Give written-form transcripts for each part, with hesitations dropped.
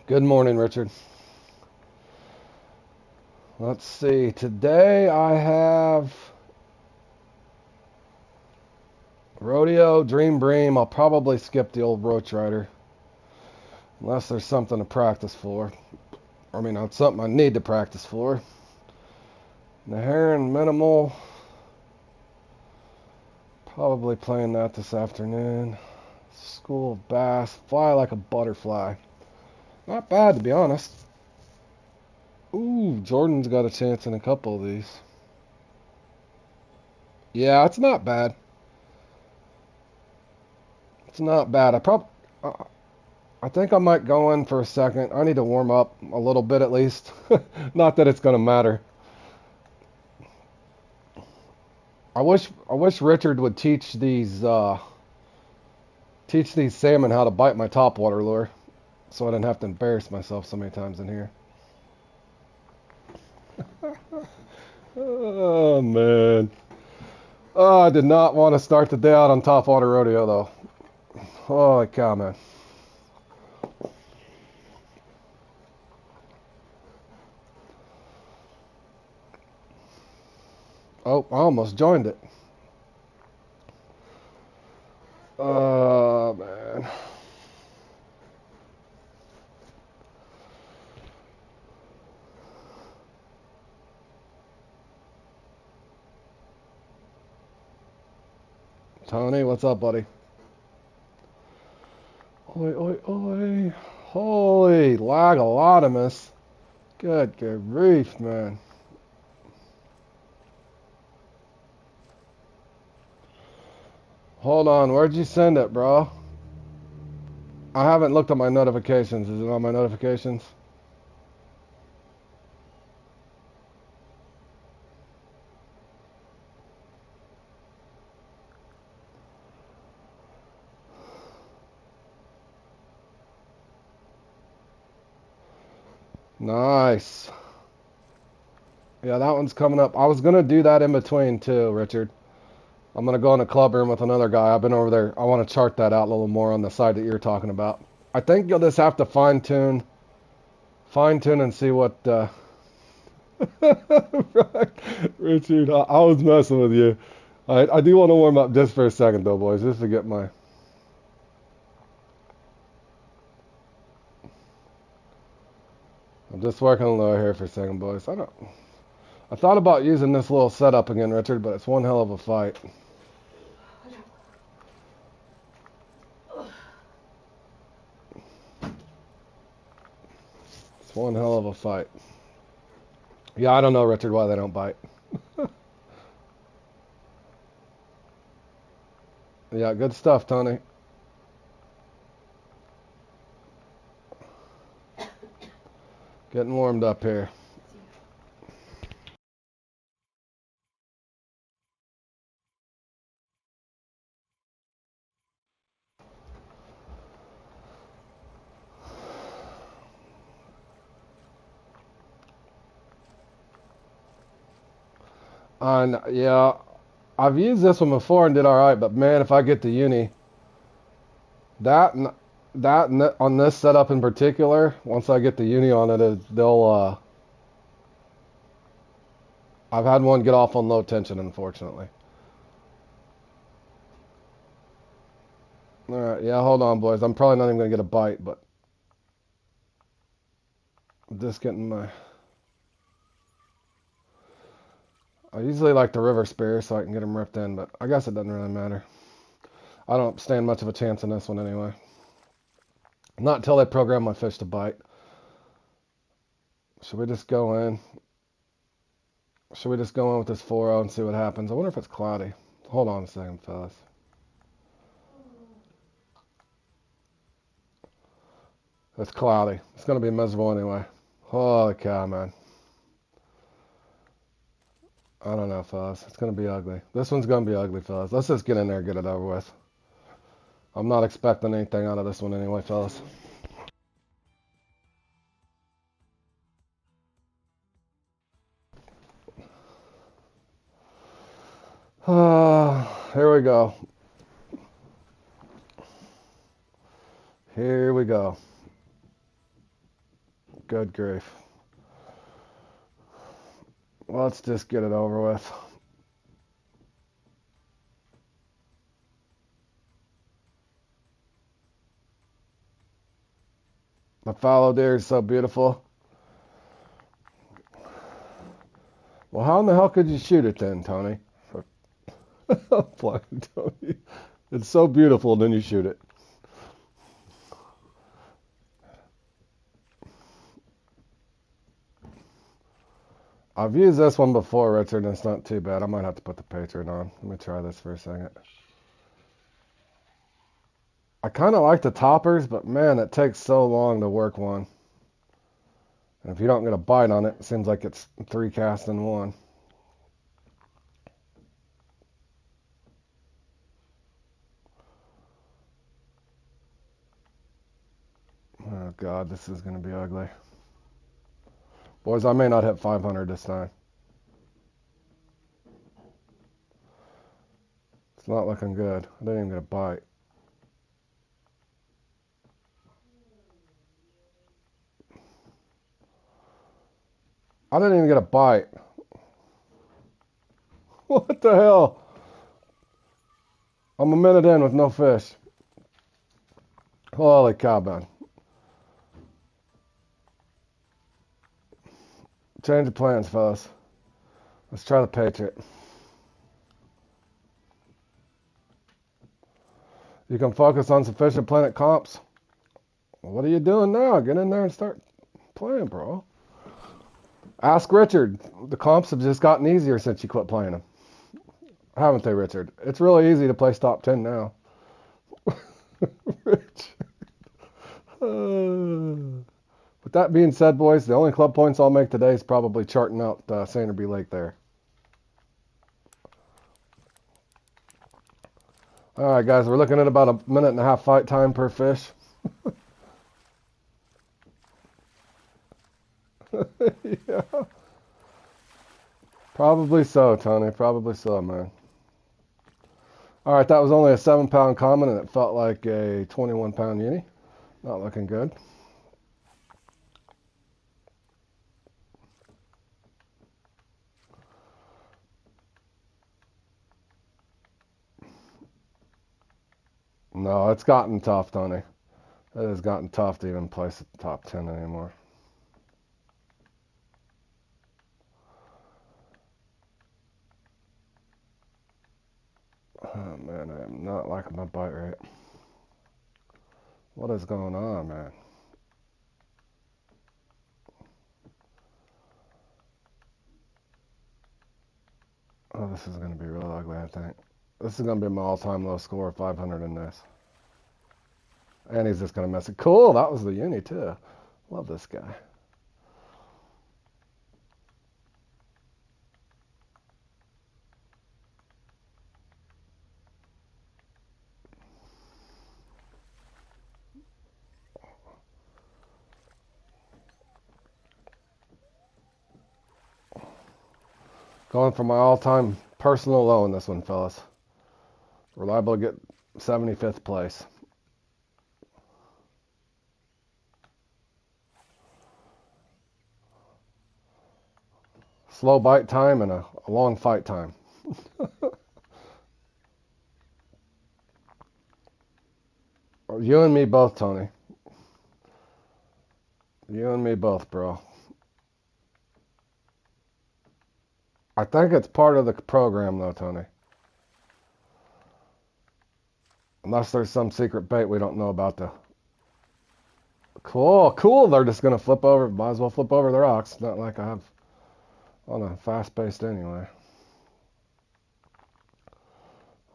Good morning, Richard. Let's see. Today I have Rodeo, Dream Bream. I'll probably skip the old Roach Rider unless there's something to practice for. I mean, it's something I need to practice for. The Heron Minimal. Probably playing that this afternoon. School of Bass. Fly like a butterfly. Not bad, to be honest. Ooh, Jordan's got a chance in a couple of these. Yeah, it's not bad. It's not bad. I think I might go in for a second. I need to warm up a little bit at least. Not that it's going to matter. I wish Richard would teach these salmon how to bite my topwater lure, so I didn't have to embarrass myself so many times in here. Oh man. Oh, I did not want to start the day out on topwater rodeo though. Holy cow, man. Oh, I almost joined it. Oh man. Tony, what's up, buddy? Oi, oi, oi. Holy lagolotomus. Good grief, man. Hold on, where'd you send it, bro? I haven't looked at my notifications. Is it on my notifications? Nice. Yeah, that one's coming up. I was gonna do that in between too, Richard. I'm gonna go in the club room with another guy. I've been over there. I want to chart that out a little more on the side that you're talking about. I think you'll just have to fine tune, and see what. Right. Richard, I was messing with you. I do want to warm up just for a second though, boys, just to get my. I'm just working low here for a second, boys. I thought about using this little setup again, Richard, but it's one hell of a fight. It's one hell of a fight. Yeah, I don't know, Richard, why they don't bite. Yeah, good stuff, Tony. Getting warmed up here. And yeah, I've used this one before and did all right, but man, if I get to uni, that and on this setup in particular, once I get the uni on it, they'll. I've had one get off on low tension, unfortunately. All right, yeah, hold on, boys. I'm probably not even gonna get a bite, but I'm just getting my. I usually like the river spear so I can get them ripped in, but I guess it doesn't really matter. I don't stand much of a chance in this one anyway. Not until they program my fish to bite. Should we just go in? Should we just go in with this 4-0 and see what happens? I wonder if it's cloudy. Hold on a second, fellas. It's cloudy. It's going to be miserable anyway. Holy cow, man. I don't know, fellas. It's going to be ugly. This one's going to be ugly, fellas. Let's just get in there and get it over with. I'm not expecting anything out of this one anyway, fellas. Here we go. Here we go. Good grief. Let's just get it over with. The fallow deer is so beautiful. Well, how in the hell could you shoot it then, Tony? Flying Tony. It's so beautiful, then you shoot it. I've used this one before, Richard, and it's not too bad. I might have to put the Patriot on. Let me try this for a second. I kind of like the toppers, but man, it takes so long to work one. And if you don't get a bite on it, it seems like it's 3 casts in one. Oh, God, this is going to be ugly. Boys, I may not hit 500 this time. It's not looking good. I didn't even get a bite. I didn't even get a bite. What the hell? I'm a minute in with no fish. Holy cow, man. Change of plans, fellas. Let's try the Patriot. You can focus on sufficient planet comps. What are you doing now? Get in there and start playing, bro. Ask Richard. The comps have just gotten easier since you quit playing them. Haven't they, Richard? It's really easy to place top 10 now. Richard. With that being said, boys, the only club points I'll make today is probably charting out Sanderby Lake there. All right, guys, we're looking at about a minute and a half fight time per fish. Yeah. Probably so, Tony. Probably so, man. All right, that was only a 7-pound common, and it felt like a 21-pound uni. Not looking good. No, it's gotten tough, Tony. It has gotten tough to even place at the top 10 anymore. Oh, man, I am not liking my bite rate. What is going on, man? Oh, this is going to be real ugly, I think. This is going to be my all-time low score of 500 in this. And he's just going to mess it. Cool, that was the uni, too. Love this guy. Going for my all-time personal low in this one, fellas. We're liable to get 75th place. Slow bite time and a long fight time. You and me both, Tony. You and me both, bro. I think it's part of the program, though, Tony. Unless there's some secret bait we don't know about. Cool. They're just going to flip over. Might as well flip over the rocks. Not like I have on a fast-paced anyway.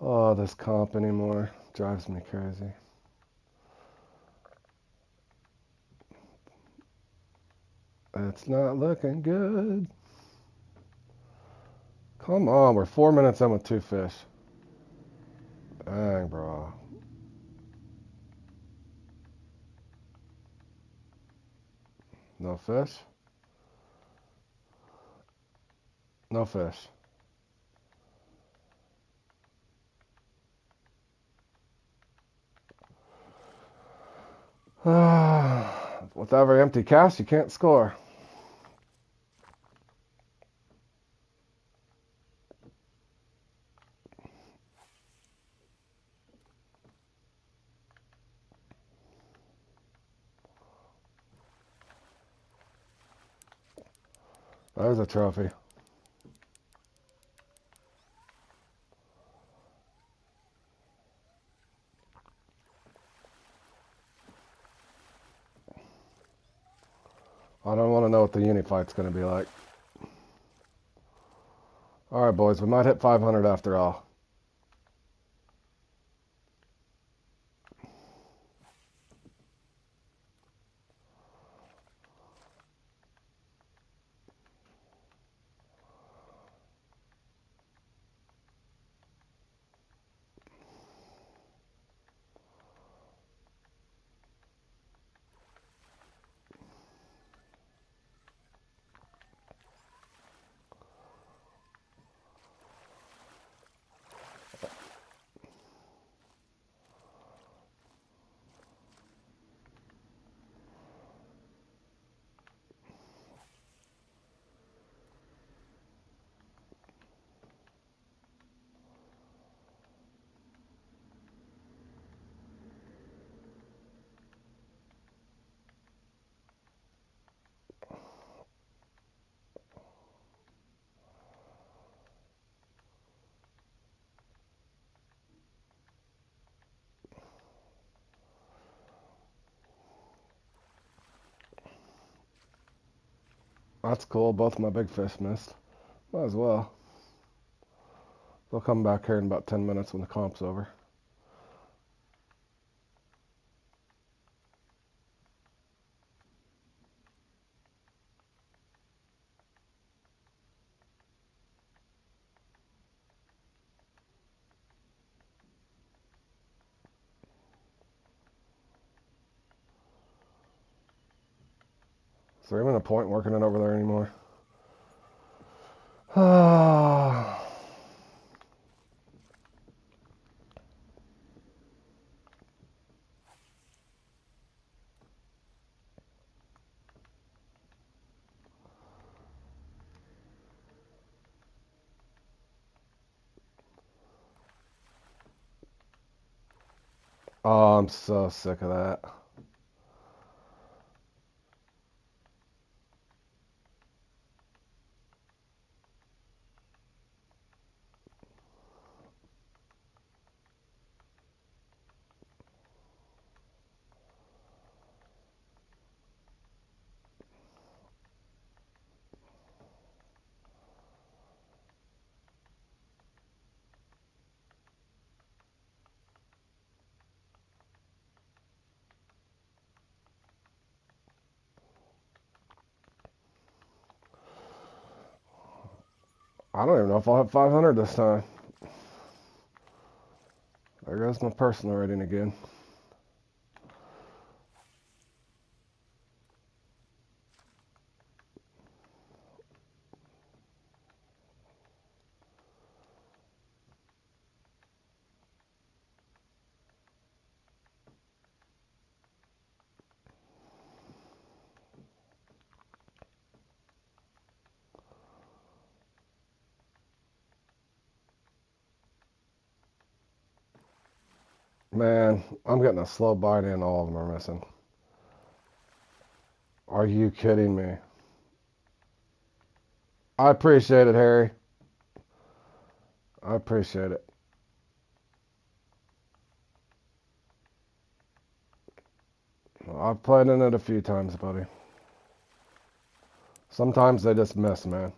Oh, this comp anymore drives me crazy. It's not looking good. Come on, we're 4 minutes in with 2 fish. Dang, bro. No fish? No fish. What's With every empty cast, you can't score. There's a trophy. I don't want to know what the uni fight's going to be like. Alright, boys, we might hit 500 after all. That's cool. Both my big fish missed. Might as well. They'll come back here in about 10 minutes when the comp's over. Is there even a point working it over there anymore? Oh, I'm so sick of that. I don't even know if I'll have 500 this time. There goes my personal rating again. Man, I'm getting a slow bite in. All of them are missing. Are you kidding me? I appreciate it, Harry. I appreciate it. I've played in it a few times, buddy. Sometimes they just miss, man.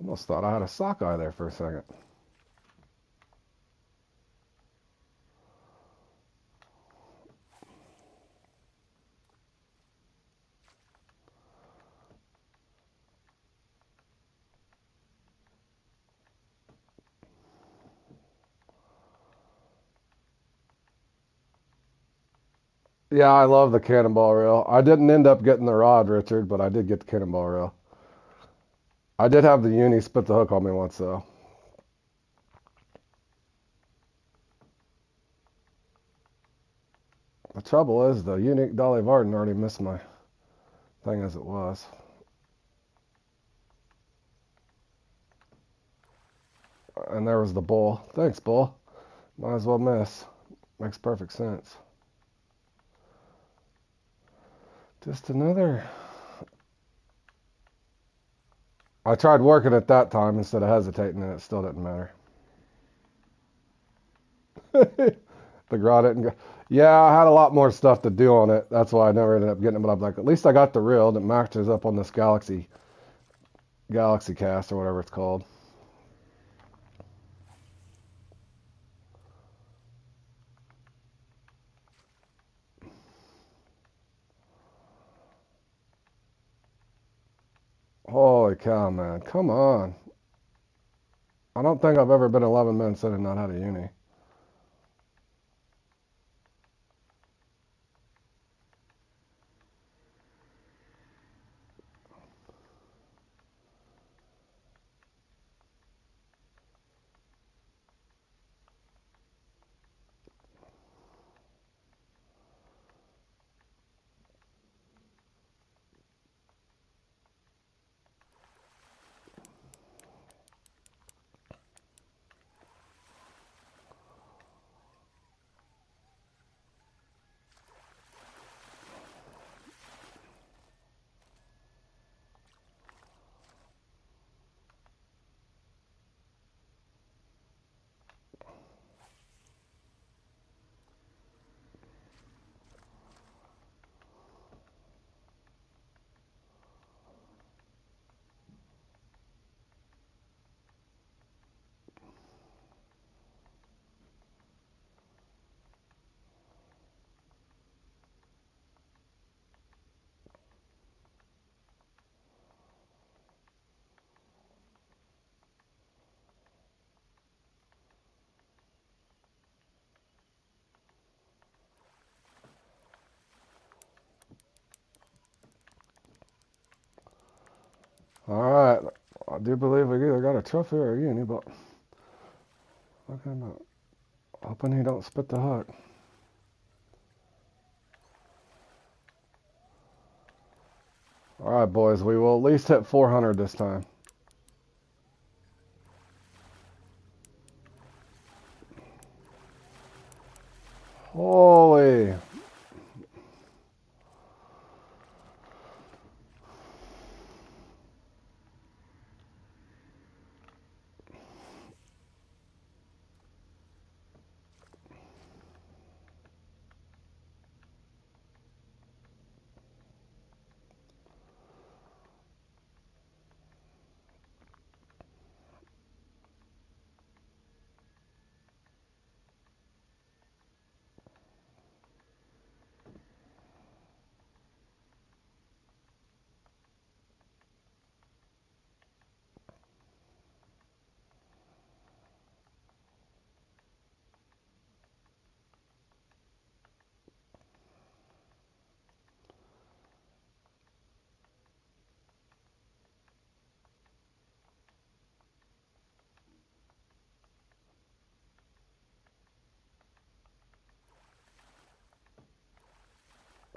Almost thought I had a sockeye there for a second. Yeah, I love the cannonball reel. I didn't end up getting the rod, Richard, but I did get the cannonball reel. I did have the uni spit the hook on me once, though. The trouble is, the unique Dolly Varden already missed my thing as it was. And there was the bull. Thanks, bull. Might as well miss. Makes perfect sense. Just another. I tried working it that time instead of hesitating, and it still didn't matter. The Gra didn't go. Yeah, I had a lot more stuff to do on it. That's why I never ended up getting it. But I'm like, at least I got the reel that matches up on this Galaxy Cast or whatever it's called. Holy cow, man! Come on. I don't think I've ever been 11 minutes in and not had a uni. All right. I do believe we either got a trophy or a uni, but okay, I'm hoping he don't spit the hook. All right, boys. We will at least hit 400 this time. Holy.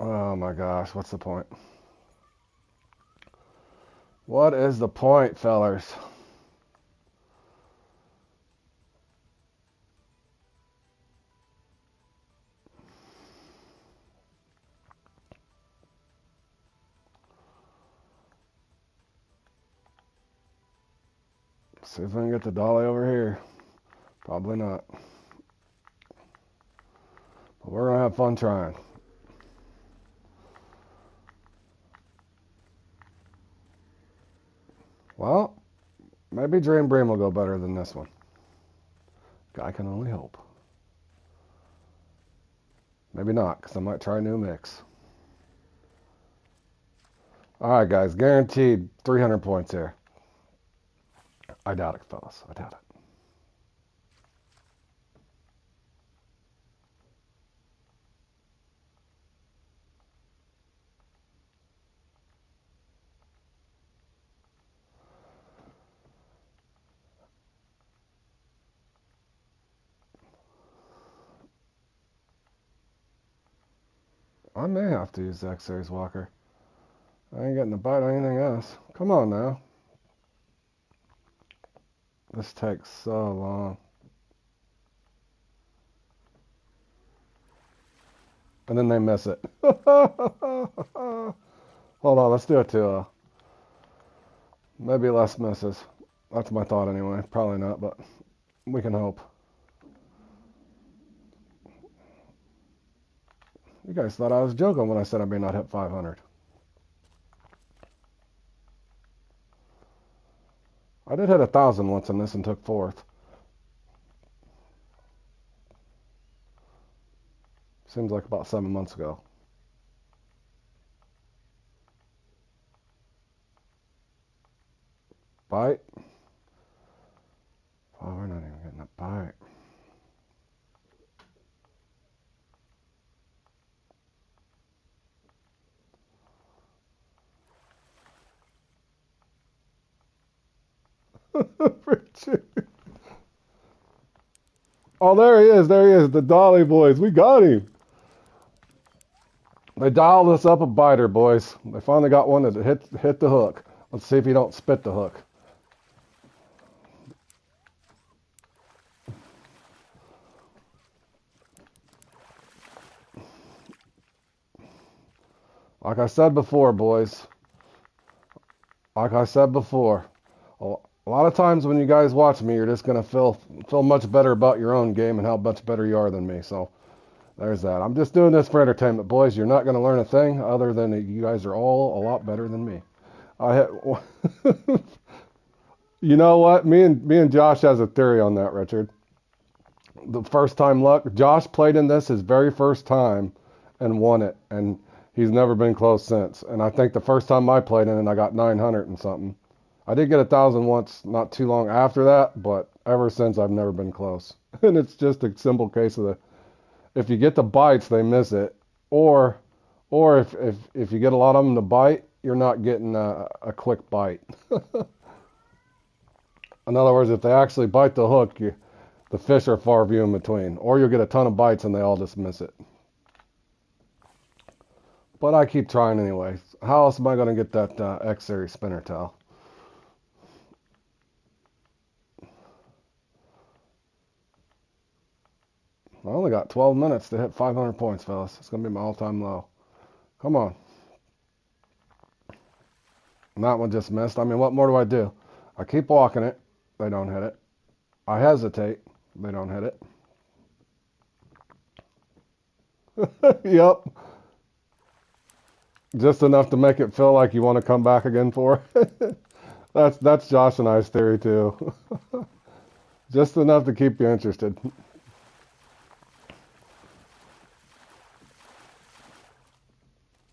Oh my gosh, what's the point? What is the point, fellers? See if I can get the dolly over here. Probably not. But we're going to have fun trying. Well, maybe Dream Bream will go better than this one. I can only hope. Maybe not, because I might try a new mix. All right, guys. Guaranteed 300 points here. I doubt it, fellas. I doubt it. I may have to use the X-Series walker. I ain't getting a bite on anything else. Come on now. This takes so long. And then they miss it. Hold on, let's do it to maybe less misses. That's my thought anyway. Probably not, but we can hope. You guys thought I was joking when I said I may not hit 500. I did hit 1,000 once in this and took fourth. Seems like about 7 months ago. Bite. Oh, we're not even getting a bite. Richard. Oh, there he is. There he is. The Dolly boys. We got him. They dialed us up a biter, boys. They finally got one that hit the hook. Let's see if he don't spit the hook. Like I said before, boys. Like I said before. A lot of times when you guys watch me, you're just gonna feel much better about your own game and how much better you are than me. So there's that. I'm just doing this for entertainment, boys. You're not gonna learn a thing other than that you guys are all a lot better than me. You know what? Me and Josh has a theory on that, Richard. The first time luck. Josh played in this his very first time and won it, and he's never been close since. And I think the first time I played in it, I got 900 and something. I did get 1,000 once, not too long after that, but ever since I've never been close. And it's just a simple case of if you get the bites, they miss it, or if you get a lot of them to bite, you're not getting a quick bite. In other words, if they actually bite the hook, the fish are far few in between, or you'll get a ton of bites and they all just miss it. But I keep trying anyway. How else am I going to get that X-Series spinner tail? I only got 12 minutes to hit 500 points, fellas. It's going to be my all-time low. Come on. And that one just missed. I mean, what more do I do? I keep walking it. They don't hit it. I hesitate. They don't hit it. Yep. Just enough to make it feel like you want to come back again for it. That's Josh and I's theory too. Just enough to keep you interested.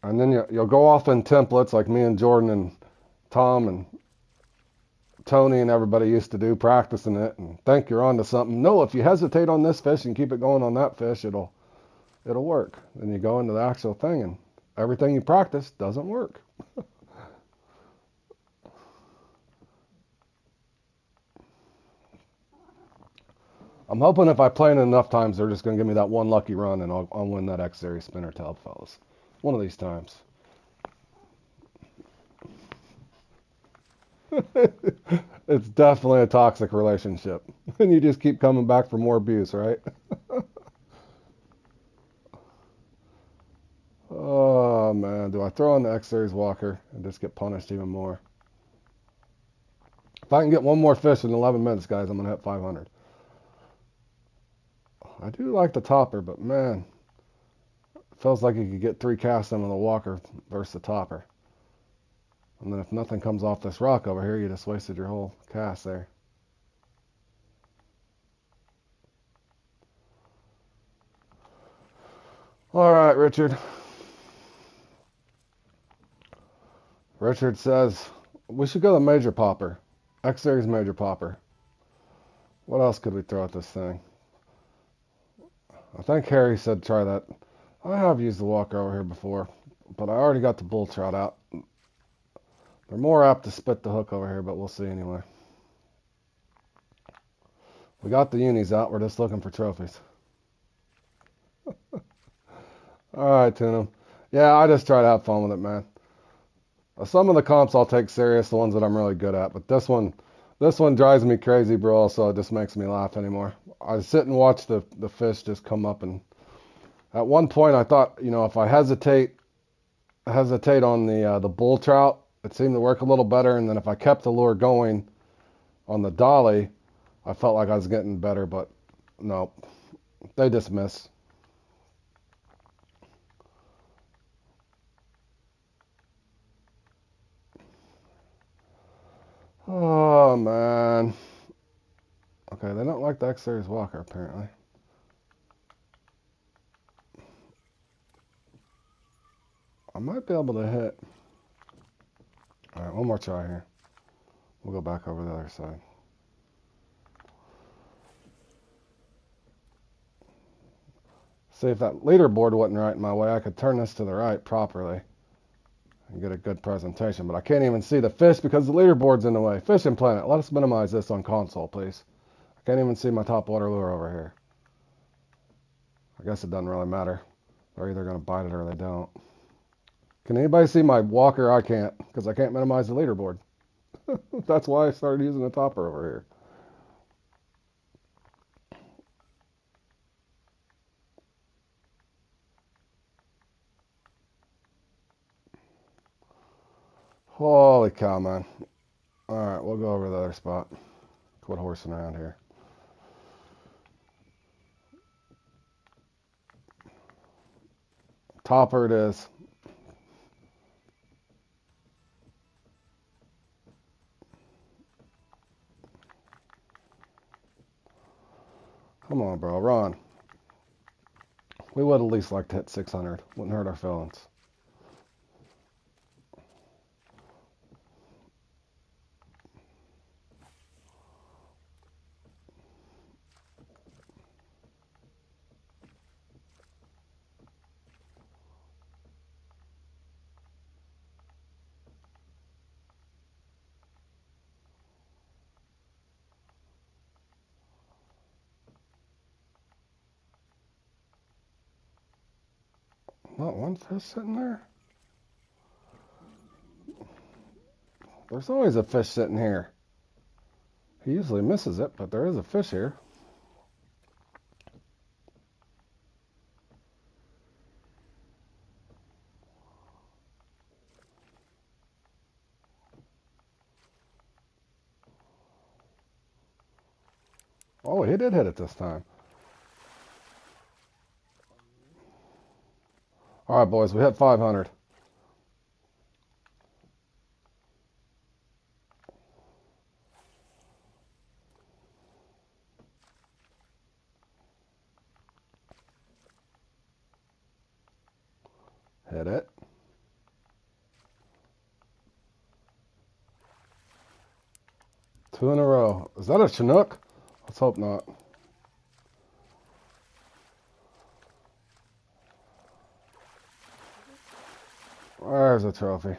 And then you'll go off in templates like me and Jordan and Tom and Tony and everybody used to do, practicing it and think you're onto something. No, if you hesitate on this fish and keep it going on that fish, it'll work. Then you go into the actual thing and everything you practice doesn't work. I'm hoping if I play it enough times, they're just going to give me that one lucky run and I'll win that X-Series spinner tail, fellas. One of these times. It's definitely a toxic relationship. And you just keep coming back for more abuse, right? Oh, man. Do I throw in the X-Series walker and just get punished even more? If I can get one more fish in 11 minutes, guys, I'm going to hit 500. I do like the topper, but, man, it feels like you could get 3 casts in with a walker versus the topper. And then if nothing comes off this rock over here, you just wasted your whole cast there. All right, Richard. Richard says we should go to major popper. X-Series major popper. What else could we throw at this thing? I think Harry said try that. I have used the walker over here before, but I already got the bull trout out. They're more apt to spit the hook over here, but we'll see anyway. We got the unis out. We're just looking for trophies. All right, Tuna. Yeah, I just try to have fun with it, man. Some of the comps I'll take serious, the ones that I'm really good at, but this one drives me crazy, bro. So it just makes me laugh anymore. I sit and watch the fish just come up, and at one point I thought, if I hesitate on the bull trout, it seemed to work a little better, and then if I kept the lure going on the dolly, I felt like I was getting better, but no, they just miss. Oh man. Okay, they don't like the X Series Walker apparently. I might be able to hit. All right, one more try here. We'll go back over the other side. See, if that leaderboard wasn't right in my way, I could turn this to the right properly and get a good presentation. But I can't even see the fish because the leaderboard's in the way. Fishing Planet, let us minimize this on console, please. I can't even see my top water lure over here. I guess it doesn't really matter. They're either going to bite it or they don't. Can anybody see my walker? I can't because I can't minimize the leaderboard. That's why I started using the topper over here. Holy cow, man. All right, we'll go over the other spot. Quit horsing around here. Topper it is. Come on, bro. Run. We would at least like to hit 600. Wouldn't hurt our feelings. Not one fish sitting there? There's always a fish sitting here. He usually misses it, but there is a fish here. Oh, he did hit it this time. All right, boys, we hit 500. Hit it. Two in a row. Is that a Chinook? Let's hope not. There's a trophy.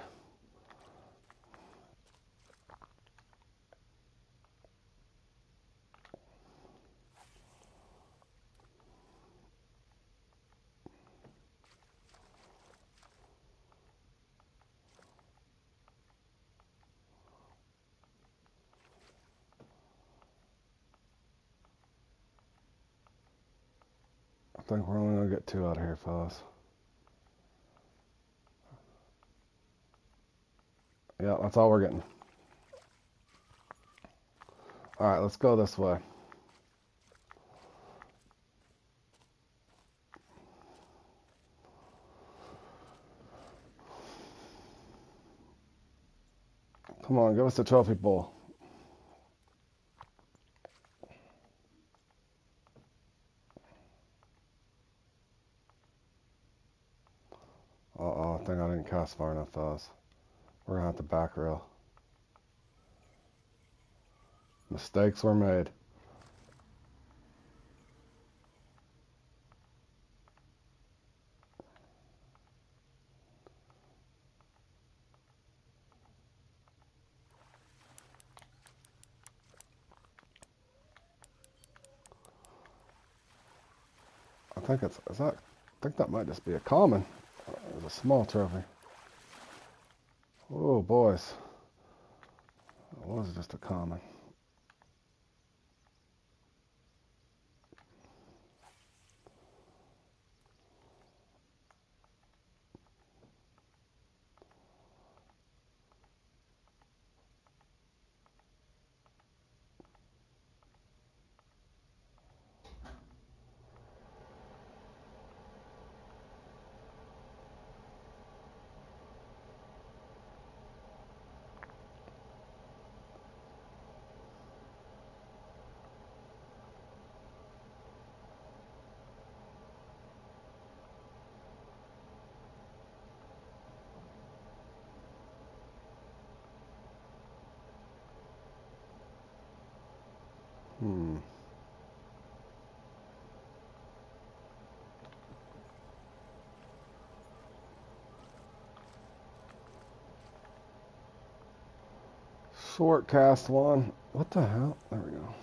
I think we're only going to get two out of here, fellas. Yeah, that's all we're getting. All right, let's go this way. Come on, give us the trophy bowl. Uh-oh, I think I didn't cast far enough, fellas. We're going to have to back reel. Mistakes were made. I think that might just be a common. a small trophy. Oh, boys. It was just a common. Short cast one. What the hell? There we go.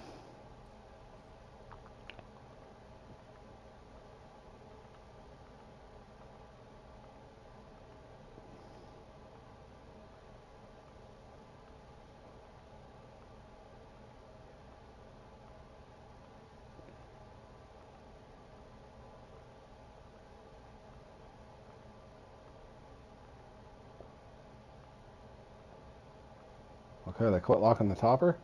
Okay, they quit locking the topper.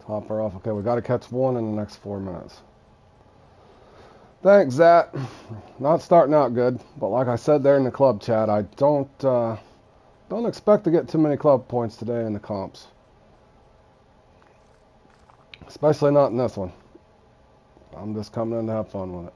Topper off. Okay, we got to catch one in the next 4 minutes. Thanks, Zach. Not starting out good, but like I said there in the club chat, I don't expect to get too many club points today in the comps, especially not in this one. I'm just coming in to have fun with it.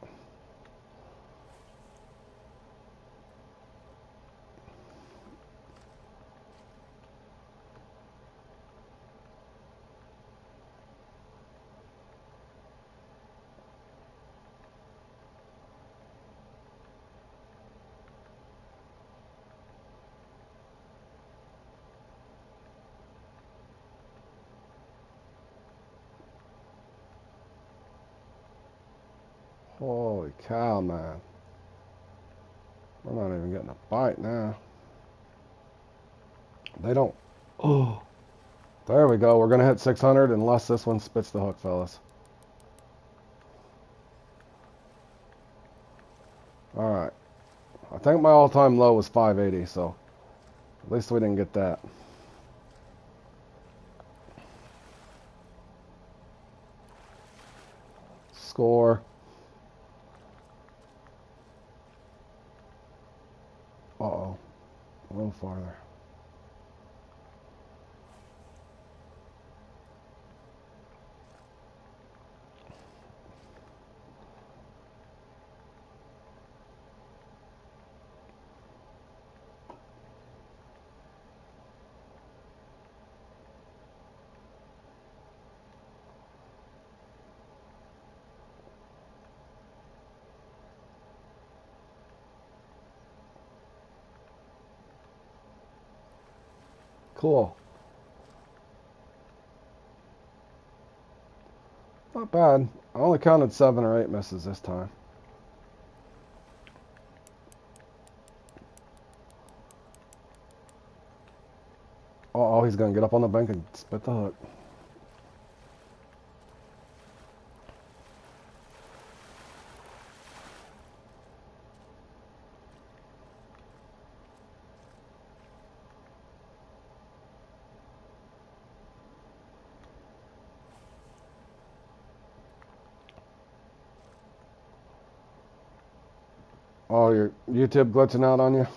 Holy cow, man. We're not even getting a bite now. They don't. Oh. There we go. We're going to hit 600 unless this one spits the hook, fellas. Alright. I think my all-time low was 580, so at least we didn't get that. Score. Uh-oh. A little farther. Cool. Not bad. I only counted 7 or 8 misses this time. Uh-oh, he's going to get up on the bank and spit the hook. Oh, your YouTube glitching out on you?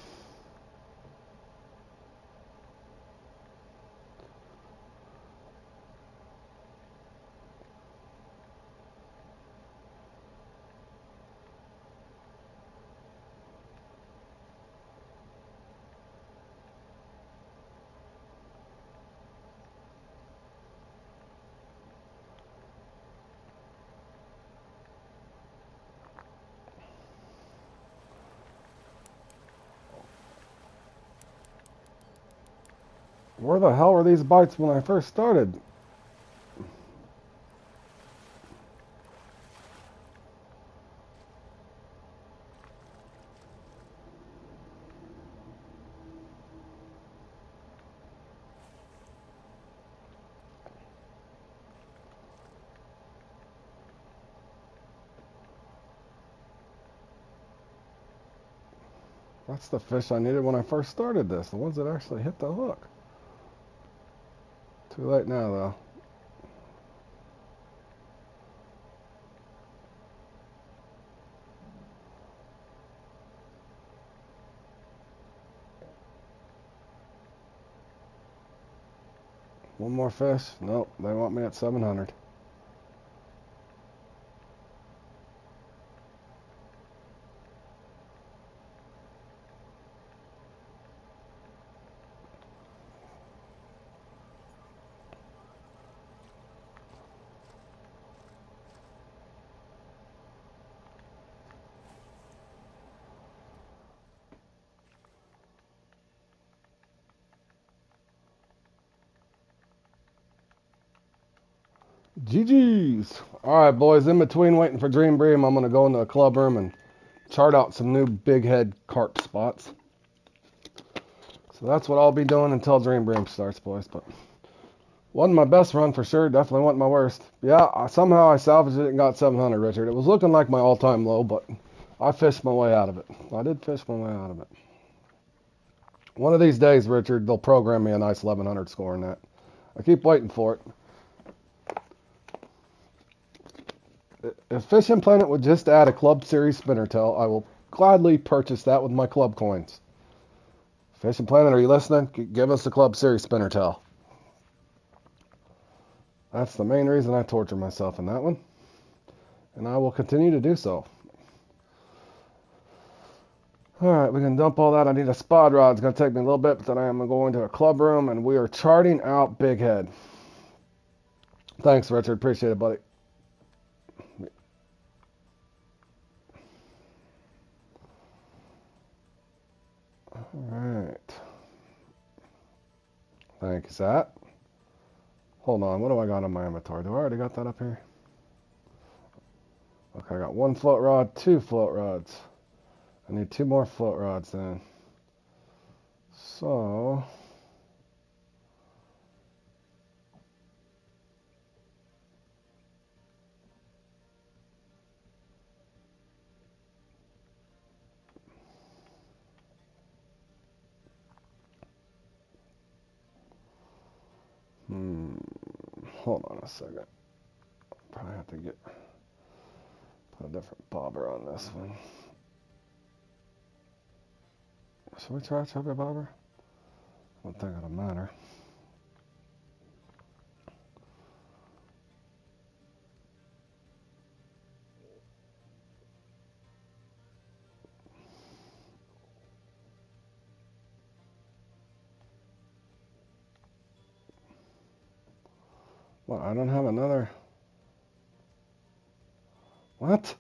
Where the hell were these bites when I first started? That's the fish I needed when I first started this. The ones that actually hit the hook. Too late now, though. One more fish? Nope, they want me at 700. GG's. All right, boys. In between waiting for Dream Bream, I'm gonna go into a club room and chart out some new big head carp spots. So that's what I'll be doing until Dream Bream starts, boys. But wasn't my best run for sure. Definitely wasn't my worst. Yeah, somehow I salvaged it and got 700, Richard. It was looking like my all-time low, but I fished my way out of it. I did fish my way out of it. One of these days, Richard, they'll program me a nice 1100 score in that. I keep waiting for it. If Fishing Planet would just add a Club Series spinner tail, I will gladly purchase that with my club coins. Fishing Planet, are you listening? Give us the Club Series spinner tail. That's the main reason I torture myself in that one. And I will continue to do so. Alright, we can dump all that. I need a spod rod. It's going to take me a little bit, but then I am going to a club room, and we are charting out Big Head. Thanks, Richard. Appreciate it, buddy. Alright. Thank you, Sat. Hold on, what do I got on my inventory? Do I already got that up here? Okay, I got one float rod, two float rods. I need two more float rods then. So... hold on a second. Probably have to put a different bobber on this one. Should we try a chubby bobber? I don't think it'll matter. What, I don't have another... What?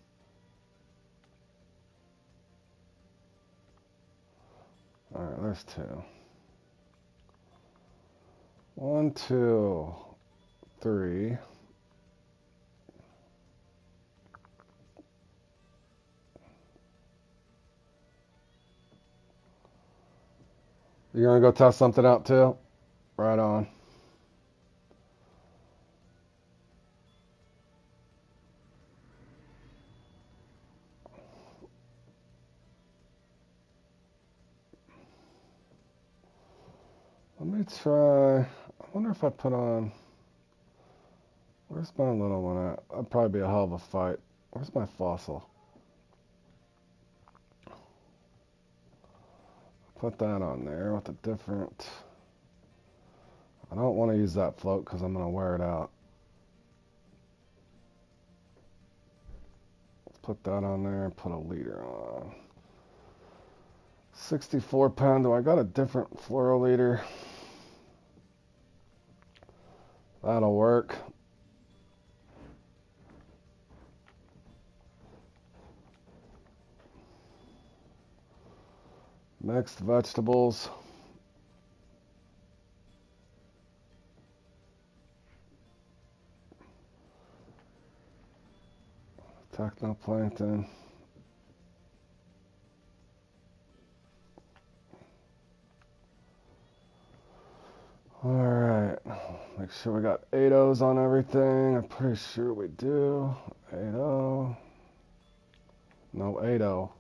Alright, there's two. 1, 2, 3. You gonna go test something out too? Right on. Let me try... I wonder if I put on... Where's my little one at? That'd probably be a hell of a fight. Where's my fossil? Put that on there with a different... I don't want to use that float because I'm going to wear it out. Let's put that on there and put a leader on. 64 pound. Do I got a different fluoro leader? That'll work. Mixed vegetables. Technoplankton. Alright. Make sure we got 8 O's on everything. I'm pretty sure we do. 8 O. No, 8 O.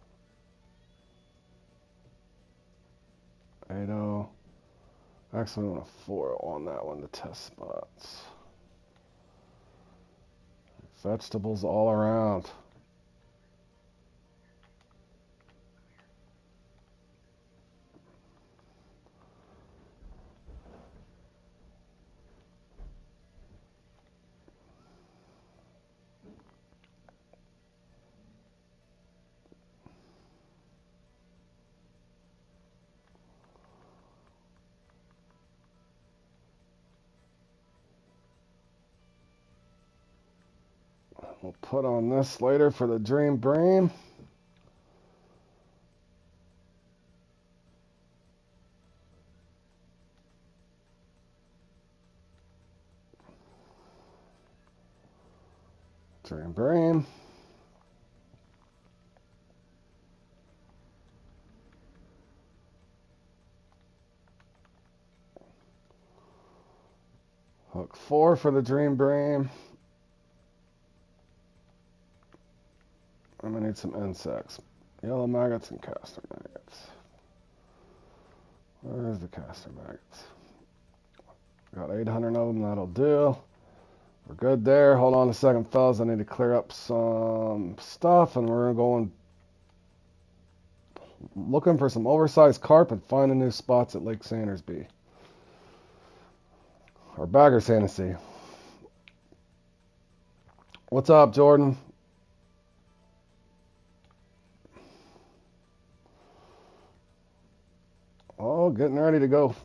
Next, we want a foil on that one to test spots. Vegetables all around. We'll put on this later for the Dream Brain. Dream Brain. Hook 4 for the Dream Brain. I'm going to need some insects. Yellow maggots and castor maggots. Where's the castor maggots? Got 800 of them, that'll do. We're good there. Hold on a second, fellas. I need to clear up some stuff, and we're going looking for some oversized carp and finding new spots at Lake Sandersby. Or Baggers Hennessy. What's up, Jordan? Oh, getting ready to go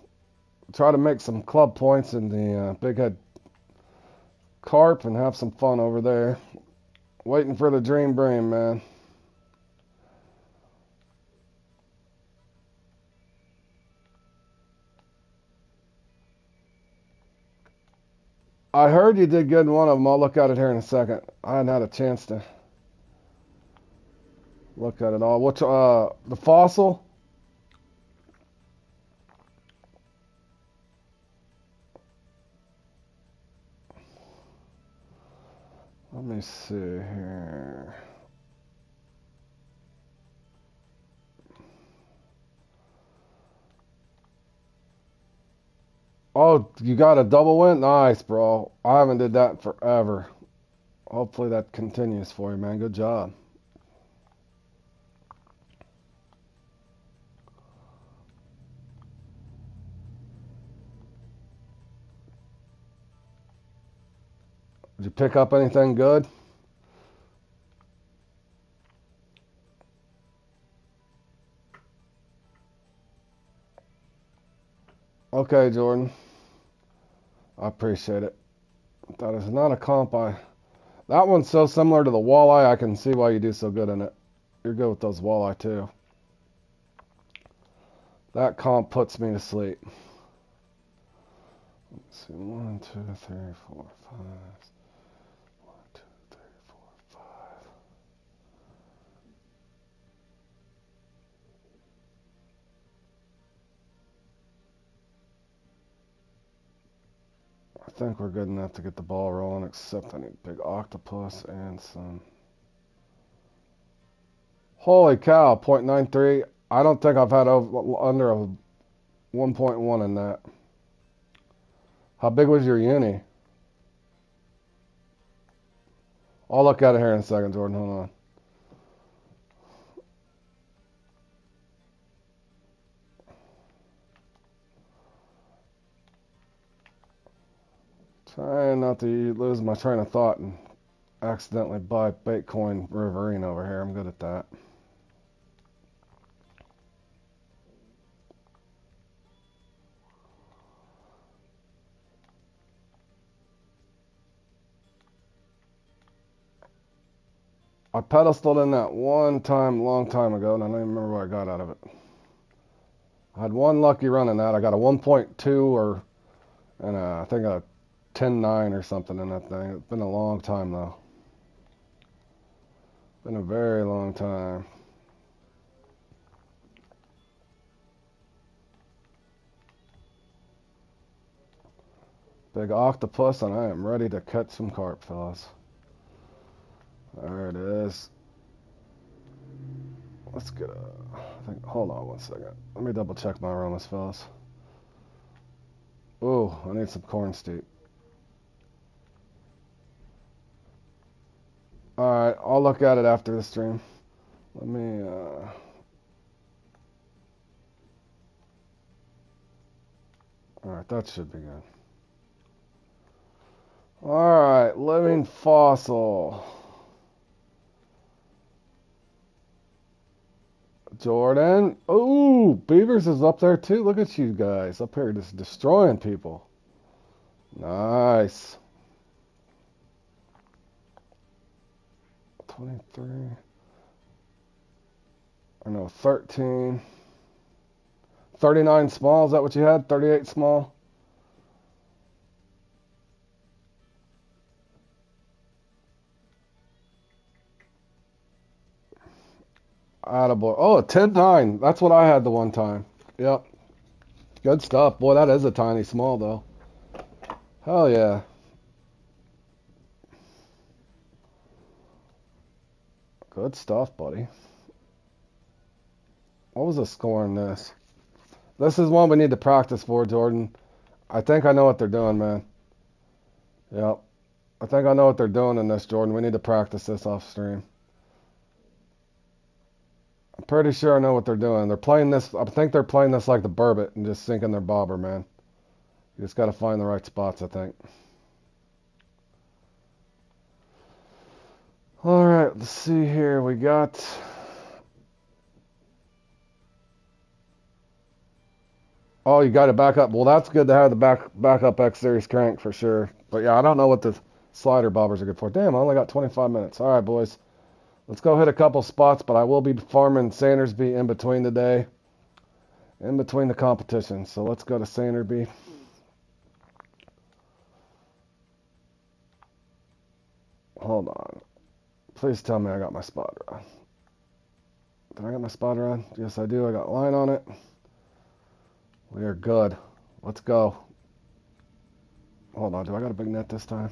try to make some club points in the Big Head Carp and have some fun over there. Waiting for the Dream Brain, man. I heard you did good in one of them. I'll look at it here in a second. I hadn't had a chance to look at it all. Which, the fossil? Let me see here. Oh, you got a double win? Nice, bro. I haven't did that in forever. Hopefully that continues for you, man. Good job. Did you pick up anything good? Okay, Jordan. I appreciate it. That is not a comp That one's so similar to the walleye, I can see why you do so good in it. You're good with those walleye, too. That comp puts me to sleep. Let's see. 1, 2, 3, 4, 5. 1, 2, 3, 4, 5. I think we're good enough to get the ball rolling, except I need big octopus and some. Holy cow, 0.93. I don't think I've had under a 1.1 in that. How big was your uni? I'll look at it here in a second, Jordan. Hold on. Trying not to lose my train of thought and accidentally buy Bitcoin Riverine over here. I'm good at that. I pedestaled in that one time, long time ago, and I don't even remember what I got out of it. I had one lucky run in that. I got a 1.2 and I think a 10.9 or something in that thing. It's been a long time, though. Been a very long time. Big octopus, and I am ready to catch some carp, fellas. There it is. Let's hold on one second. Let me double check my aromas, fellas. Ooh, I need some corn steep. Alright, I'll look at it after the stream. Let me, Alright, that should be good. Alright, living fossil. Jordan. Ooh, Beavers is up there too. Look at you guys up here just destroying people. Nice. 23. Or no, 13. 39 small. Is that what you had? 38 small? Attaboy. Oh, a 10-9. That's what I had the one time. Yep. Good stuff. Boy, that is a tiny small, though. Hell yeah. Good stuff, buddy. What was the score in this? This is one we need to practice for, Jordan. I think I know what they're doing, man. Yep. I think I know what they're doing in this, Jordan. We need to practice this off stream. I'm pretty sure I know what they're doing. They're playing this. I think they're playing this like the burbot and just sinking their bobber, man. You just got to find the right spots, I think. All right, let's see here. We got. Oh, you got it back up. Well, that's good to have the backup X series crank for sure. But yeah, I don't know what the slider bobbers are good for. Damn, I only got 25 minutes. All right, boys. Let's go hit a couple spots, but I will be farming Sandersby in between today. In between the competition. So let's go to Sanderby. Hold on. Please tell me I got my spotter on. Did I get my spotter on? Yes, I do. I got line on it. We are good. Let's go. Hold on. Do I got a big net this time?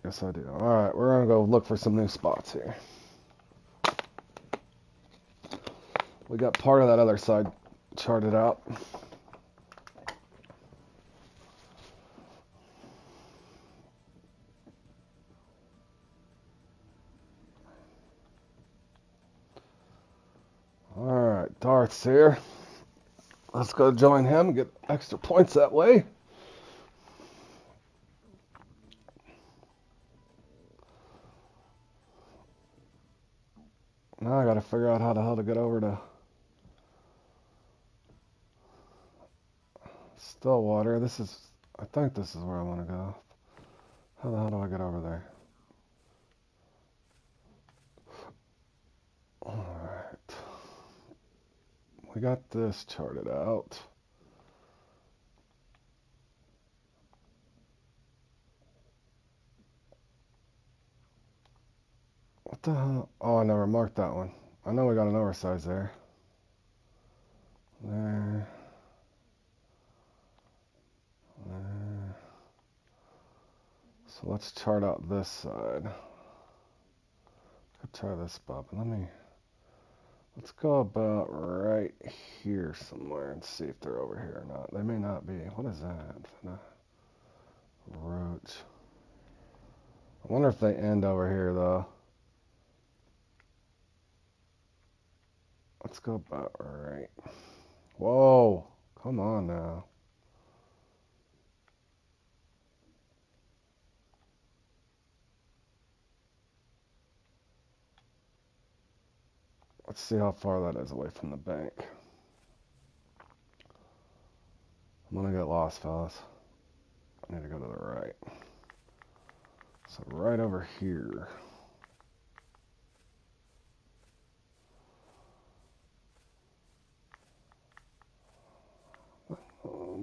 Yes, I do. All right. We're going to go look for some new spots here. We got part of that other side charted out. All right. Darth's here. Let's go join him and get extra points that way. Now I got to figure out how the hell to get over to Stillwater. I think this is where I want to go. How the hell do I get over there? Alright. We got this charted out. What the hell? Oh, I never marked that one. I know we got an oversize there. There. There. So let's chart out this side. Could try this spot, but let's go about right here somewhere and see if they're over here or not. They may not be. What is that? Roach. I wonder if they end over here though. Let's go about right. Whoa, come on now. Let's see how far that is away from the bank. I'm gonna get lost, fellas. I need to go to the right. So right over here.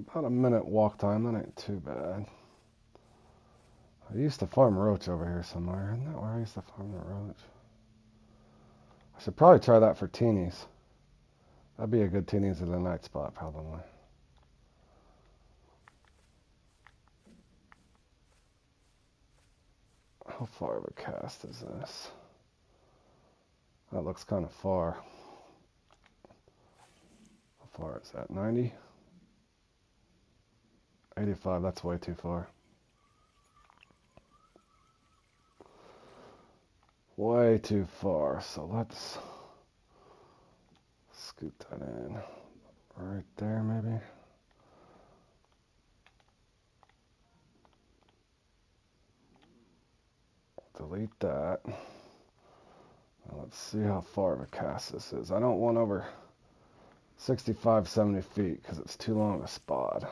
About a minute walk time, that ain't too bad. I used to farm roach over here somewhere. Isn't that where I used to farm the roach? I should probably try that for teenies. That'd be a good teenies of the night spot, probably. How far of a cast is this? That looks kind of far. How far is that? 90? 85, that's way too far. Way too far. So let's scoot that in. Right there, maybe. Delete that. Now let's see how far of a cast this is. I don't want over 65, 70 feet because it's too long to spot.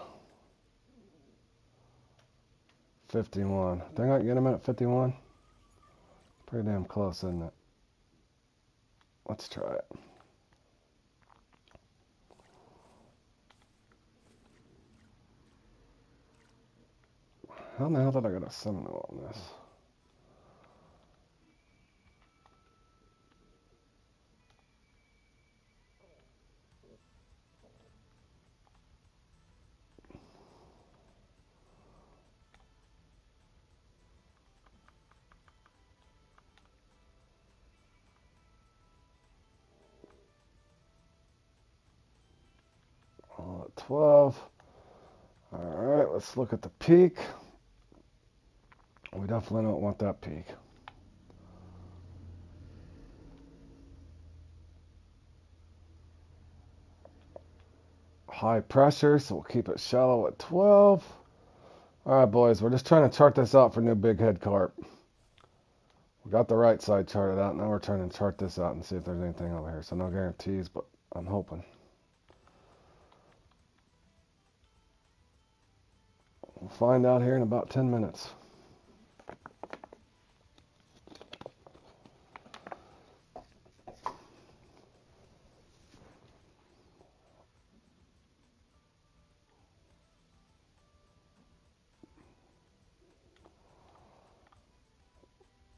51. Think I can get him at 51? Pretty damn close, isn't it? Let's try it. How the hell did I get a Seminole on this? All at 12. Alright, let's look at the peak. We definitely don't want that peak. High pressure, so we'll keep it shallow at 12. Alright, boys, we're just trying to chart this out for new big head carp. We got the right side charted out. Now we're trying to chart this out and see if there's anything over here. So no guarantees, but I'm hoping. We'll find out here in about 10 minutes.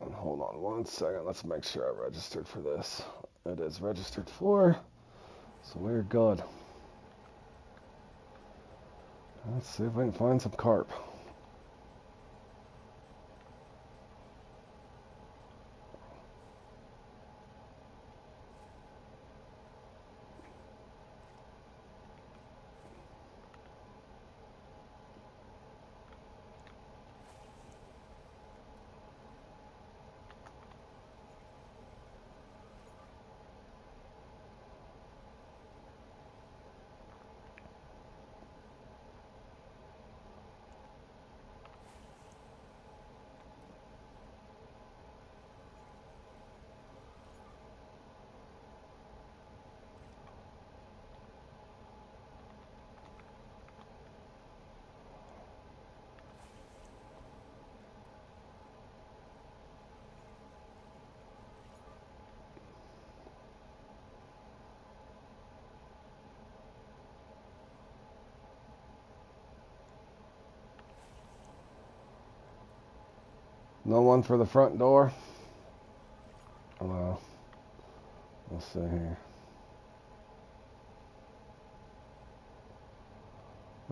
And hold on one second. Let's make sure I registered for this. It is registered for, so we're good. Let's see if we can find some carp. No one for the front door. Well, let's see here.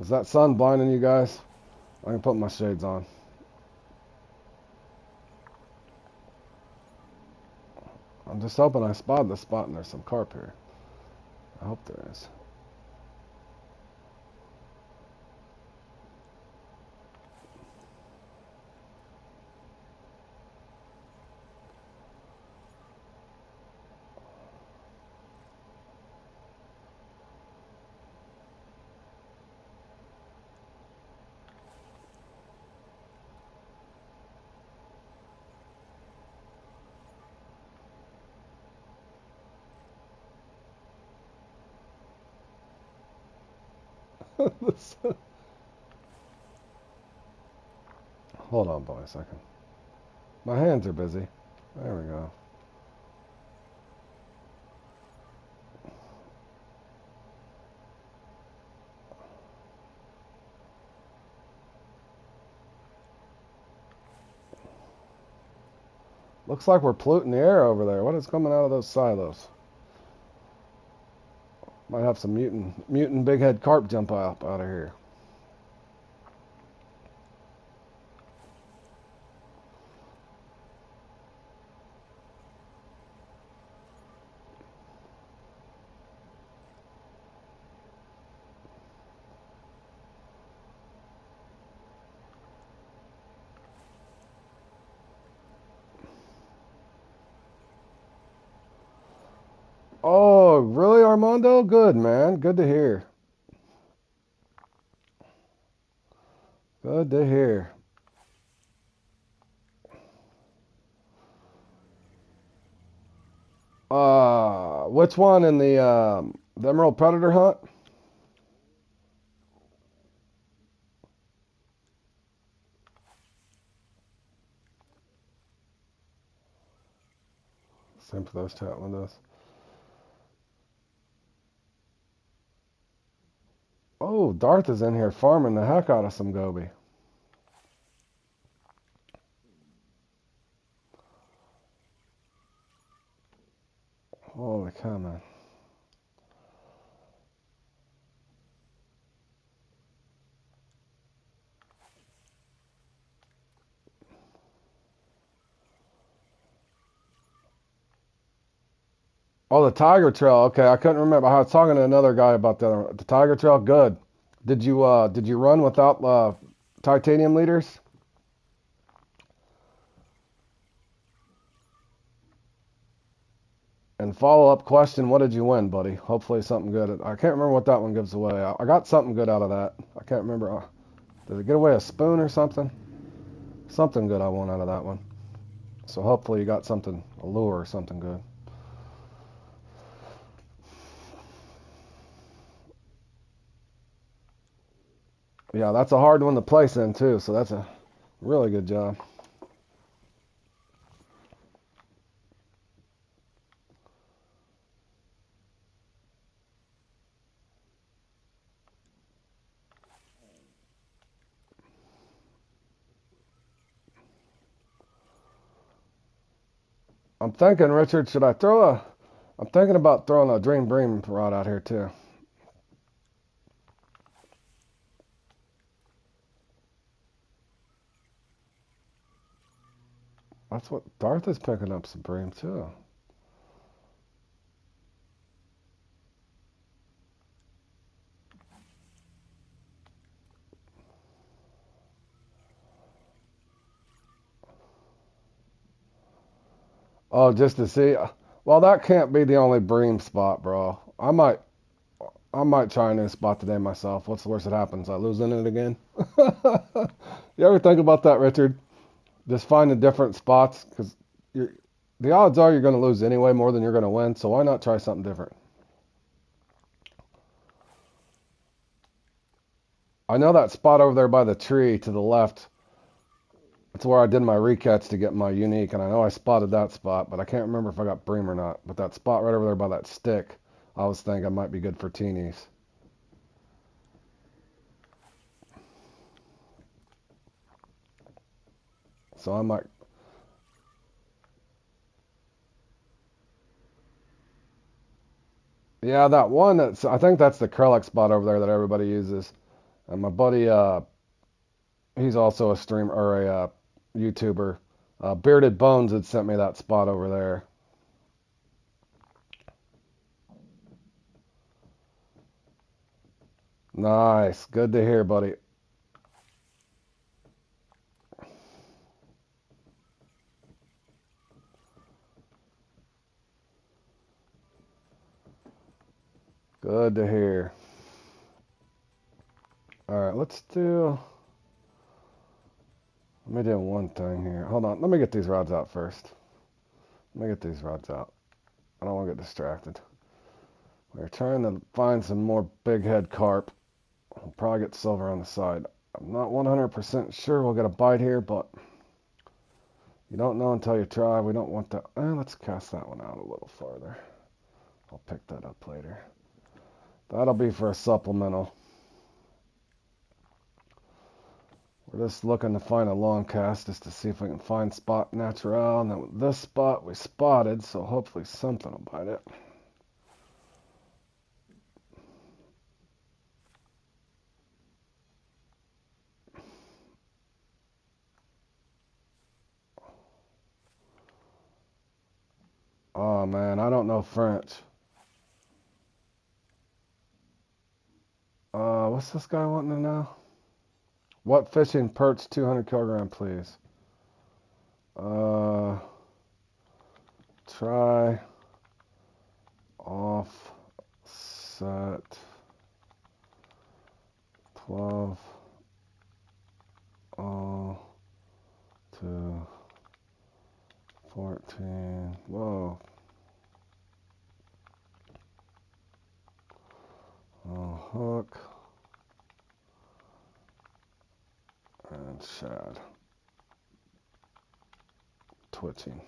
Is that sun blinding you guys? I can put my shades on. I'm just hoping I spotted the spot and there's some carp here. I hope there is. Hold on, boy, a second. My hands are busy. There we go. Looks like we're polluting the air over there. What is coming out of those silos? Might have some mutant big head carp jump up out of here. Oh, really, Armando? Good, man. Good to hear. Good to hear. Which one in the Emerald Predator hunt? Same for those chat windows. Oh, Darth is in here farming the heck out of some Gobi. Holy cow, man. Oh, the Tiger Trail. Okay, I couldn't remember. I was talking to another guy about the Tiger Trail. Good. Did you run without titanium leaders? And follow up question: what did you win, buddy? Hopefully something good. I can't remember what that one gives away. I got something good out of that. I can't remember. Did it get away a spoon or something? Something good I won out of that one. So hopefully you got something, a lure or something good. Yeah, that's a hard one to place in too. So that's a really good job. I'm thinking, Richard, should I throw a? I'm thinking about throwing a Dream Bream rod out here too. That's what Darth is picking up some Bream too. Oh, just to see. Well, that can't be the only Bream spot, bro. I might try a new spot today myself. What's the worst that happens? I lose in it again. You ever think about that, Richard? Just finding different spots because the odds are you're going to lose anyway more than you're going to win. So why not try something different? I know that spot over there by the tree to the left. That's where I did my recatch to get my unique, and I know I spotted that spot, but I can't remember if I got bream or not. But that spot right over there by that stick, I was thinking might be good for teenies. So I might. Yeah, that one. I think that's the Krellick spot over there that everybody uses. And my buddy, he's also a streamer or a YouTuber. Bearded Bones had sent me that spot over there. Nice. Good to hear, buddy. Good to hear. All right, let me do one thing here. Hold on. Let me get these rods out first. Let me get these rods out. I don't want to get distracted. We're trying to find some more big head carp. We'll probably get silver on the side. I'm not 100% sure we'll get a bite here, but you don't know until you try. We don't want that. Let's cast that one out a little farther. I'll pick that up later. That'll be for a supplemental. We're just looking to find a long cast just to see if we can find spot natural. And then with this spot we spotted, so hopefully something will bite it. Oh man, I don't know French. What's this guy wanting to know? What fishing perch 200 kilogram, please? Uh, try Looks at 12 to 14. Whoa. Hook and shad twitching.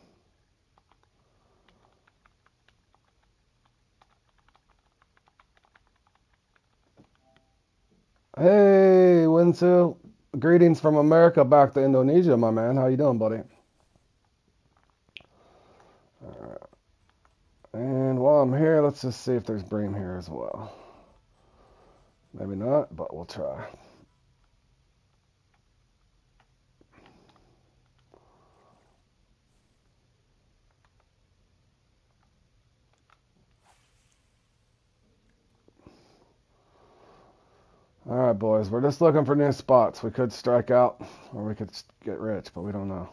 Hey, Winsu. Greetings from America back to Indonesia, my man. How you doing, buddy? Alright. And while I'm here, let's just see if there's bream here as well. Maybe not, but we'll try. Alright, boys. We're just looking for new spots. We could strike out, or we could get rich, but we don't know.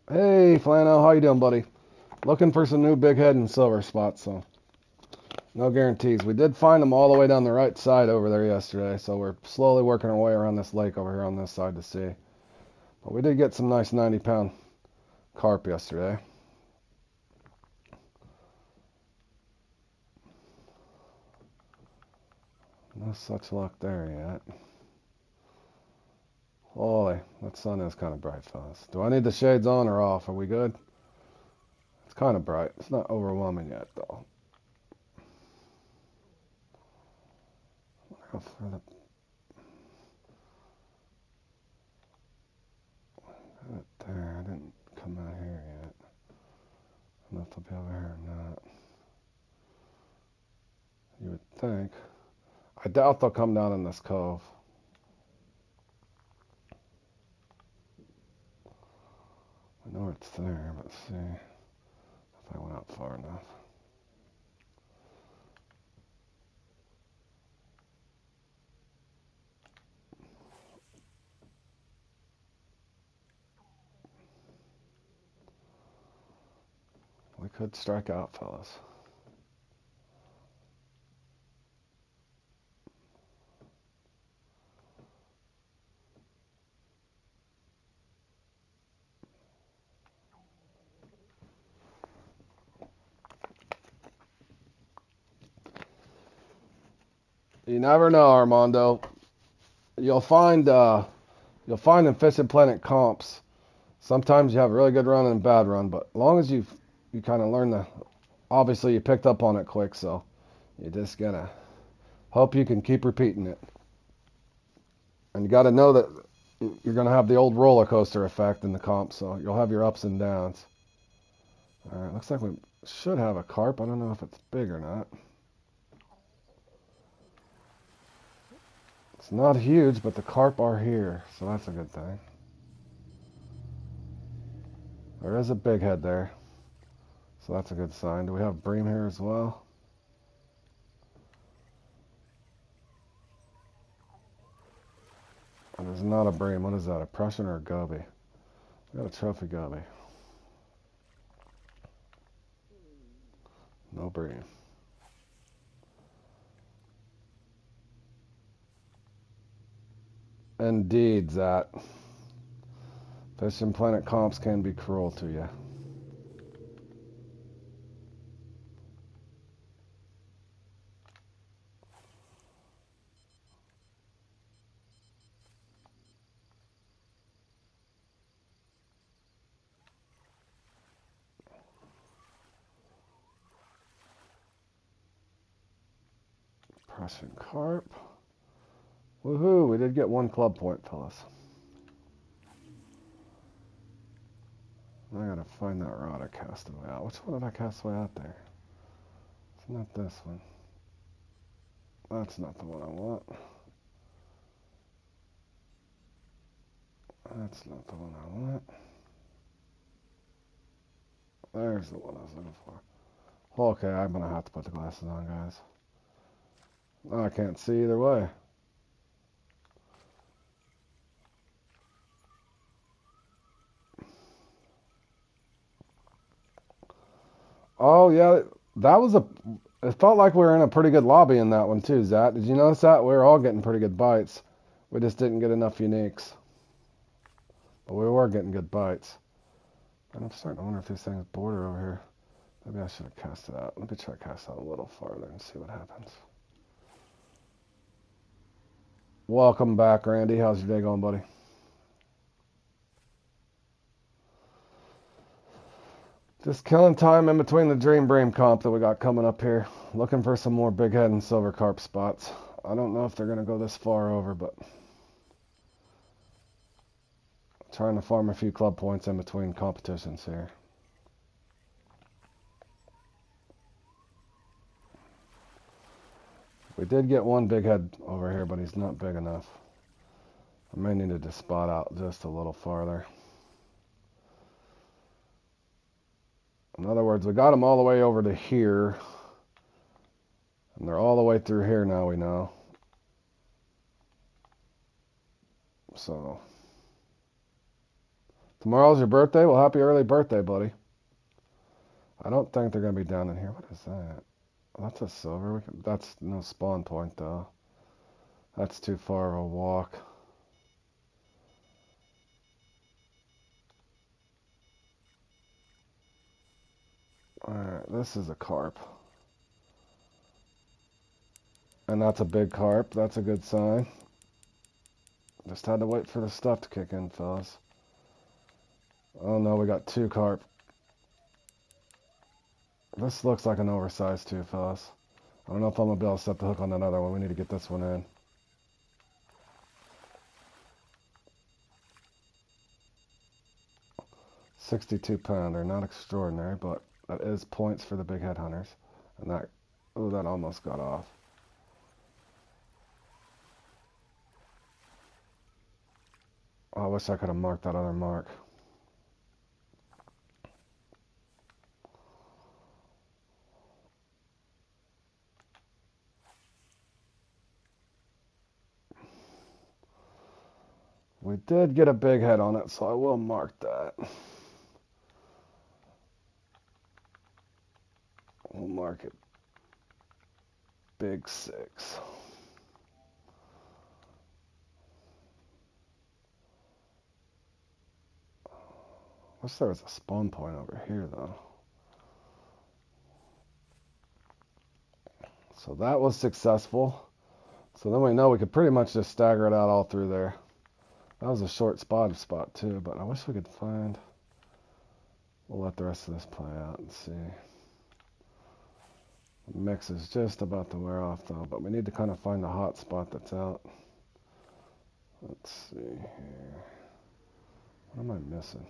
Hey, Flano. How you doing, buddy? Looking for some new big head and silver spots, so no guarantees. We did find them all the way down the right side over there yesterday, so we're slowly working our way around this lake over here on this side to see. But we did get some nice 90-pound carp yesterday. No such luck there yet. Holy, that sun is kind of bright, fellas. Do I need the shades on or off? Are we good? It's kind of bright. It's not overwhelming yet, though. How far the... There, I didn't come out here yet. I don't know if they'll be over here or not. You would think. I doubt they'll come down in this cove. I know it's there, but let's see if I went out far enough. We could strike out, fellas. You never know, Armando. You'll find in Fishing Planet comps, sometimes you have a really good run and a bad run, but as long as you kind of learn obviously you picked up on it quick, so you just gotta hope you can keep repeating it. And you gotta know that you're gonna have the old roller coaster effect in the comp, so you'll have your ups and downs. All right, looks like we should have a carp. I don't know if it's big or not. It's not huge, but the carp are here, so that's a good thing. There is a big head there, so that's a good sign. Do we have bream here as well? And there's not a bream. What is that, a Prussian or a goby? We got a trophy goby. No bream. Indeed, Zat. Fishing Planet comps can be cruel to you. Prussian carp. Woohoo, we did get one club point, fellas. I gotta find that rod I cast away out. Which one did I cast away out there? It's not this one. That's not the one I want. That's not the one I want. There's the one I was looking for. Okay, I'm gonna have to put the glasses on, guys. Oh, I can't see either way. Oh yeah, that was It felt like we were in a pretty good lobby in that one too, Zach. Did you notice that? We were all getting pretty good bites. We just didn't get enough uniques. But we were getting good bites. And I'm starting to wonder if these things border over here. Maybe I should have cast it out. Let me try to cast out a little farther and see what happens. Welcome back, Randy. How's your day going, buddy? Just killing time in between the Dream Bream comp that we got coming up here. Looking for some more big head and silver carp spots. I don't know if they're going to go this far over, but trying to farm a few club points in between competitions here. We did get one big head over here, but he's not big enough. I may need to spot out just a little farther. In other words, we got them all the way over to here. And they're all the way through here now, we know. So, tomorrow's your birthday? Well, happy early birthday, buddy. I don't think they're going to be down in here. What is that? That's a silver. That's no spawn point, though. That's too far of a walk. Alright, this is a carp. And that's a big carp. That's a good sign. Just had to wait for the stuff to kick in, fellas. Oh no, we got two carp. This looks like an oversized too, fellas. I don't know if I'm going to be able to set the hook on that other one. We need to get this one in. £62, not extraordinary, but that is points for the big head hunters. And that, oh, that almost got off. Oh, I wish I could have marked that other mark. We did get a big head on it, so I will mark that. We'll mark it big 6. Wish there was a spawn point over here, though. So that was successful. So then we know we could pretty much just stagger it out all through there. That was a short spot too, but I wish we could find... We'll let the rest of this play out and see. The mix is just about to wear off though, but we need to kind of find the hot spot that's out. Let's see here. What am I missing?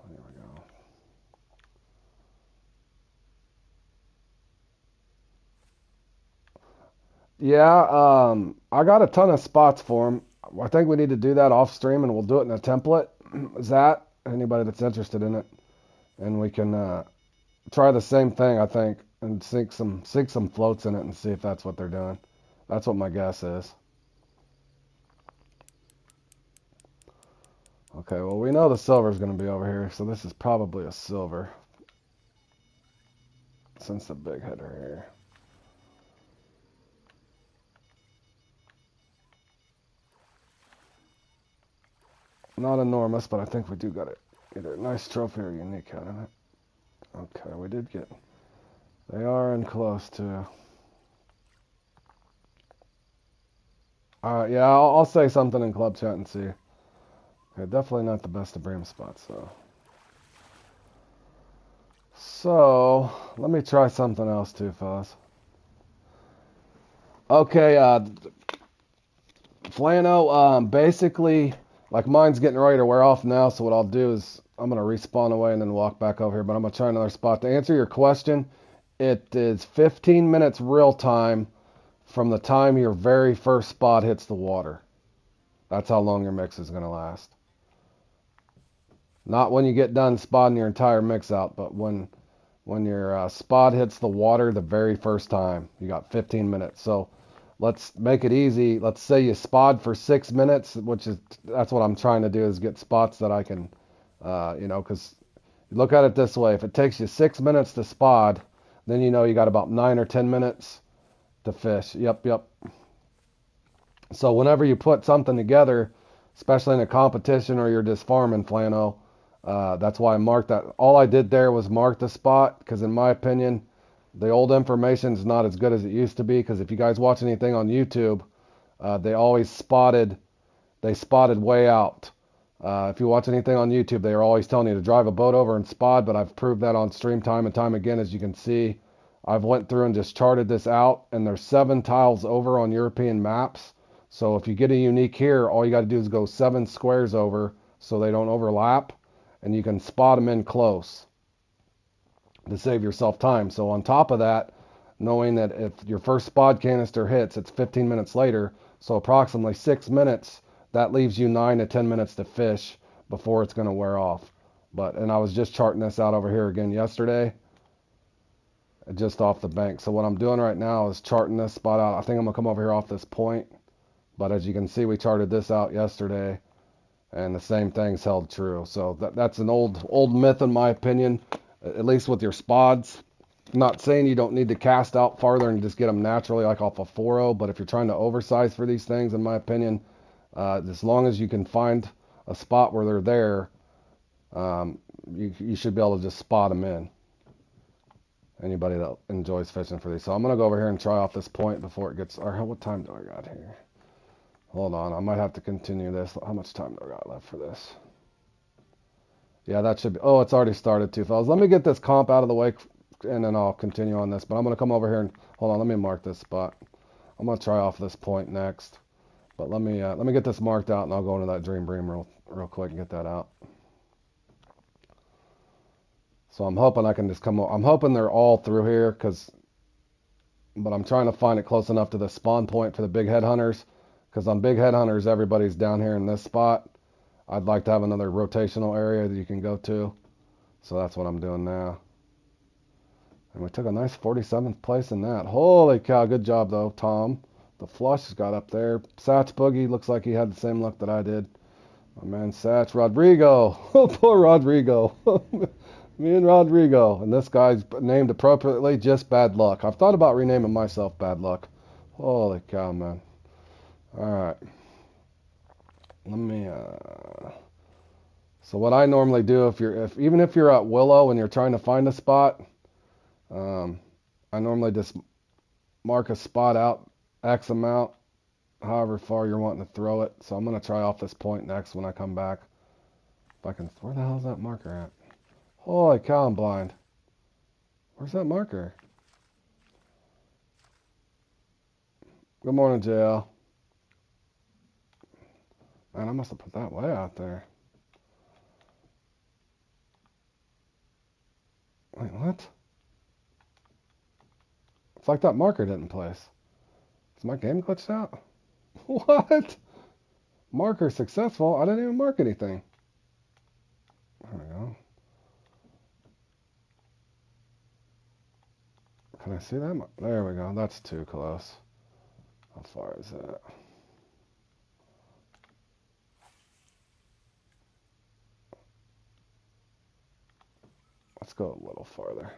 There we go. Yeah, I got a ton of spots for him. I think we need to do that off stream, and we'll do it in a template. Is that anybody that's interested in it? And we can try the same thing, I think, and sink some floats in it and see if that's what they're doing. That's what my guess is. Okay, well, we know the silver's going to be over here, so this is probably a silver. Since the big head are here. Not enormous, but I think we do got it. Either a nice trophy or unique out of it. Okay, we did get... They are in close, too. Alright, yeah, I'll say something in club chat and see. Okay, definitely not the best of Bream spots, though. So, let me try something else, too, fellas. Okay, Flano, basically... Like, mine's getting ready to wear off now, so what I'll do is I'm going to respawn away and then walk back over here, but I'm going to try another spot. To answer your question, it is 15 minutes real time from the time your very first spot hits the water. That's how long your mix is going to last. Not when you get done spotting your entire mix out, but when your spot hits the water the very first time. You got 15 minutes, so... Let's make it easy. Let's say you spot for 6 minutes, that's what I'm trying to do, is get spots that I can You know, because look at it this way: if it takes you 6 minutes to spot, then you know you got about 9 or 10 minutes to fish. Yep, yep. So whenever you put something together, especially in a competition or you're just farming flano, that's why I marked that. All I did there was mark the spot because, in my opinion, the old information is not as good as it used to be. Because if you guys watch anything on YouTube, they always spotted. They spotted way out. If you watch anything on YouTube, they are always telling you to drive a boat over and spot. But I've proved that on stream time and time again, as you can see. I've went through and just charted this out, and there's 7 tiles over on European maps. So if you get a unique here, all you got to do is go 7 squares over so they don't overlap, and you can spot them in close to save yourself time. So on top of that, knowing that if your first spot canister hits, it's 15 minutes later, so approximately 6 minutes, that leaves you 9 to 10 minutes to fish before it's going to wear off. And I was just charting this out over here again yesterday, just off the bank. So what I'm doing right now is charting this spot out. I think I'm going to come over here off this point. But as you can see, we charted this out yesterday, and the same things held true. So that's an old myth in my opinion, at least with your spots. I'm not saying you don't need to cast out farther and just get them naturally like off a 4.0, but if you're trying to oversize for these things, in my opinion, as long as you can find a spot where they're there, you should be able to just spot them in. Anybody that enjoys fishing for these. So I'm going to go over here and try off this point before it gets, or what time do I got here? Hold on, I might have to continue this. How much time do I got left for this? Yeah, that should be, oh, it's already started too, fellas. Let me get this comp out of the way, and then I'll continue on this. But I'm going to come over here and, hold on, let me mark this spot. I'm going to try off this point next. But let me get this marked out, and I'll go into that Dream Bream real quick and get that out. So I'm hoping I can just I'm hoping they're all through here, but I'm trying to find it close enough to the spawn point for the big headhunters. Because on big headhunters, everybody's down here in this spot. I'd like to have another rotational area that you can go to. So that's what I'm doing now. And we took a nice 47th place in that. Holy cow, good job though, Tom. The flush got up there. Satch Boogie looks like he had the same luck that I did. My man Satch Rodrigo. Oh, poor Rodrigo. Me and Rodrigo. And this guy's named appropriately, just Bad Luck. I've thought about renaming myself Bad Luck. Holy cow, man. Alright. Let me, so what I normally do even if you're at Willow and you're trying to find a spot, I normally just mark a spot out X amount, however far you're wanting to throw it. So I'm going to try off this point next when I come back. If I can, where the hell is that marker at? Holy cow, I'm blind. Where's that marker? Good morning, JL. Man, I must have put that way out there. Wait, what? It's like that marker didn't place. Is my game glitched out? What? Marker successful? I didn't even mark anything. There we go. Can I see that? There we go. That's too close. How far is that? Let's go a little farther.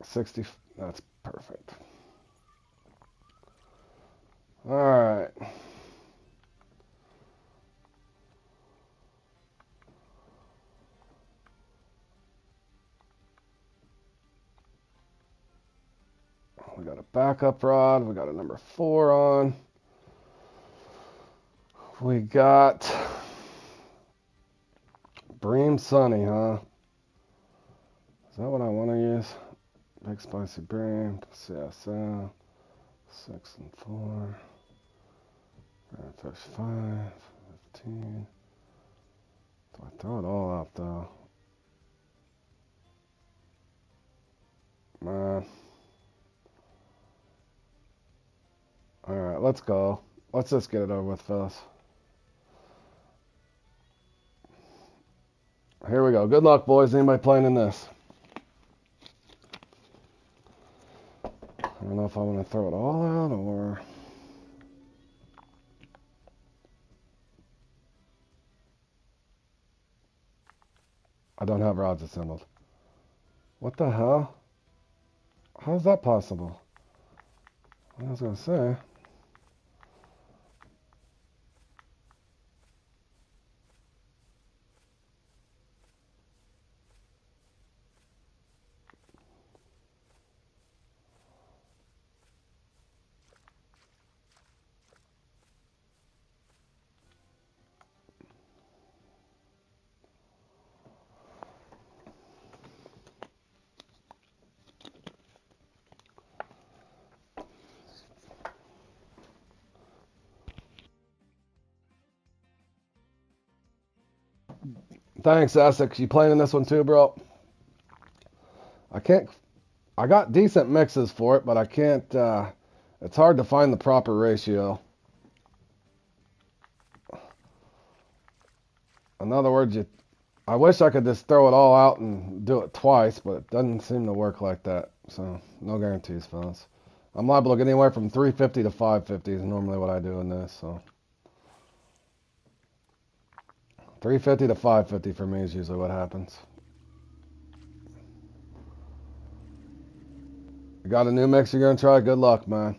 $60. That's perfect. All right. We got a backup rod. We got a number 4 on. We got Bream Sunny, huh? Is that what I want to use? Big Spicy Bream, CSL, 6 and 4. Fish 5, 15. Do I throw it all out though? Man. Alright, let's go. Let's just get it over with, fellas. Here we go. Good luck, boys. Anybody playing in this? I don't know if I want to throw it all out or... I don't have rods assembled. What the hell? How is that possible? I was going to say... Thanks, Essex. You playing in this one too, bro? I can't... I got decent mixes for it, but I can't... it's hard to find the proper ratio. In other words, I wish I could just throw it all out and do it twice, but it doesn't seem to work like that. So, no guarantees, fellas. I'm liable to get anywhere from 350 to 550 is normally what I do in this, so... 350 to 550 for me is usually what happens. You got a new mix you're going to try? Good luck, man.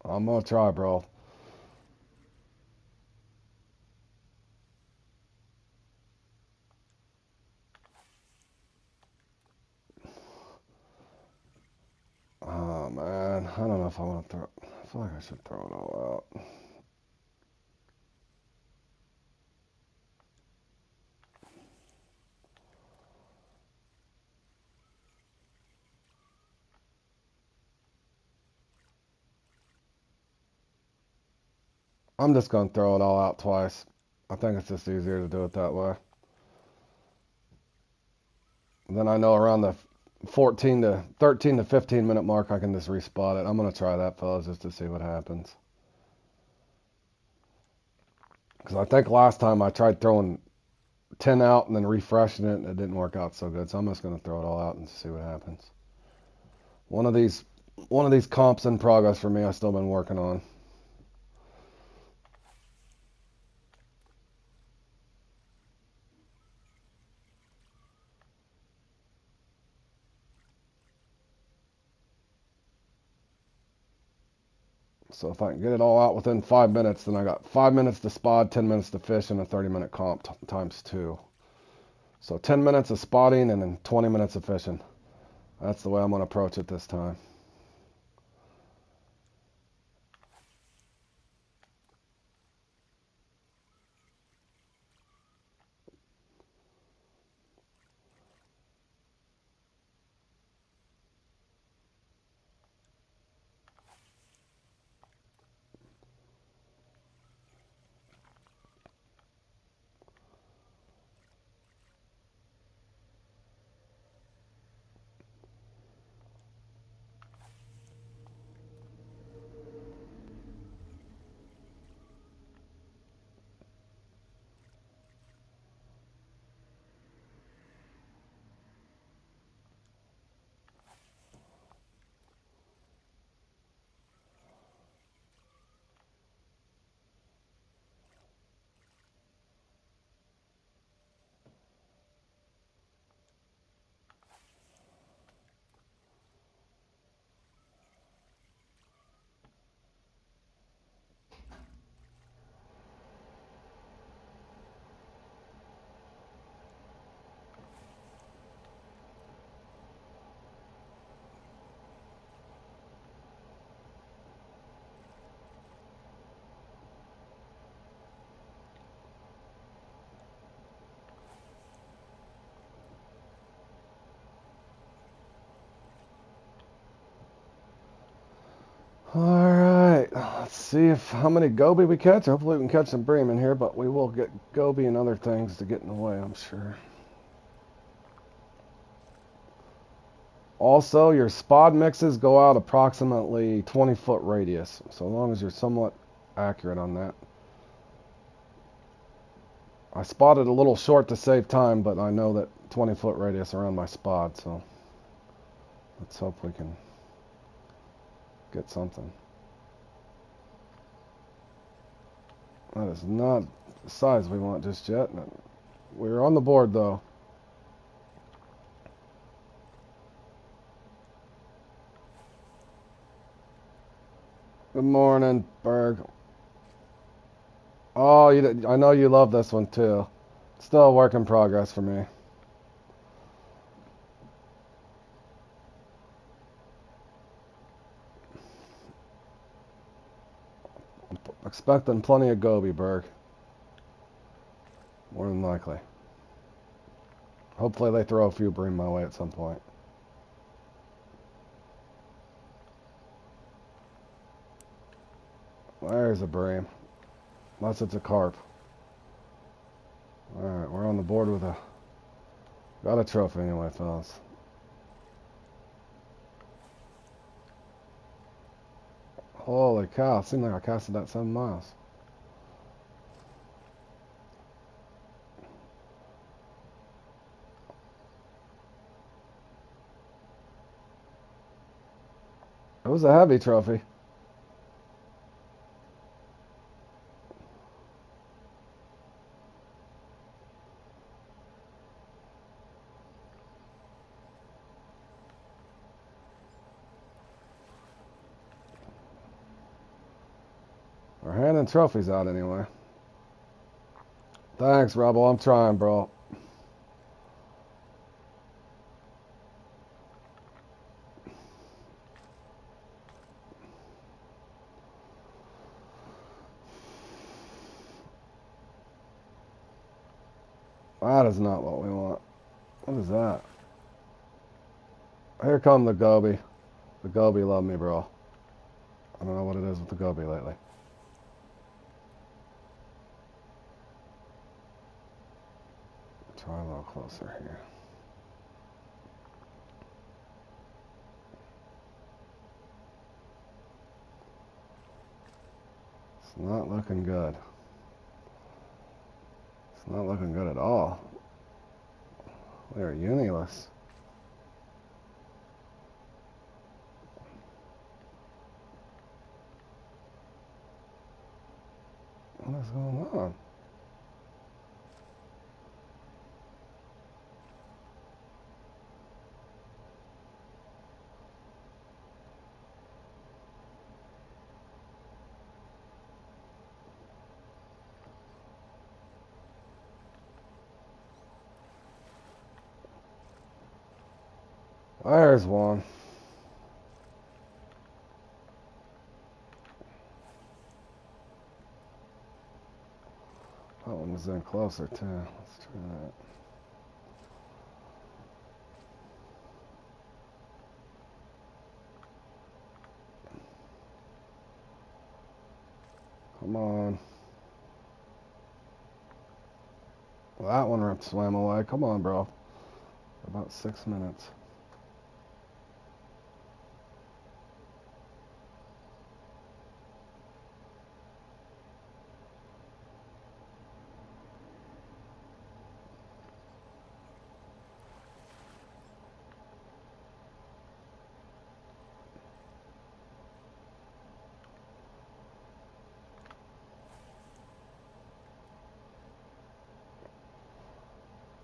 I'm going to try, bro. Oh, man. I don't know if I want to throw it. I feel like I should throw it all out. I'm just going to throw it all out twice. I think it's just easier to do it that way. And then I know around the 13 to 15 minute mark I can just respot it. I'm going to try that, fellas, just to see what happens. Because I think last time I tried throwing 10 out and then refreshing it, and it didn't work out so good. So I'm just going to throw it all out and see what happens. One of these comps in progress for me. I've still been working on. So if I can get it all out within 5 minutes, then I got 5 minutes to spot, 10 minutes to fish, and a 30-minute comp times 2. So 10 minutes of spotting and then 20 minutes of fishing. That's the way I'm going to approach it this time. Alright, let's see how many goby we catch. Hopefully we can catch some bream in here, but we will get goby and other things to get in the way, I'm sure. Also, your spod mixes go out approximately 20-foot radius, so as long as you're somewhat accurate on that. I spotted a little short to save time, but I know that 20-foot radius around my spot, so let's hope we can get something. That is not the size we want just yet. We're on the board, though. Good morning, Berg. Oh, I know you love this one, too. Still a work in progress for me. I'm expecting plenty of goby, Berg. More than likely. Hopefully they throw a few bream my way at some point. There's a bream. Unless it's a carp. Alright, we're on the board with got a trophy anyway, fellas. Holy cow, it seemed like I casted that 7 miles. It was a heavy trophy. We're handing trophies out anyway. Thanks, Rebel. I'm trying, bro. That is not what we want. What is that? Here come the goby. The goby love me, bro. I don't know what it is with the goby lately. Try a little closer here. It's not looking good. It's not looking good at all. They're uniless. What is going on? There's one. That one was in closer too. Let's try that. Come on. Well, that one swam away. Come on, bro. About 6 minutes.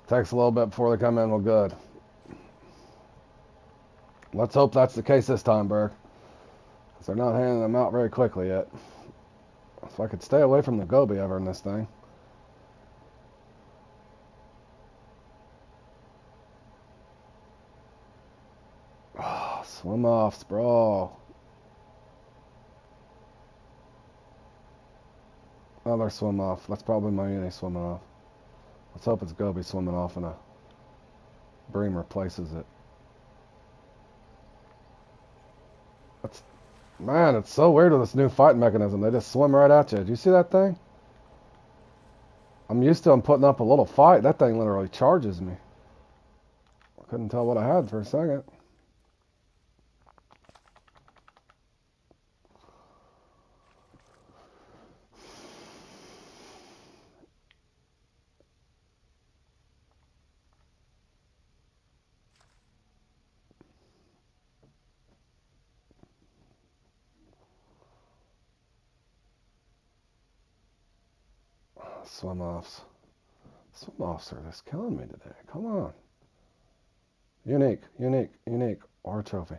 Takes a little bit before they come in. Well, good. Let's hope that's the case this time, Berg. Because they're not handing them out very quickly yet. If I could stay away from the goby ever in this thing. Oh, swim offs, bro. Another swim off. That's probably my uni swimming off. Let's hope it's goby swimming off and a bream replaces it. Man, it's so weird with this new fight mechanism. They just swim right at you. Do you see that thing? I'm used to them putting up a little fight. That thing literally charges me. I couldn't tell what I had for a second. Swim offs. Swim offs are just killing me today. Come on. Unique, unique, unique. Or a trophy.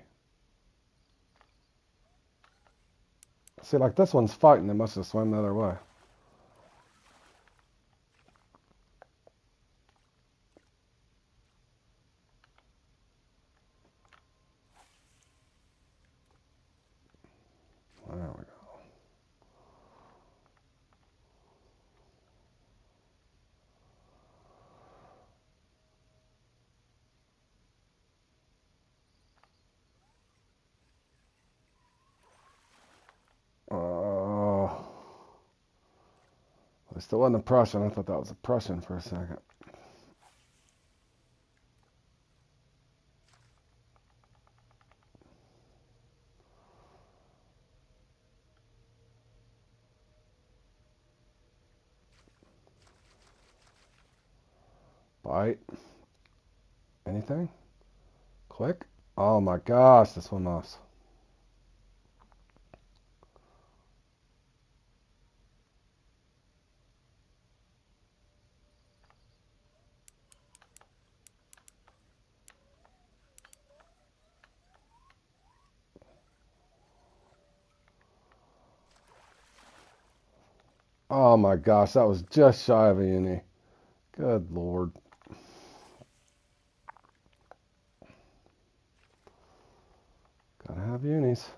See, like this one's fighting. They must have swam the other way. There we go. At least it wasn't a Prussian. I thought that was a Prussian for a second. Bite. Anything? Click. Oh my gosh, this one offs. Oh my gosh, that was just shy of a uni. Good lord. Gotta have unis.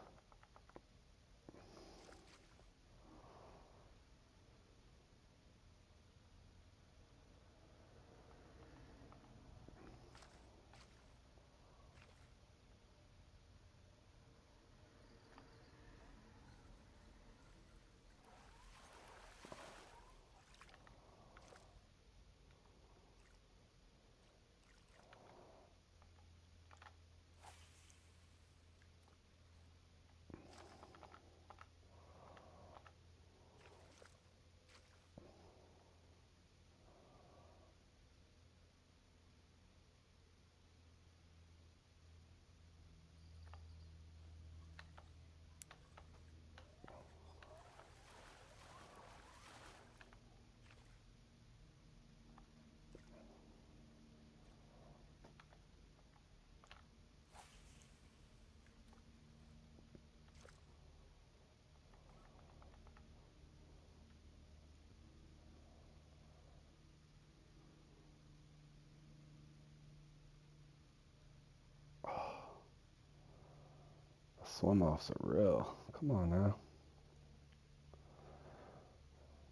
Swim offs are real. Come on now.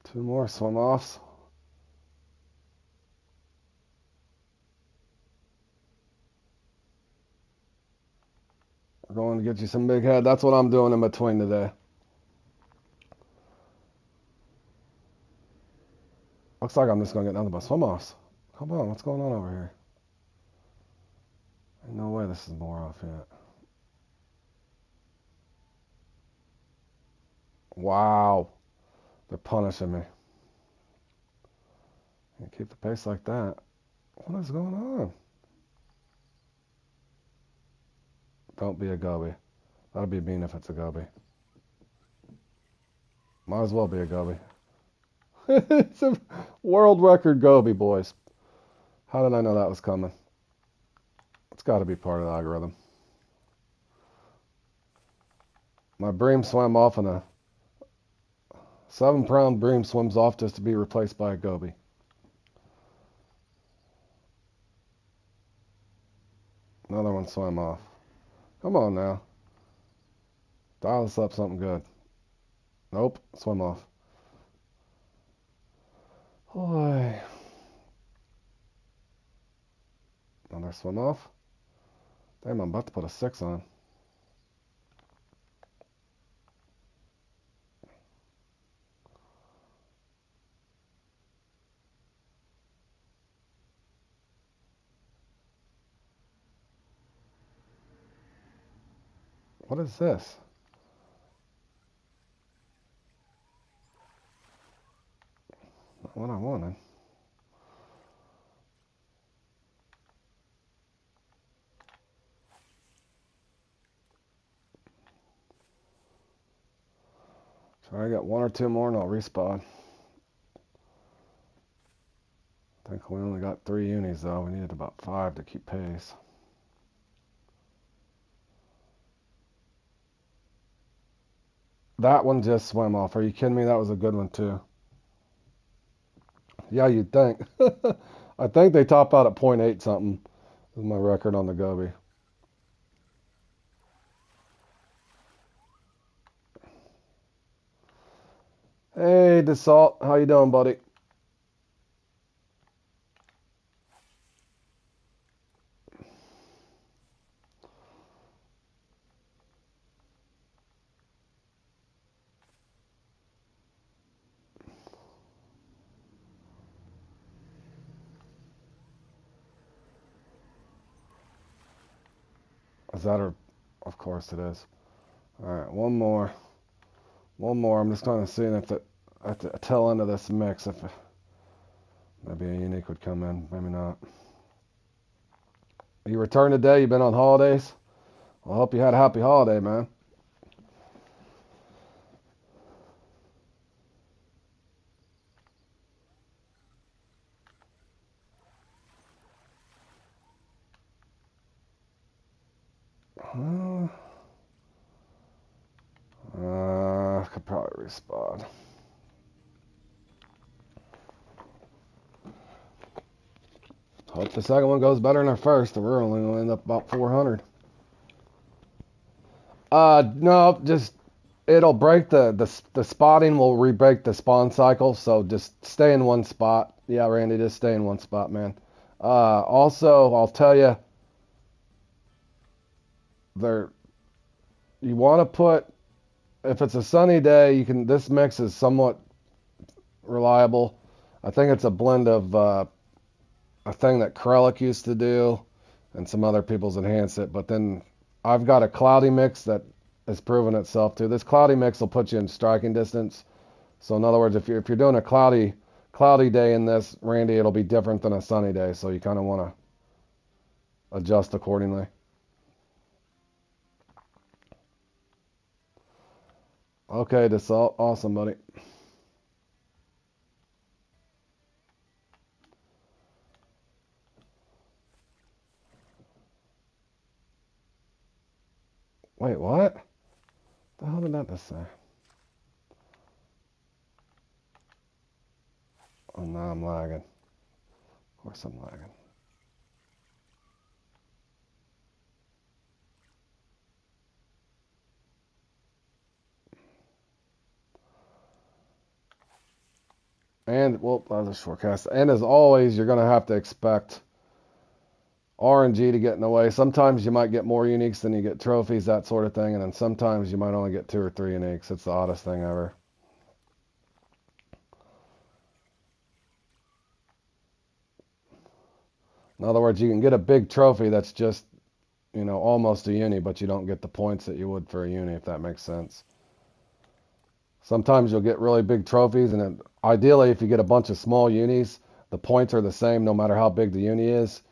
2 more swim offs. We're going to get you some big head. That's what I'm doing in between today. Looks like I'm just going to get nothing but swim offs. Come on, what's going on over here? Ain't no way this is more off yet. Wow. They're punishing me. Can't keep the pace like that. What is going on? Don't be a goby. That'll be mean if it's a goby. Might as well be a goby. It's a world record goby, boys. How did I know that was coming? It's got to be part of the algorithm. My bream swam off and a 7-pound bream swims off just to be replaced by a goby. Another one swam off. Come on now. Dial this up something good. Nope, swim off. Boy. Another swim off. Damn, I'm about to put a 6 on. What is this? Not what I wanted. So I got one or two more and I'll respawn. I think we only got 3 unis though. We needed about 5 to keep pace. That one just swam off. Are you kidding me? That was a good one too. Yeah, you'd think. I think they top out at .8 something. Is my record on the Gobi. Hey, Dassault, how you doing, buddy? Is that her? Of course it is. All right, one more. One more. I'm just kind of seeing if at the tail end of this mix, if maybe a unique would come in, maybe not. You returned today? You been on holidays? Well, I hope you had a happy holiday, man. Could probably respawn. Hope the second one goes better than our first, or we're only going to end up about 400. No, just it'll break the spotting will re-break the spawn cycle, so just stay in one spot. Yeah, Randy, just stay in one spot, man. Also, I'll tell you, there you want to put if it's a sunny day, you can. This mix is somewhat reliable. I think it's a blend of a thing that Krellick used to do, and some other people's enhanced it. But then I've got a cloudy mix that has proven itself too. This cloudy mix will put you in striking distance. So in other words, if you're doing a cloudy day in this, Randy, it'll be different than a sunny day. So you kind of want to adjust accordingly. Okay, that's awesome, buddy. Wait, what? The hell did that just say? Oh, now I'm lagging. Of course I'm lagging. And, well, that was a shortcast. And as always, you're going to have to expect RNG to get in the way. Sometimes you might get more uniques than you get trophies, that sort of thing. And then sometimes you might only get 2 or 3 uniques. It's the oddest thing ever. In other words, you can get a big trophy that's just, almost a uni, but you don't get the points that you would for a uni, if that makes sense. Sometimes you'll get really big trophies, and then ideally, if you get a bunch of small unis, the points are the same no matter how big the uni is.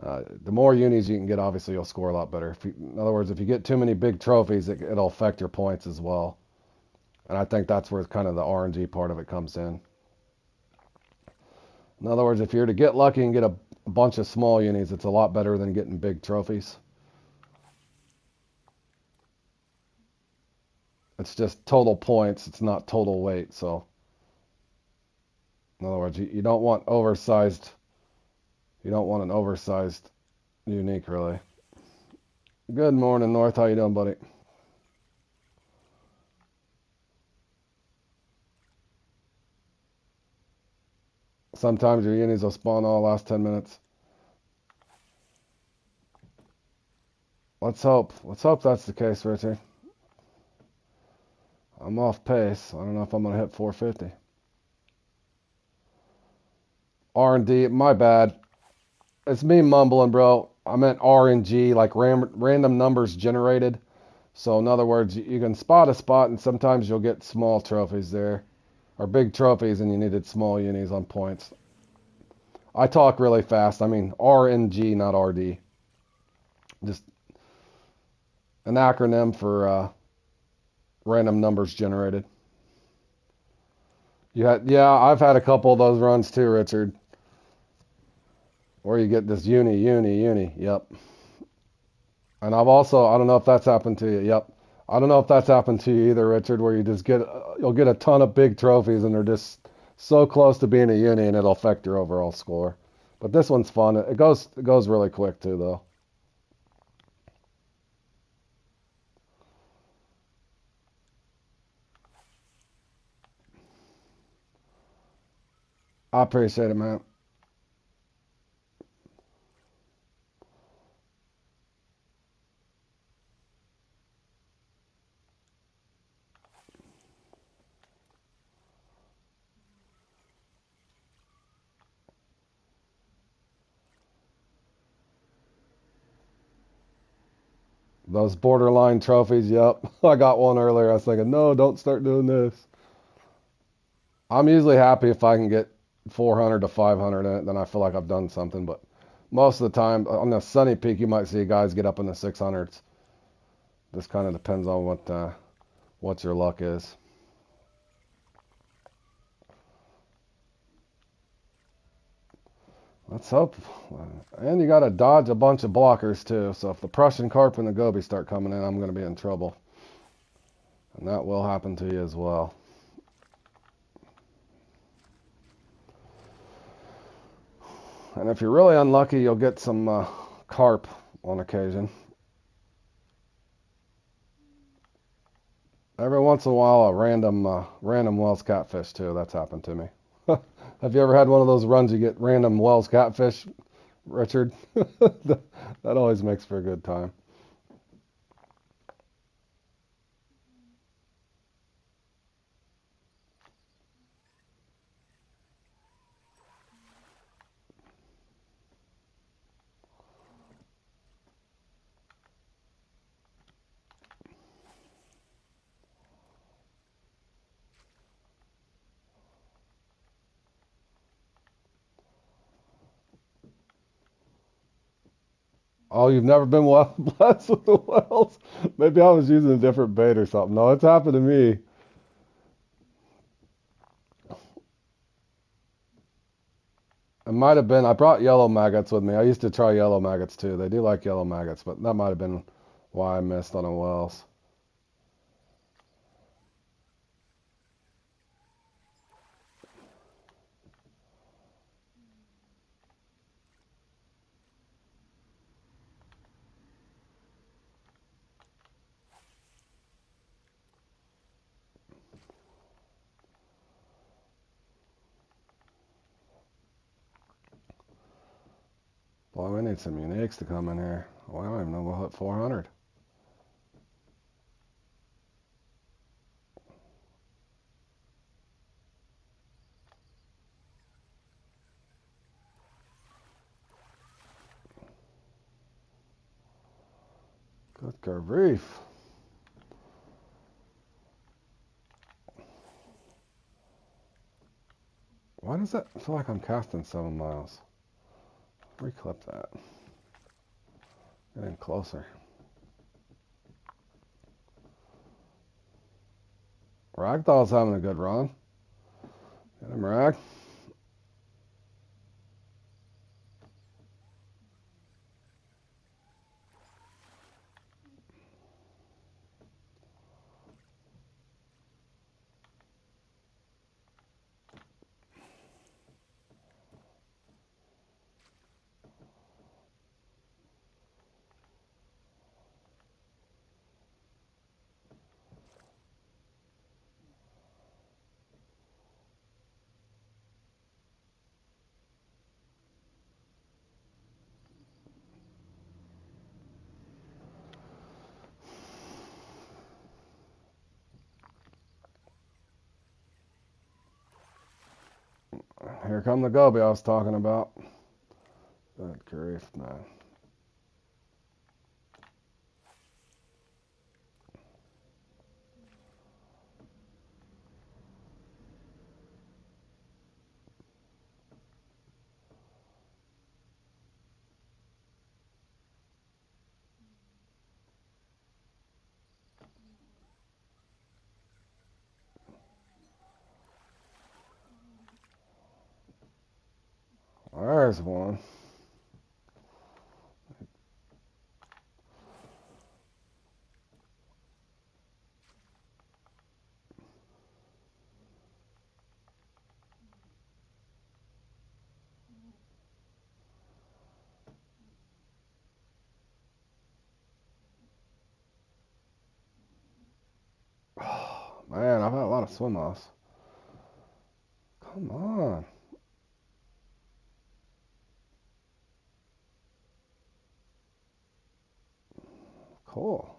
The more unis you can get, obviously, you'll score a lot better. In other words, if you get too many big trophies, it'll affect your points as well. And I think that's where kind of the RNG part of it comes in. In other words, if you're to get lucky and get a bunch of small unis, it's a lot better than getting big trophies. It's just total points. It's not total weight. So, in other words, you don't want oversized. You don't want an oversized unique, really. Good morning, North. How you doing, buddy? Sometimes your unis will spawn all last 10 minutes. Let's hope. Let's hope that's the case, Richard. I'm off pace. I don't know if I'm going to hit 450. R&D, my bad. It's me mumbling, bro. I meant RNG, like random numbers generated. So in other words, you can spot a spot, and sometimes you'll get small trophies there, or big trophies, and you needed small unis on points. I talk really fast. I mean RNG, not RD. Just an acronym for random numbers generated. Yeah, I've had a couple of those runs too, Richard. Where you get this uni. Yep. And I don't know if that's happened to you. Yep. I don't know if that's happened to you either, Richard, where you'll get a ton of big trophies and they're just so close to being a uni and it'll affect your overall score. But this one's fun. It goes really quick too, though. I appreciate it, man. Those borderline trophies, yep. I got one earlier. I was thinking, no, don't start doing this. I'm usually happy if I can get 400 to 500 in it, then I feel like I've done something. But most of the time, on the sunny peak, you might see guys get up in the 600s. This kind of depends on what your luck is. Let's hope. And you got to dodge a bunch of blockers too. So if the Prussian carp and the goby start coming in, I'm going to be in trouble. And that will happen to you as well. And if you're really unlucky, you'll get some carp on occasion. Every once in a while, a random Wells catfish too. That's happened to me. Have you ever had one of those runs you get random Wells catfish, Richard? That always makes for a good time. Oh, you've never been blessed with the Wells? Maybe I was using a different bait or something. No, it's happened to me. It might have been, I brought yellow maggots with me. I used to try yellow maggots too. They do like yellow maggots, but that might have been why I missed on a Wells. Boy, we need some uniques to come in here. Well, I don't even know we'll hit 400. Good grief. Why does that feel like I'm casting 7 miles? Reclip that. Getting closer. Ragdoll's having a good run. Get him, Rag. Here come the goby I was talking about. Good grief, man. There's one. Oh, man, I've had a lot of swim offs. Come on. Cool.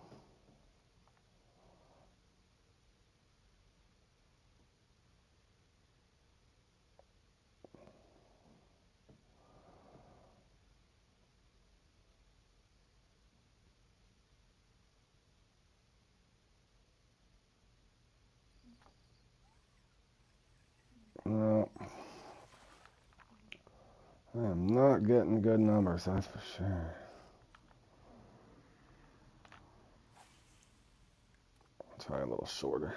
No, I am not getting good numbers, that's for sure. I'll try a little shorter.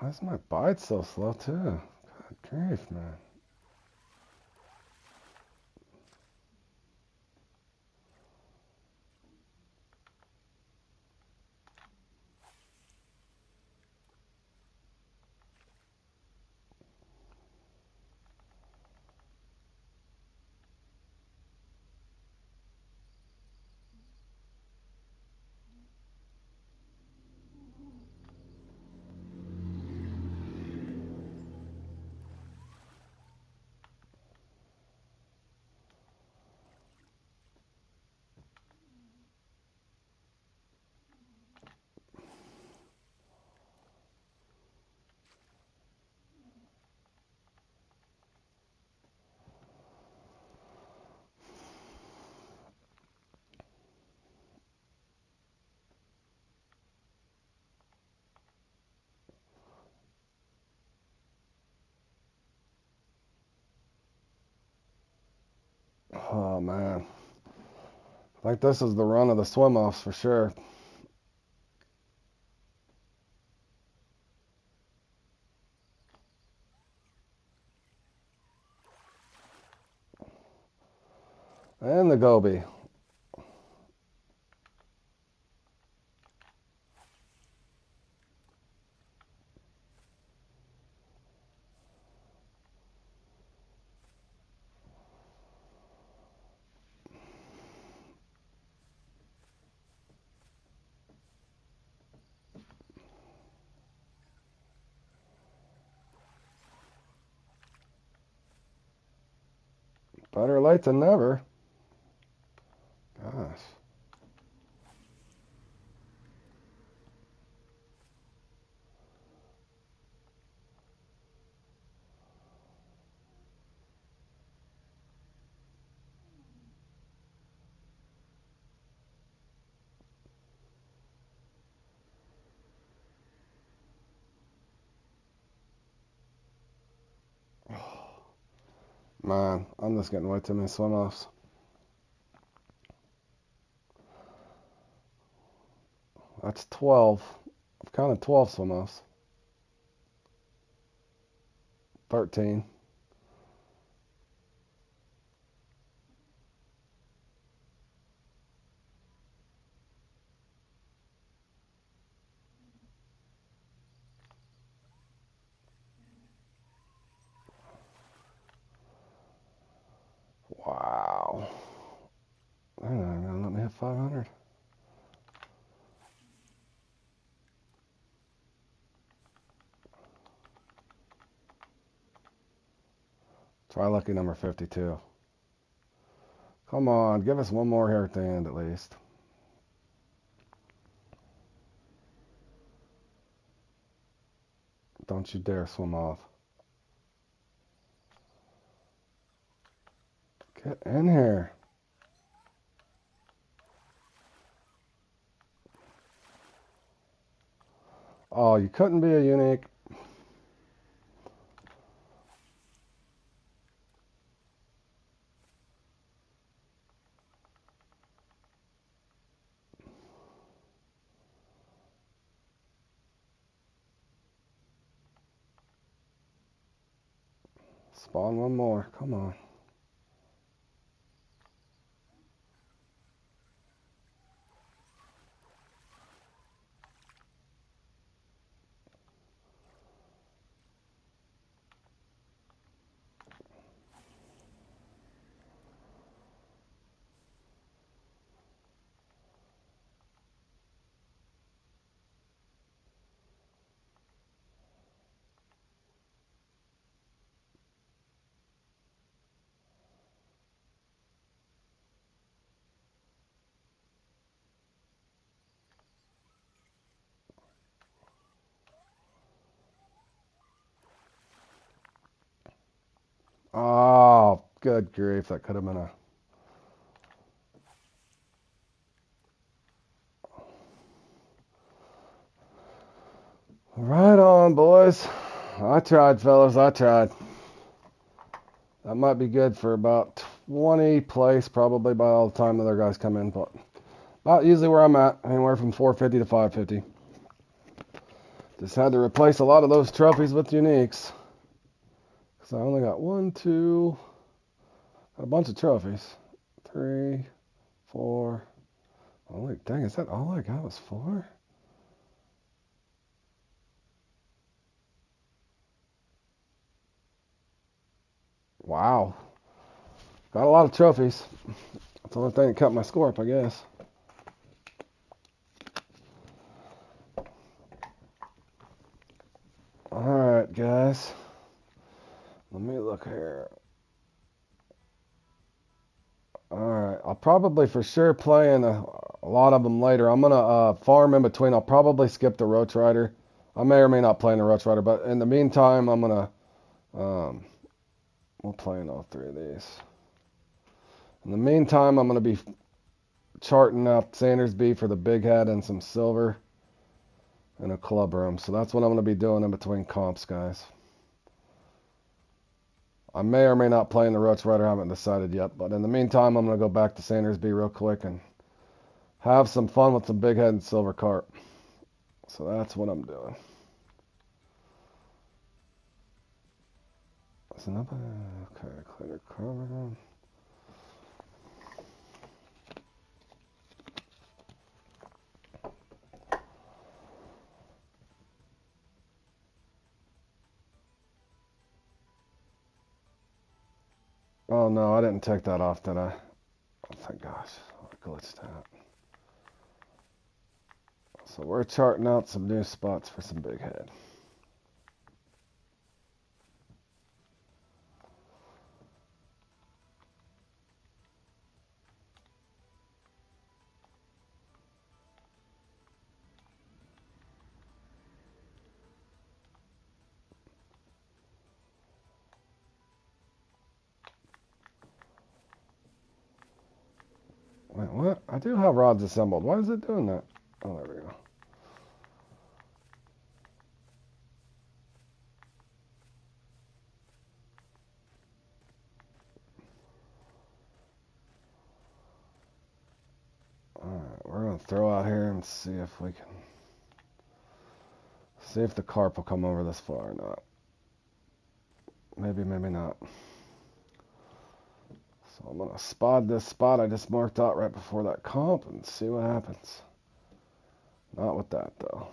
Why is my bite so slow, too? God grief, man. Oh, man. I think this is the run of the swim offs for sure. And the Goby. Better late than never. Gosh. Man, I'm just getting way too many swim offs. That's 12. I've counted 12 swim offs. 13. Wow. They're not gonna let me hit 500. Try lucky number 52. Come on, give us one more here at the end at least. Don't you dare swim off. Get in here. Oh, you couldn't be a unique. Spawn one more. Come on. Oh, good grief. That could have been a... Right on, boys. I tried, fellas. I tried. That might be good for about 20 place, probably by all the time the other guys come in. But about usually where I'm at, anywhere from 450 to 550. Just had to replace a lot of those trophies with uniques. Because I only got one, two, got a bunch of trophies. 3, 4. Oh, dang, is that all I got was 4? Wow. Got a lot of trophies. That's the only thing that cut my score up, I guess. Alright, guys. Let me look here. Alright, I'll probably for sure play in a lot of them later. I'm going to farm in between. I'll probably skip the Roach Rider. I may or may not play in the Roach Rider, but in the meantime, I'm going to... we'll play in all 3 of these. In the meantime, I'm going to be charting out Sanders B for the big head and some silver and a club room. So that's what I'm going to be doing in between comps, guys. I may or may not play in the Roach Rider. I haven't decided yet. But in the meantime, I'm going to go back to Sanders B real quick and have some fun with some big head and silver carp. So that's what I'm doing. That's another... Okay, clear carbon. Oh no, I didn't take that off, did I? Oh, thank gosh. I glitched out. So we're charting out some new spots for some big head. Wait, what? I do have rods assembled. Why is it doing that? Oh, there we go. Alright, we're going to throw out here and see if we can... See if the carp will come over this far or not. Maybe, maybe not. So I'm going to spot this spot I just marked out right before that comp and see what happens. Not with that, though.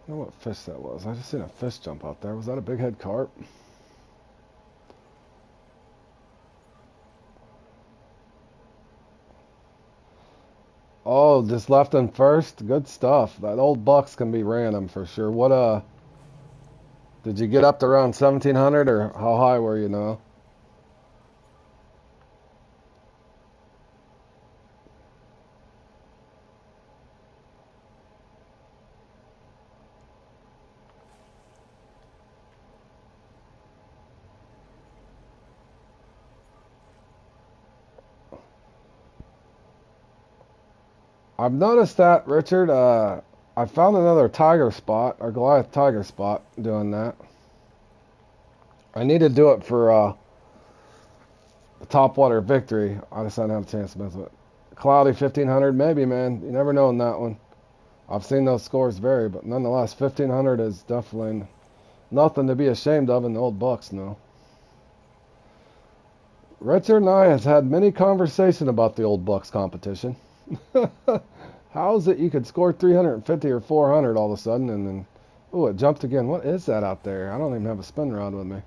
I don't know what fish that was. I just seen a fish jump out there. Was that a big head carp? Oh, just left him first. Good stuff. That old bucks can be random for sure. Did you get up to around 1700 or how high were you now? I've noticed that, Richard. I found another tiger spot, or Goliath tiger spot, doing that. I need to do it for the Topwater Victory. I just didn't have a chance to mess with it. Cloudy 1500, maybe, man. You never know in that one. I've seen those scores vary, but nonetheless, 1500 is definitely nothing to be ashamed of in the old Bucks, no. Richard and I has had many conversations about the old Bucks competition. How is it you could score 350 or 400 all of a sudden and then, oh, it jumped again. What is that out there? I don't even have a spin rod with me.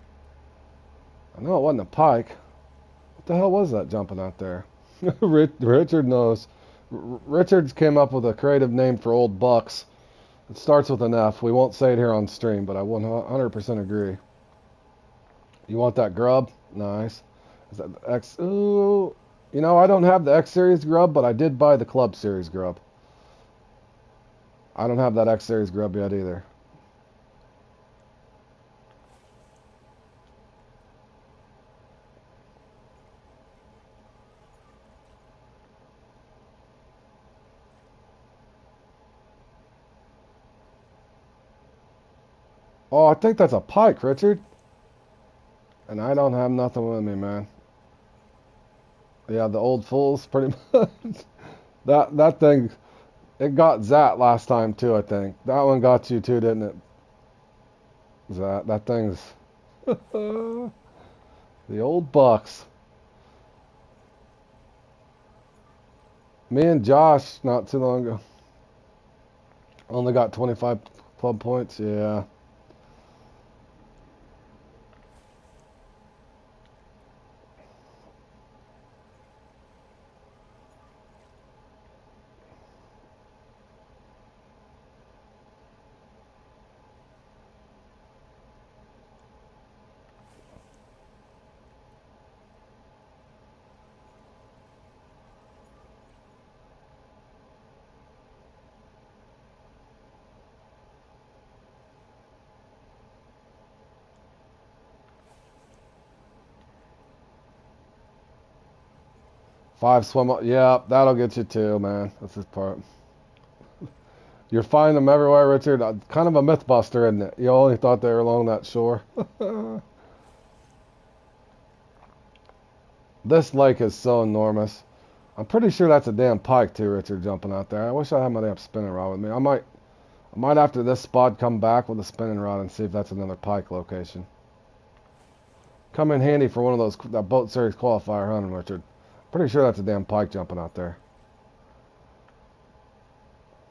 I know it wasn't a pike. What the hell was that jumping out there? Richard knows. Richards came up with a creative name for old Bucks. It starts with an F. We won't say it here on stream, but I 100% agree. You want that grub? Nice. Is that the X? Ooh. You know, I don't have the X Series grub, but I did buy the Club Series grub. I don't have that X Series grub yet either. Oh, I think that's a pike, Richard. And I don't have nothing with me, man. Yeah, the old fools, pretty much. That thing, it got Zat last time too, I think. That one got you too, didn't it? That thing's the old Bucks. Me and Josh, not too long ago, only got 25 club points. Yeah. 5 swim up. Yeah, that'll get you too, man. That's this part. You're finding them everywhere, Richard. Kind of a myth buster, isn't it? You only thought they were along that shore. This lake is so enormous. I'm pretty sure that's a damn pike too, Richard, jumping out there. I wish I had my damn spinning rod with me. I might after this spot come back with a spinning rod and see if that's another pike location. Come in handy for one of those that boat series qualifier hunting, Richard. Pretty sure that's a damn pike jumping out there.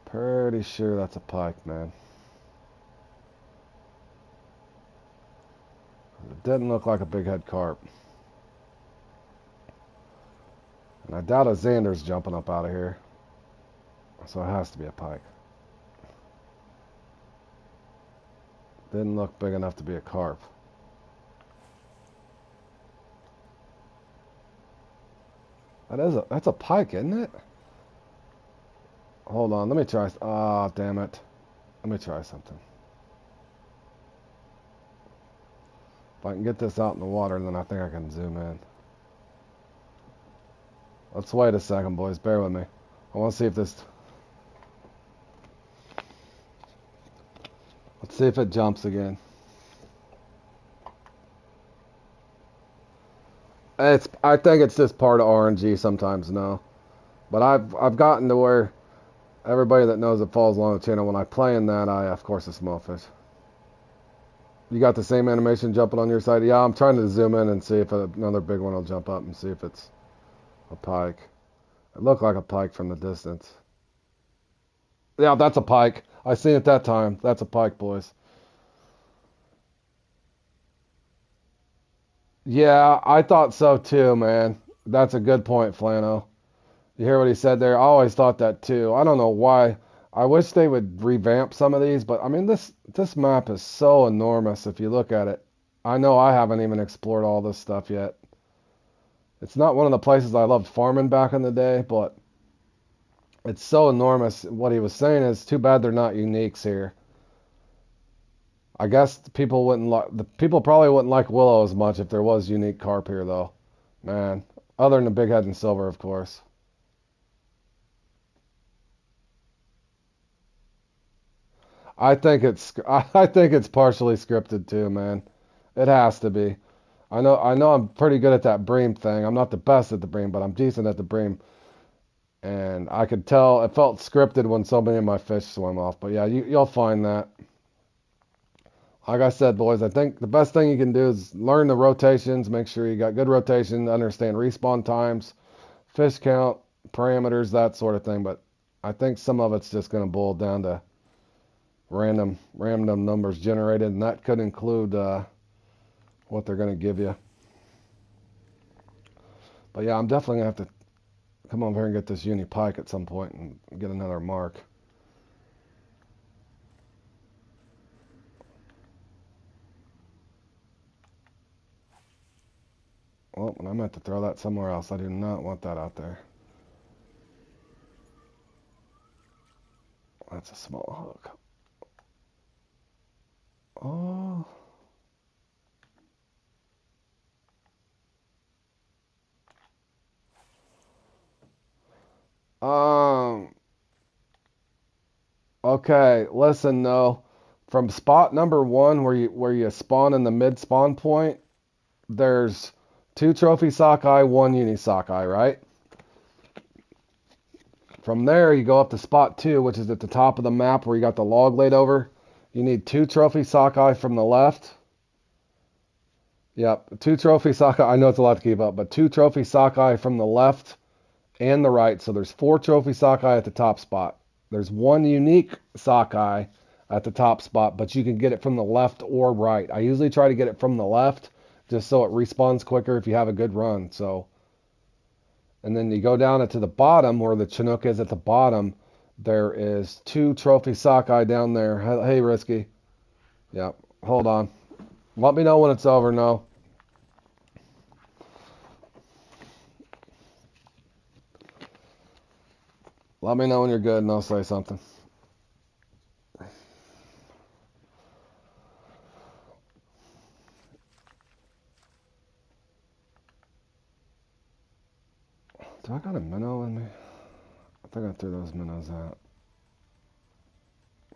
Pretty sure that's a pike, man. It didn't look like a big head carp. And I doubt a Xander's jumping up out of here. So it has to be a pike. Didn't look big enough to be a carp. That's a pike, isn't it? Hold on, let me try. Ah, damn it. Let me try something. If I can get this out in the water, then I think I can zoom in. Let's wait a second, boys. Bear with me. I want to see if this... Let's see if it jumps again. I think it's just part of RNG sometimes now. But I've gotten to where everybody that knows it follows along the channel, when I play in that, of course, it's small fish. You got the same animation jumping on your side? Yeah, I'm trying to zoom in and see if another big one will jump up and see if it's a pike. It looked like a pike from the distance. Yeah, that's a pike. I seen it that time. That's a pike, boys. Yeah, I thought so too, man. That's a good point, Flano. You hear what he said there? I always thought that too. I don't know why. I wish they would revamp some of these, but I mean this map is so enormous if you look at it. I know I haven't even explored all this stuff yet. It's not one of the places I loved farming back in the day, but it's so enormous. What he was saying is too bad they're not uniques here. I guess the people probably wouldn't like Willow as much if there was unique carp here though. Man, other than the big head and silver, of course. I think it's partially scripted too, man. It has to be. I know I'm pretty good at that bream thing. I'm not the best at the bream, but I'm decent at the bream. And I could tell it felt scripted when so many of my fish swim off. But yeah, you'll find that. Like I said, boys, I think the best thing you can do is learn the rotations, make sure you got good rotation, understand respawn times, fish count, parameters, that sort of thing. But I think some of it's just going to boil down to random numbers generated, and that could include what they're going to give you. But yeah, I'm definitely going to have to come over here and get this uni pike at some point and get another mark. Well, I meant to throw that somewhere else. I do not want that out there. That's a small hook. Oh. Okay, listen though. From spot number 1 where you spawn in the mid spawn point, there's 2 trophy sockeye, 1 uni sockeye, right? From there, you go up to spot 2, which is at the top of the map where you got the log laid over. You need 2 trophy sockeye from the left. Yep, 2 trophy sockeye. I know it's a lot to keep up, but 2 trophy sockeye from the left and the right. So there's 4 trophy sockeye at the top spot. There's 1 unique sockeye at the top spot, but you can get it from the left or right. I usually try to get it from the left just so it respawns quicker if you have a good run. So, and then you go down to the bottom where the Chinook is at the bottom. There is 2 trophy sockeye down there. Hey, Risky. Yep, hold on. Let me know when it's over, no. Let me know when you're good and I'll say something. Do I got a minnow in me? I think I threw those minnows out.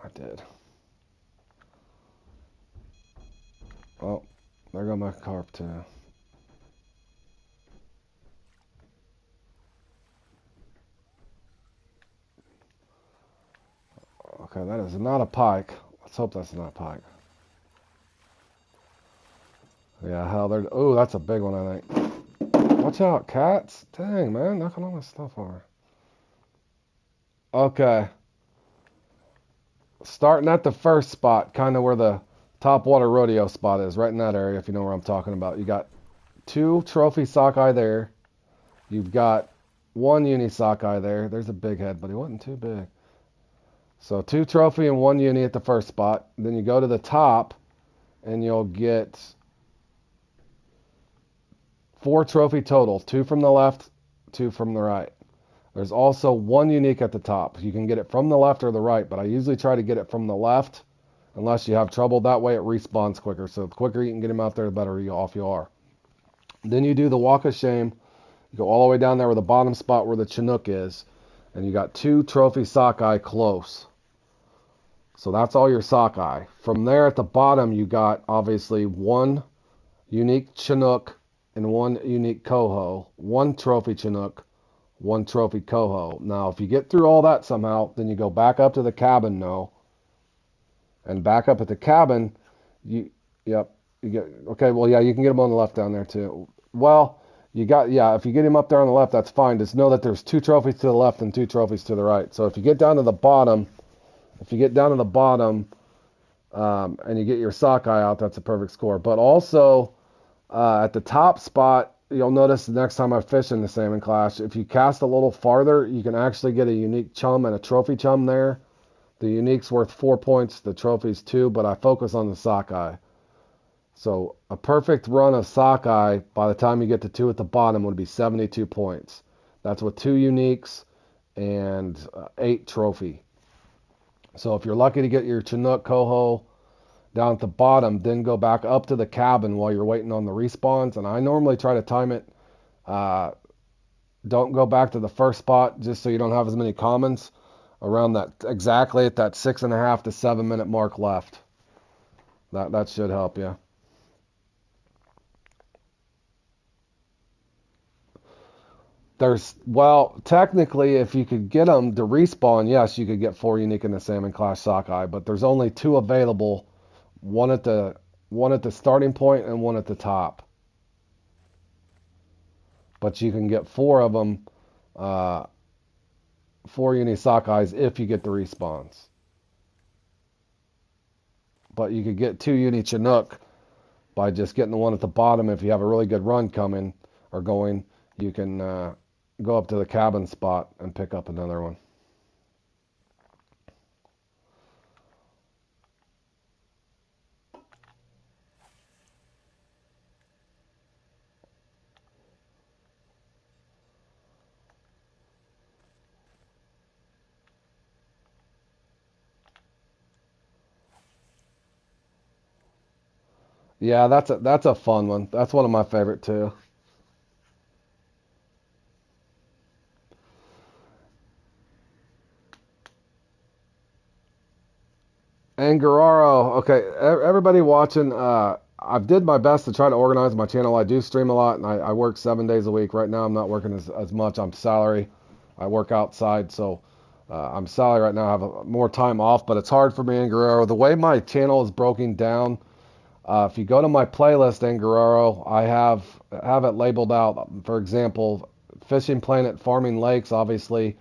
I did. Oh, there go my carp too. Okay, that is not a pike. Let's hope that's not a pike. Yeah, hell, they're... Oh, that's a big one, I think. Watch out, cats. Dang, man, knocking all my stuff over. Okay. Starting at the first spot, kind of where the Topwater Rodeo spot is, right in that area, if you know where I'm talking about. You got 2 trophy sockeye there. You've got 1 uni sockeye there. There's a big head, but he wasn't too big. So 2 trophy and 1 uni at the first spot. Then you go to the top, and you'll get 4 trophy total. 2 from the left, 2 from the right. There's also 1 unique at the top. You can get it from the left or the right, but I usually try to get it from the left unless you have trouble. That way it respawns quicker. So the quicker you can get him out there, the better off you are. Then you do the walk of shame. You go all the way down there where the bottom spot where the Chinook is, and you got 2 trophy sockeye close. So that's all your sockeye. From there at the bottom, you got obviously 1 unique Chinook and 1 unique coho, 1 trophy Chinook, 1 trophy coho. Now, if you get through all that somehow, then you go back up to the cabin, and back up at the cabin, you get, okay, well, yeah, you can get him on the left down there too. Well, if you get him up there on the left, that's fine. Just know that there's 2 trophies to the left and 2 trophies to the right. So if you get down to the bottom If you get down to the bottom and you get your sockeye out, that's a perfect score. But also at the top spot, you'll notice the next time I fish in the Salmon Clash, if you cast a little farther, you can actually get a unique chum and a trophy chum there. The unique's worth 4 points, the trophy's 2, but I focus on the sockeye. So a perfect run of sockeye by the time you get to 2 at the bottom would be 72 points. That's with 2 uniques and 8 trophy. So if you're lucky to get your Chinook coho down at the bottom, then go back up to the cabin while you're waiting on the respawns. And I normally try to time it. Don't go back to the first spot just so you don't have as many commons around that, exactly at that 6.5 to 7 minute mark left. That should help you. Well, technically, if you could get them to respawn, yes, you could get 4 unique in the Salmon Clash sockeye, but there's only 2 available, one at the starting point and one at the top. But you can get 4 of them, 4 unique sockeyes if you get the respawns. But you could get 2 unique Chinook by just getting the one at the bottom. If you have a really good run coming or going, you can go up to the cabin spot and pick up another one. Yeah, that's a fun one. That's one of my favorite too. Angararo. Okay, everybody watching, I've did my best to try to organize my channel. I do stream a lot, and I work 7 days a week. Right now, I'm not working as much. I'm salary. I work outside, so I'm salary right now. I have more time off, but it's hard for me, Angararo. The way my channel is broken down, if you go to my playlist, Angararo, I have it labeled out. For example, Fishing Planet, Farming Lakes, obviously.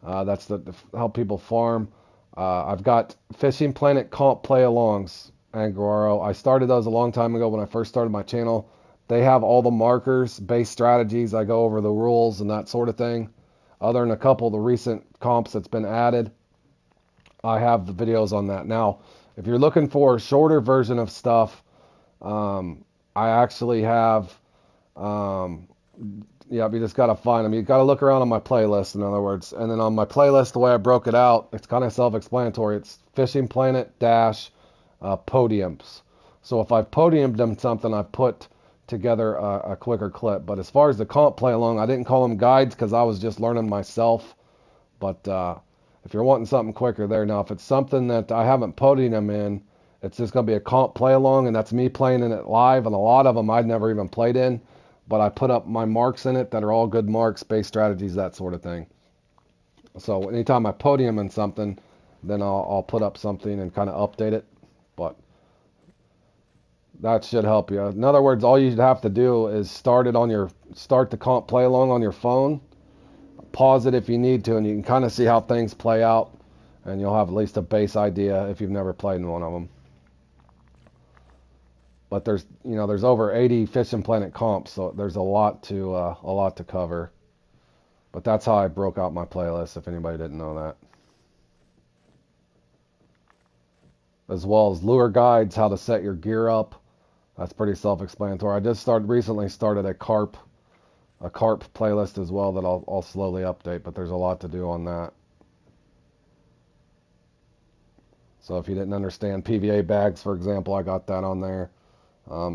That's to help people farm. I've got Fishing Planet comp play-alongs, Anguaro. I started those a long time ago when I first started my channel. They have all the markers, base strategies. I go over the rules and that sort of thing. Other than a couple of the recent comps that's been added, I have the videos on that. Now, if you're looking for a shorter version of stuff, I actually have, yeah, you just got to find them. You got to look around on my playlist, in other words. And then on my playlist, the way I broke it out, it's kind of self-explanatory. It's Fishing Planet dash podiums. So if I've podiumed them something, I've put together a quicker clip. But as far as the comp play along, I didn't call them guides because I was just learning myself. But if you're wanting something quicker there, now if it's something that I haven't podiumed them in, it's just going to be a comp play along, and that's me playing in it live. And a lot of them I'd never even played in. But I put up my marks in it that are all good marks, base strategies, that sort of thing. So anytime I podium in something, then I'll put up something and kind of update it. But that should help you. In other words, all you have to do is start the comp play along on your phone, pause it if you need to, and you can kind of see how things play out, and you'll have at least a base idea if you've never played in one of them. But there's over 80 Fishing Planet comps, so there's a lot to cover. But that's how I broke out my playlist, if anybody didn't know that. As well as lure guides, how to set your gear up. That's pretty self-explanatory. I just recently started a carp playlist as well that I'll slowly update, but there's a lot to do on that. So if you didn't understand PVA bags, for example, I got that on there.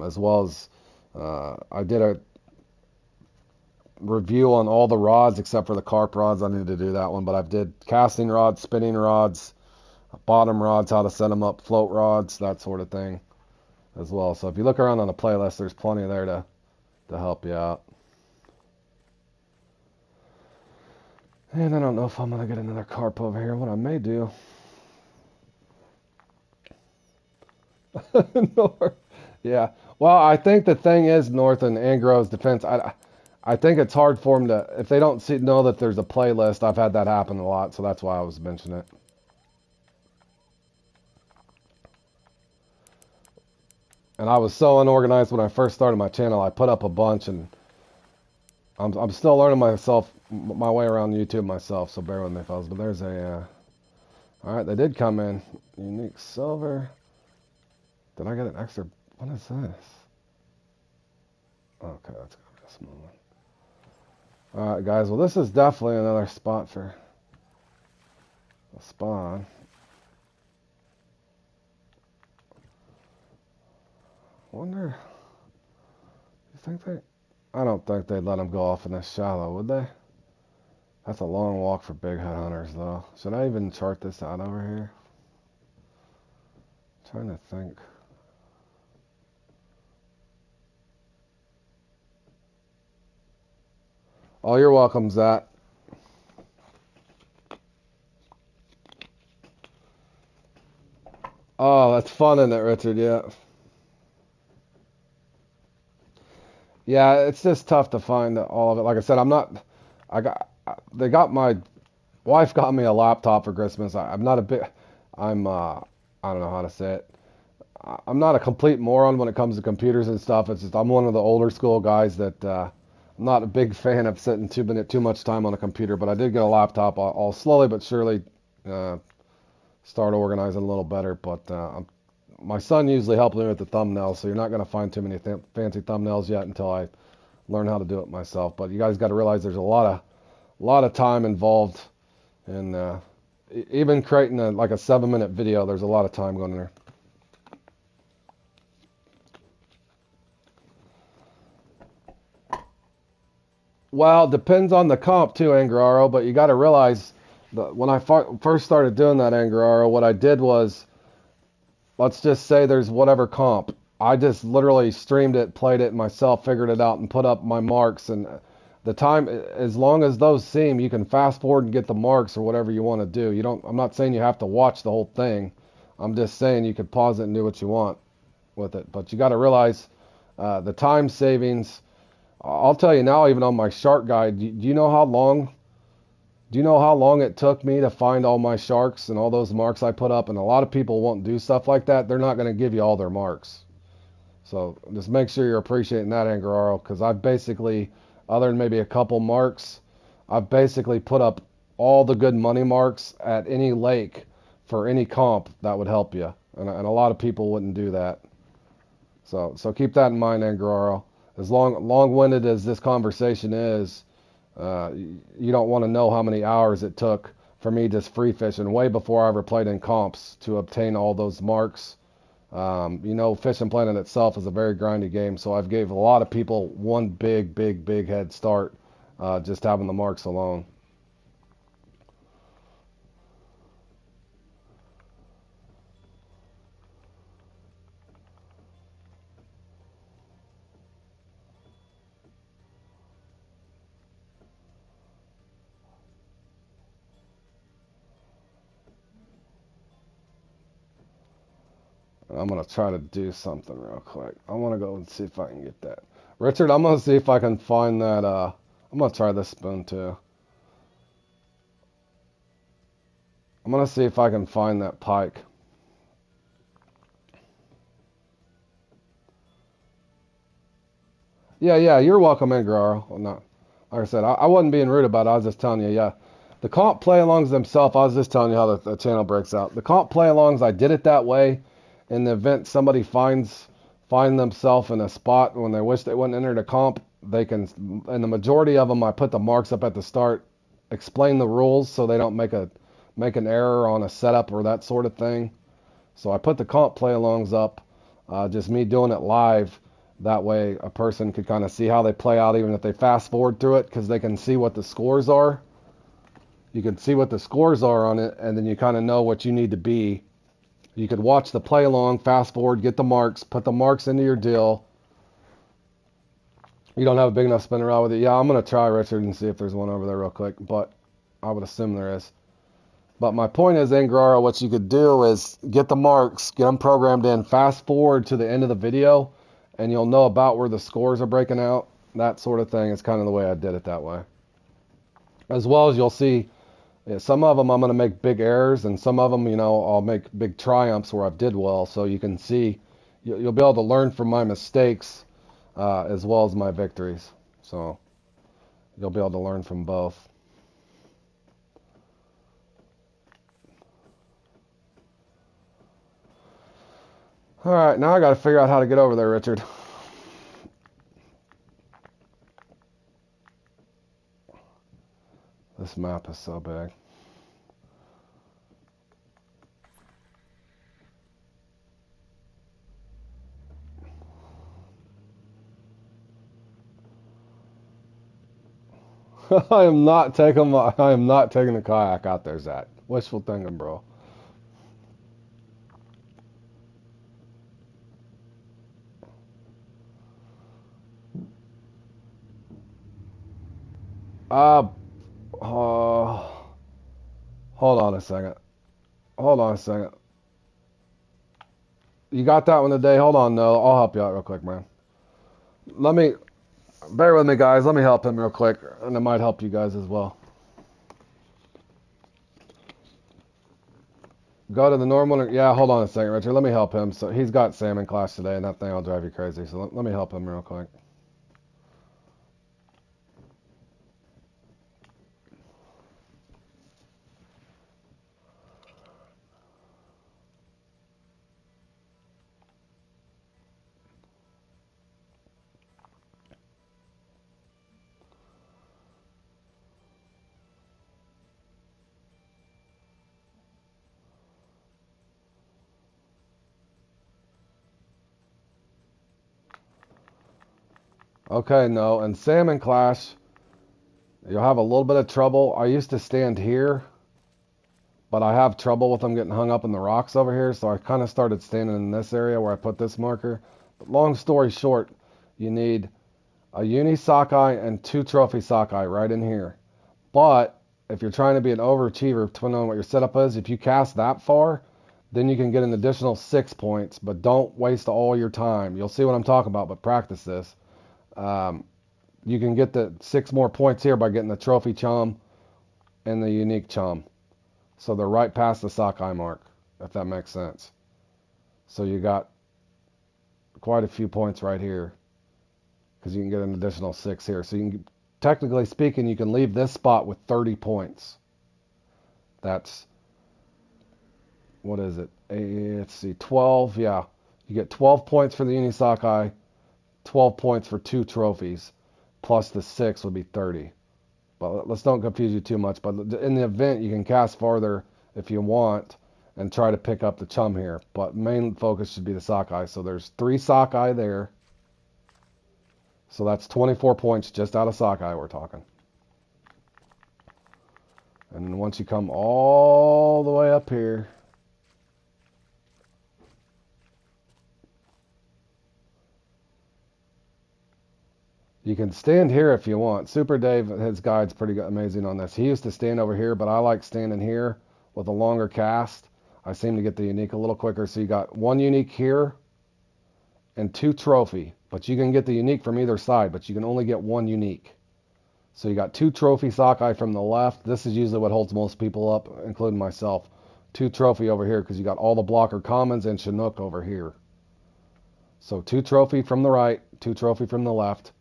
As well as I did a review on all the rods except for the carp rods. I need to do that one, but I've did casting rods, spinning rods, bottom rods, how to set them up, float rods, that sort of thing as well. So if you look around on the playlist, there's plenty there to help you out. And I don't know if I'm gonna get another carp over here. What I may do. Yeah. Well, I think the thing is, North and Angro's defense, I think it's hard for them to, if they don't know that there's a playlist. I've had that happen a lot, so that's why I was mentioning it. And I was so unorganized when I first started my channel. I put up a bunch, and I'm still learning my way around YouTube myself. So bear with me, fellas. But there's a all right. They did come in unique silver. Did I get an extra? What is this? Okay, that's gonna be a small one. All right, guys. Well, this is definitely another spot for a spawn. Wonder. You think they? I don't think they'd let them go off in this shallow, would they? That's a long walk for big head hunters, though. Should I even chart this out over here? I'm trying to think. Oh, you're welcome, Zach. Oh, that's fun, isn't it, Richard? Yeah. Yeah, it's just tough to find all of it. Like I said, I'm not. They got my wife got me a laptop for Christmas. I'm not a bit. I don't know how to say it. I'm not a complete moron when it comes to computers and stuff. It's just I'm one of the older school guys that I'm not a big fan of sitting too much time on a computer. But I did get a laptop. I'll slowly but surely uh, start organizing a little better. But my son usually helps me with the thumbnails, so you're not going to find too many fancy thumbnails yet until I learn how to do it myself. But you guys got to realize there's a lot of time involved in even creating like a 7-minute video. There's a lot of time going in there. Well, depends on the comp too, Angararo, but you got to realize that when I first started doing that, Angararo, what I did was, let's just say there's whatever comp. I just literally streamed it, played it myself, figured it out, and put up my marks. And the time, as long as those seem, you can fast forward and get the marks or whatever you want to do. You don't. I'm not saying you have to watch the whole thing. I'm just saying you could pause it and do what you want with it. But you got to realize the time savings. I'll tell you now, even on my shark guide, do you know how long? Do you know how long it took me to find all my sharks and all those marks I put up? And a lot of people won't do stuff like that. They're not going to give you all their marks. So just make sure you're appreciating that, Angararo, because I've basically, other than maybe a couple marks, I've basically put up all the good money marks at any lake for any comp that would help you. And a lot of people wouldn't do that. So keep that in mind, Angararo. As long-winded as this conversation is, you don't want to know how many hours it took for me just free fishing way before I ever played in comps to obtain all those marks. Fishing Planet itself is a very grindy game, so I've gave a lot of people one big head start just having the marks alone. I'm going to try to do something real quick. I want to go and see if I can get that. Richard, I'm going to see if I can find that. I'm going to try this spoon too. I'm going to see if I can find that pike. Yeah, you're welcome in, Guerrero. Well, not, like I said, I wasn't being rude about it. I was just telling you, yeah. The comp play-alongs themselves, I was just telling you how the channel breaks out. The comp play-alongs, I did it that way. In the event somebody find themselves in a spot when they wish they wouldn't enter the comp, they can, and the majority of them, I put the marks up at the start, explain the rules so they don't make an error on a setup or that sort of thing. So I put the comp play-alongs up, just me doing it live. That way a person could kind of see how they play out even if they fast forward through it, because they can see what the scores are. You can see what the scores are on it, and then you kind of know what you need to be. You could watch the play along, fast forward, get the marks, put the marks into your deal. You don't have a big enough spin around with it. Yeah, I'm going to try, Richard, and see if there's one over there real quick, but I would assume there is. But my point is, Angararo, what you could do is get the marks, get them programmed in, fast forward to the end of the video, and you'll know about where the scores are breaking out. That sort of thing is kind of the way I did it that way. As well as you'll see, some of them I'm going to make big errors, and some of them, I'll make big triumphs where I've did well. So you can see, you'll be able to learn from my mistakes as well as my victories. So you'll be able to learn from both. All right, now I got to figure out how to get over there, Richard. This map is so big. I am not taking the kayak out there, Zach. Wishful thinking, bro. Uh, hold on a second. Hold on a second. You got that one today? Hold on, no. I'll help you out real quick, man. Bear with me, guys. Let me help him real quick, and it might help you guys as well. Go to the normal. Yeah, hold on a second, Richard. Let me help him. So he's got salmon class today, and that thing will drive you crazy. So let me help him real quick. Okay, no. In salmon class, you'll have a little bit of trouble. I used to stand here, but I have trouble with them getting hung up in the rocks over here, so I kind of started standing in this area where I put this marker. But long story short, you need a uni sockeye and 2 trophy sockeye right in here. But if you're trying to be an overachiever, depending on what your setup is, if you cast that far, then you can get an additional 6 points, but don't waste all your time. You'll see what I'm talking about, but practice this. You can get the 6 more points here by getting the trophy chum and the unique chum. So they're right past the sockeye mark, if that makes sense. So you got quite a few points right here because you can get an additional 6 here. So you can, technically speaking, you can leave this spot with 30 points. That's, what is it? Let's see, 12, yeah. You get 12 points for the uni sockeye, 12 points for 2 trophies, plus the 6 would be 30. But let's don't confuse you too much. But in the event, you can cast farther if you want and try to pick up the chum here. But main focus should be the sockeye. So there's 3 sockeye there. So that's 24 points just out of sockeye we're talking. And once you come all the way up here, you can stand here if you want. Super Dave, his guide's pretty amazing on this. He used to stand over here, but I like standing here with a longer cast. I seem to get the unique a little quicker. So you got 1 unique here and 2 trophy. But you can get the unique from either side, but you can only get 1 unique. So you got 2 trophy sockeye from the left. This is usually what holds most people up, including myself. 2 trophy over here because you got all the blocker commons and Chinook over here. So 2 trophy from the right, 2 trophy from the left.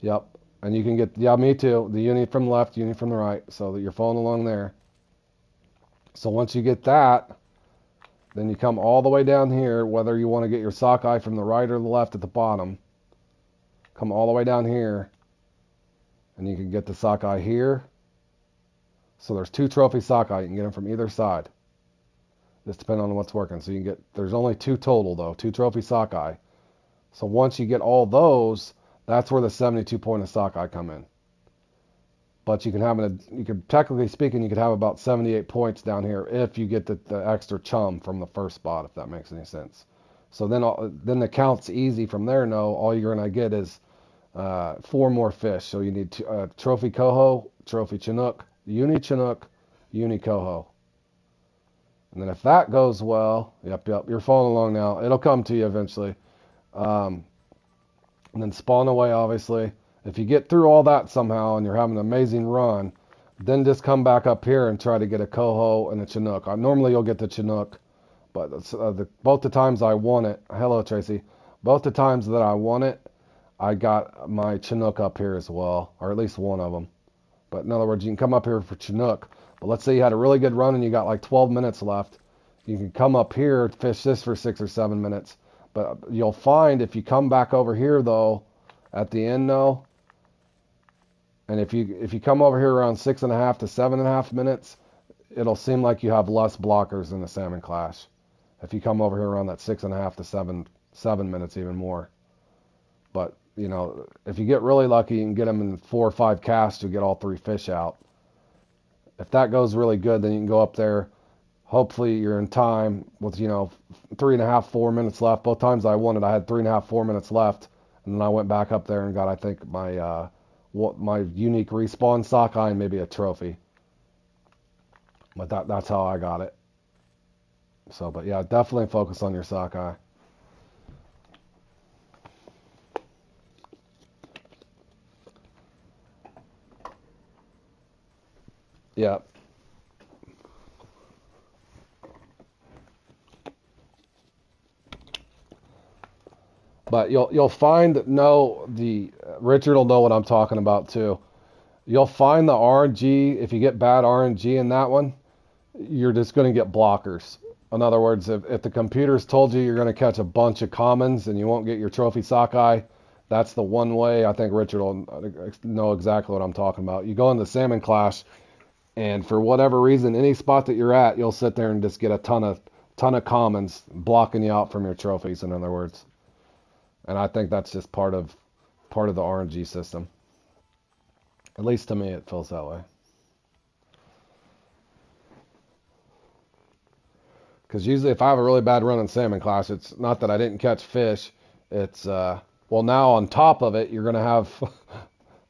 Yep, and you can get, yeah, me too, the uni from the left, uni from the right, so that you're following along there. So once you get that, then you come all the way down here, whether you want to get your sockeye from the right or the left at the bottom. Come all the way down here, and you can get the sockeye here. So there's 2 trophy sockeye, you can get them from either side. Just depending on what's working. So you can get, there's only 2 total though, 2 trophy sockeye. So once you get all those, that's where the 72 point of sockeye come in. But you can have you could, technically speaking, you could have about 78 points down here if you get the extra chum from the first spot, if that makes any sense. So then the count's easy from there. No, all you're gonna get is 4 more fish. So you need trophy coho, trophy chinook, uni chinook, uni coho. And then if that goes well, yep, you're following along now. It'll come to you eventually. And then spawn away, obviously. If you get through all that somehow and you're having an amazing run, then just come back up here and try to get a coho and a chinook. Normally you'll get the chinook, But both the times I won it, hello Tracy, both the times that I won it, I got my Chinook up here as well, or at least one of them. But in other words, you can come up here for Chinook. But let's say you had a really good run and you got like 12 minutes left. You can come up here, fish this for 6 or 7 minutes. But you'll find if you come back over here though, at the end though, and if you come over here around 6.5 to 7.5 minutes, it'll seem like you have less blockers in the Salmon Clash. If you come over here around that 6.5 to 7 minutes, even more. But you know, if you get really lucky and get them in 4 or 5 casts, you'll get all 3 fish out. If that goes really good, then you can go up there. Hopefully you're in time with, you know, 3.5, 4 minutes left. Both times I won it, I had 3.5, 4 minutes left. And then I went back up there and got, I think, my unique respawn sockeye and maybe a trophy. But that's how I got it. So, but yeah, definitely focus on your sockeye. Yeah. But you'll find Richard will know what I'm talking about too. You'll find the RNG, if you get bad RNG in that one, you're just going to get blockers. In other words, if the computer's told you you're going to catch a bunch of commons and you won't get your trophy sockeye, that's the one way. I think Richard will know exactly what I'm talking about. You go in the Salmon Clash, and for whatever reason, any spot that you're at, you'll sit there and just get a ton of commons blocking you out from your trophies, in other words. And I think that's just part of the RNG system. At least to me, it feels that way. Because usually if I have a really bad run in Salmon Clash, it's not that I didn't catch fish. It's, well, now on top of it, you're going to have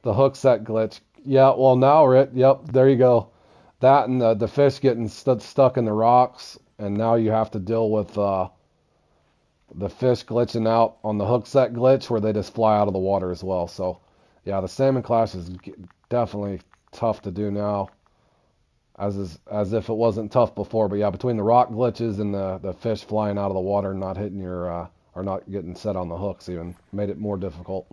the hook set glitch. Yeah, well, now, Rit, yep, there you go. That and the fish getting stuck in the rocks. And now you have to deal with the fish glitching out on the hook set glitch where they just fly out of the water as well. So, yeah, the Salmon Clash is definitely tough to do now, as if it wasn't tough before. But yeah, between the rock glitches and the fish flying out of the water and not hitting your or not getting set on the hooks, even made it more difficult.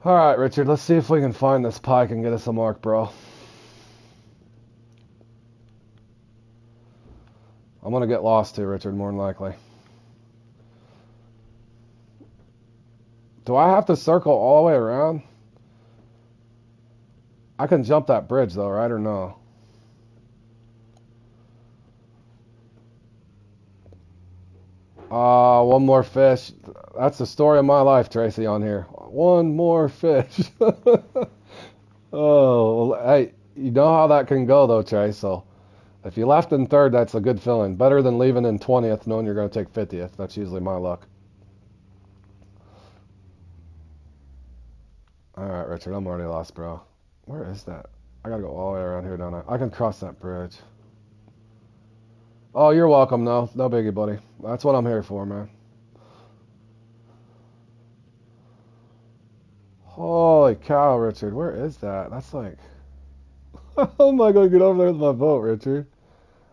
All right, Richard, let's see if we can find this pike and get us a mark, bro. I'm going to get lost too, Richard, more than likely. Do I have to circle all the way around? I can jump that bridge though, right, or no? One more fish. That's the story of my life, Tracy, on here. One more fish. Oh, well, hey, you know how that can go though, Trace, so if you left in third, that's a good feeling. Better than leaving in 20th knowing you're going to take 50th. That's usually my luck. Alright, Richard, I'm already lost, bro. Where is that? I gotta go all the way around here, don't I? I can cross that bridge. Oh, you're welcome, no. No biggie, buddy. That's what I'm here for, man. Holy cow, Richard. Where is that? That's like... How am I going to get over there with my boat, Richard?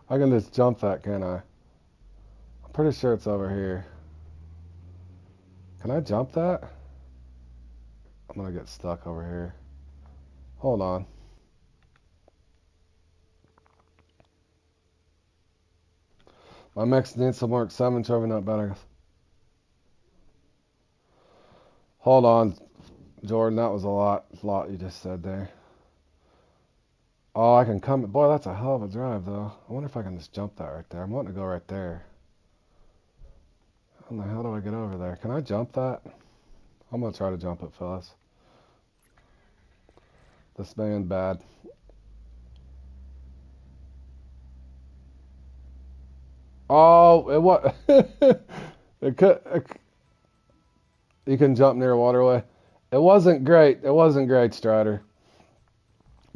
I can just jump that, can't I? I'm pretty sure it's over here. Can I jump that? I'm going to get stuck over here. Hold on. My mix needs some work. Salmon trophy not bad, I guess. Hold on, Jordan. That was a lot you just said there. Oh, I can come. Boy, that's a hell of a drive, though. I wonder if I can just jump that right there. I'm wanting to go right there. How the hell do I get over there? Can I jump that? I'm going to try to jump it, fellas. This man bad. Oh, it what? You can jump near a waterway. It wasn't great. It wasn't great, Strider.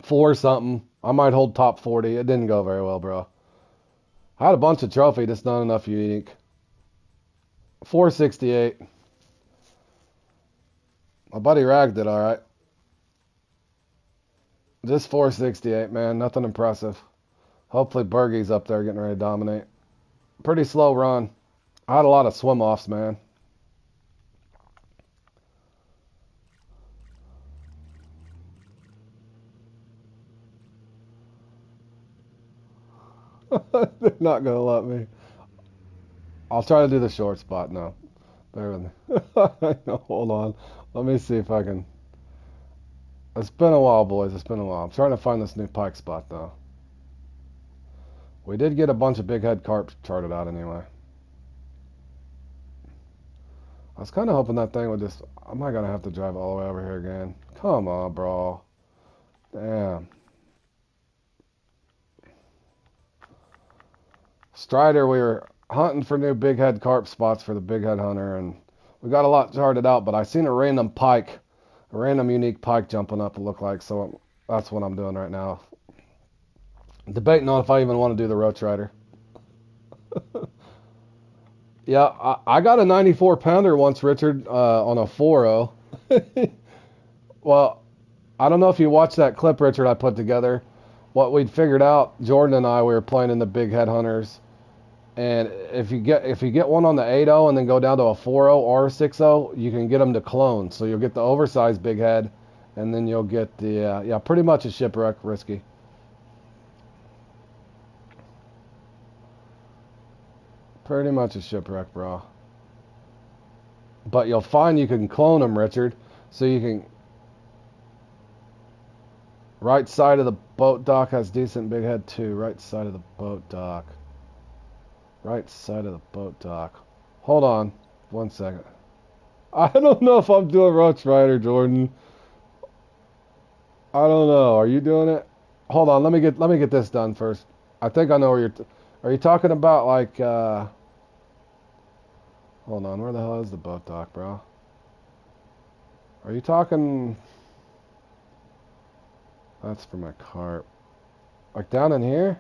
4 something. I might hold top 40. It didn't go very well, bro. I had a bunch of trophy, just not enough unique. 468. My buddy ragged it, all right. Just 468, man. Nothing impressive. Hopefully Bergie's up there getting ready to dominate. Pretty slow run. I had a lot of swim offs, man. They're not gonna let me. I'll try to do the short spot now. Bear with me. Hold on. Let me see if I can. It's been a while, boys. It's been a while. I'm trying to find this new pike spot, though. We did get a bunch of big head carp charted out anyway. I was kind of hoping that thing would just... I'm not going to have to drive all the way over here again. Come on, bro. Damn. Strider, we were hunting for new big head carp spots for the big head hunter, and we got a lot charted out, but I seen a random pike, a random unique pike jumping up, it looked like, so that's what I'm doing right now. Debating on if I even want to do the Roach Rider. Yeah, I got a 94 pounder once, Richard, on a 4.0. Well, I don't know if you watched that clip, Richard, I put together. What we'd figured out, Jordan and I, we were playing in the big head hunters, and if you get one on the 8.0 and then go down to a 4.0 or a 6.0, you can get them to clone. So you'll get the oversized big head, and then you'll get the yeah, pretty much a shipwreck risky. Pretty much a shipwreck, bro. But you'll find you can clone them, Richard. So you can... Right side of the boat dock has decent big head too. Right side of the boat dock. Right side of the boat dock. Hold on. 1 second. I don't know if I'm doing Roach Rider, Jordan. I don't know. Are you doing it? Hold on. Let me get this done first. I think I know where you're... Are you talking about like... Hold on, where the hell is the boat dock, bro? Are you talking... That's for my carp. Like down in here?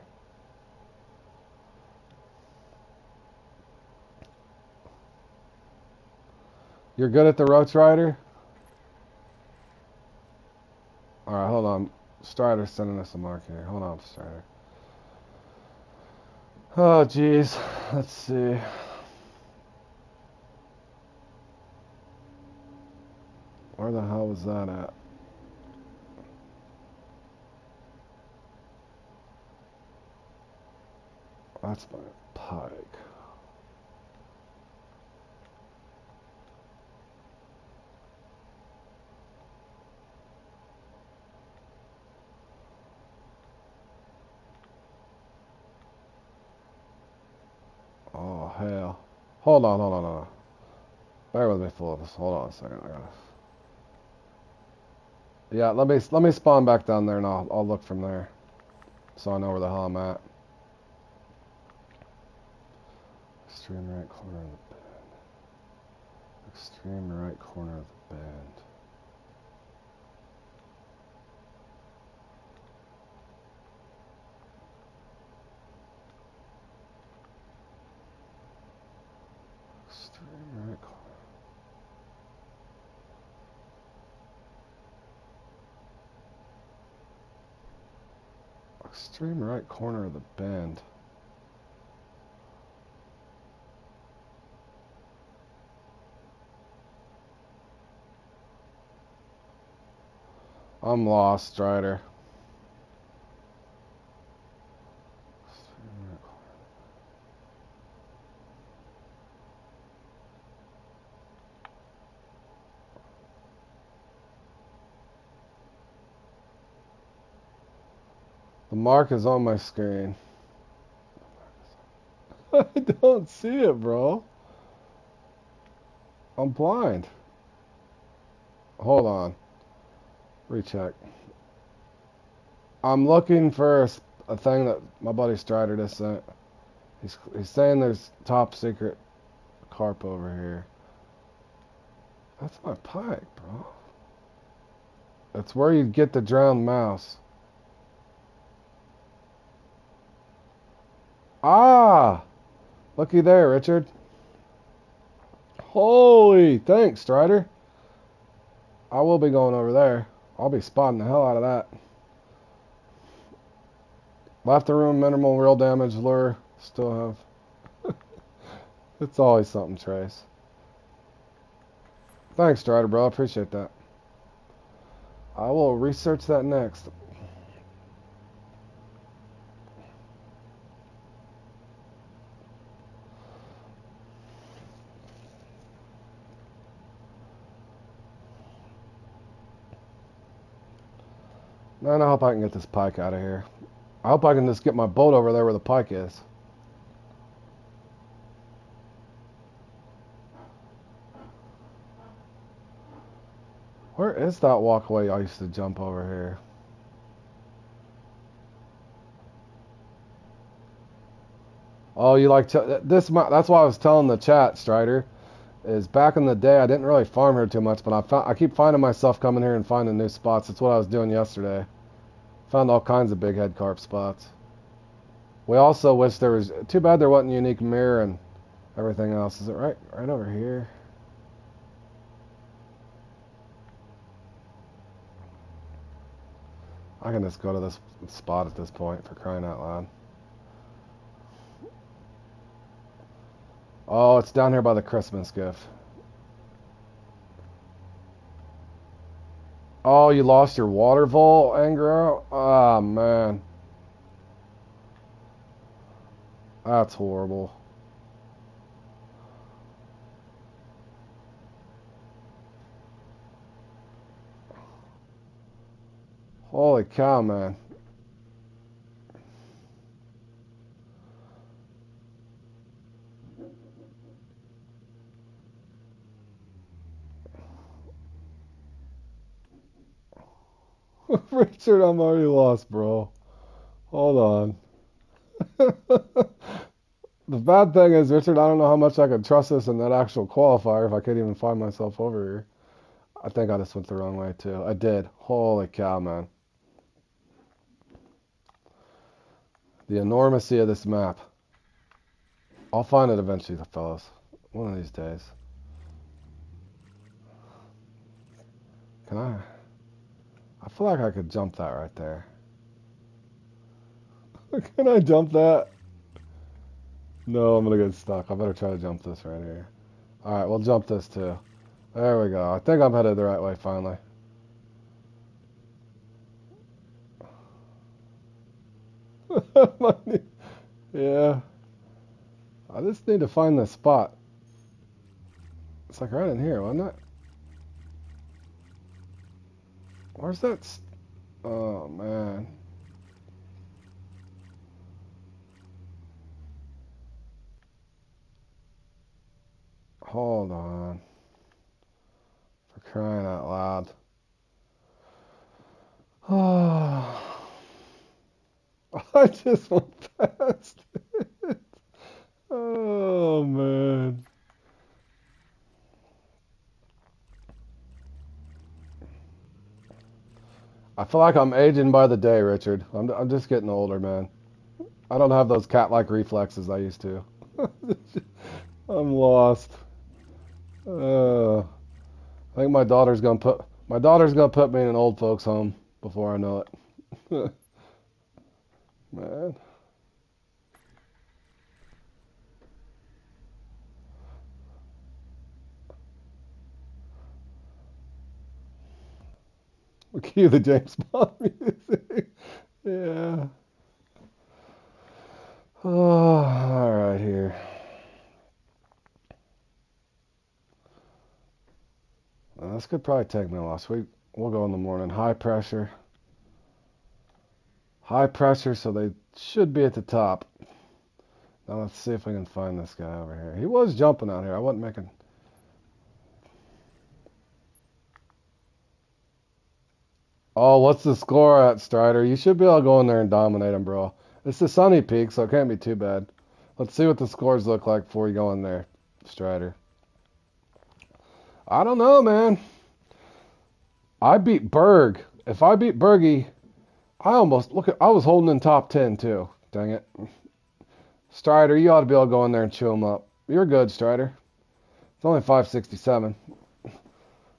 You're good at the Roach Rider? Alright, hold on. Strider's sending us a mark here. Hold on, Strider. Oh, jeez. Let's see. Where the hell was that at? That's my pike. Oh, hell. Hold on. Bear with me, Phillips. Hold on a second. I gotta... Yeah, let me spawn back down there and I'll look from there. So I know where the hell I'm at. Extreme right corner of the bend. Extreme right corner of the bend. Extreme right corner. Extreme right corner of the bend. I'm lost, Strider. The mark is on my screen. I don't see it, bro. I'm blind. Hold on. Recheck. I'm looking for a thing that my buddy Strider just sent. He's saying there's top secret carp over here. That's my pike, bro. That's where you get the drowned mouse. Ah! Looky there, Richard. Holy, thanks, Strider. I will be going over there. I'll be spotting the hell out of that. Laughter Room, minimal real damage, lure. Still have. It's always something, Trace. Thanks, Strider, bro. I appreciate that. I will research that next. Man, I hope I can get this pike out of here. I hope I can just get my boat over there where the pike is. Where is that walkway I used to jump over here? Oh, you like this? That's why I was telling the chat, Strider. Is back in the day I didn't really farm here too much, but I keep finding myself coming here and finding new spots. That's what I was doing yesterday. Found all kinds of big head carp spots. We also wish there was. Too bad there wasn't unique mirror and everything else. Is it right over here? I can just go to this spot at this point, for crying out loud. Oh, it's down here by the Christmas gift. Oh, you lost your water vault, Angro? Ah, man. That's horrible. Holy cow, man. Richard, I'm already lost, bro. Hold on. The bad thing is, Richard, I don't know how much I could trust this in that actual qualifier if I can't even find myself over here. I think I just went the wrong way, too. I did. Holy cow, man. The enormity of this map. I'll find it eventually, fellas. One of these days. Can I? I feel like I could jump that right there. Can I jump that? No, I'm gonna get stuck. I better try to jump this right here. Alright, we'll jump this too. There we go. I think I'm headed the right way finally. Yeah. I just need to find this spot. It's like right in here, wasn't it? Where's that? Oh, man. Hold on. For crying out loud. Oh. I just went past it. Oh, man. I feel like I'm aging by the day, Richard. I'm just getting older, man. I don't have those cat-like reflexes I used to. I'm lost. I think my daughter's gonna put me in an old folks home before I know it. Man. Cue the James Bond music. Yeah. Oh, all right here. This could probably take me a while. So we'll go in the morning. High pressure. High pressure, so they should be at the top. Now let's see if we can find this guy over here. He was jumping out here. I wasn't making... Oh, what's the score at, Strider? You should be able to go in there and dominate him, bro. It's the Sunny Peak, so it can't be too bad. Let's see what the scores look like before you go in there, Strider. I don't know, man. I beat Berg. If I beat Bergie, I was holding in top 10 too. Dang it. Strider, you ought to be able to go in there and chew him up. You're good, Strider. It's only 567.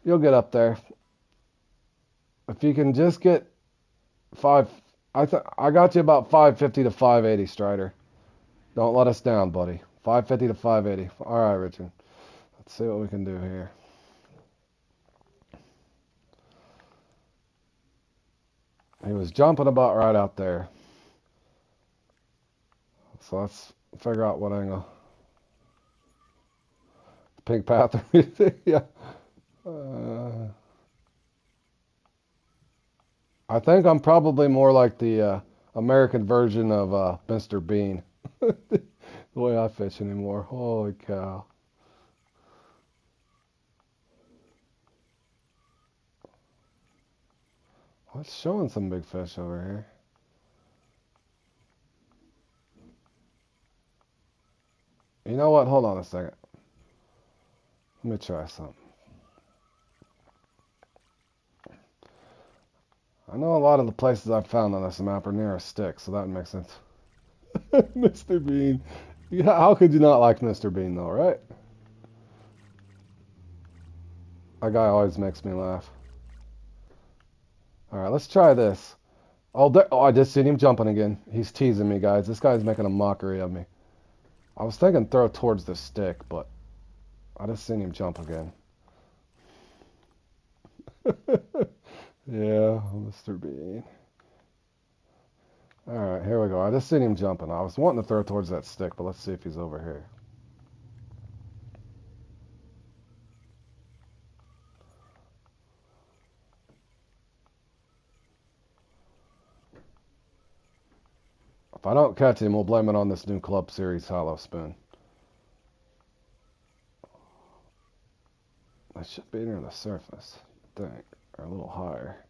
You'll get up there. If you can just get I got you about 550 to 580, Strider. Don't let us down, buddy. 550 to 580. All right, Richard. Let's see what we can do here. He was jumping about right out there. So let's figure out what angle. Pink Panther. Yeah. I think I'm probably more like the American version of Mr. Bean. The way I fish anymore. Holy cow. Oh, it's showing some big fish over here. You know what? Hold on a second. Let me try something. I know a lot of the places I've found on this map are near a stick, so that makes sense. Mr. Bean. Yeah, how could you not like Mr. Bean, though, right? That guy always makes me laugh. All right, let's try this. Oh, I just seen him jumping again. He's teasing me, guys. This guy's making a mockery of me. I was thinking throw towards the stick, but I just seen him jump again. Yeah, Mr. Bean. All right, here we go. I just seen him jumping. I was wanting to throw towards that stick, but let's see if he's over here. If I don't catch him, we'll blame it on this new Club Series hollow spoon. I should be near the surface, I think, or a little higher.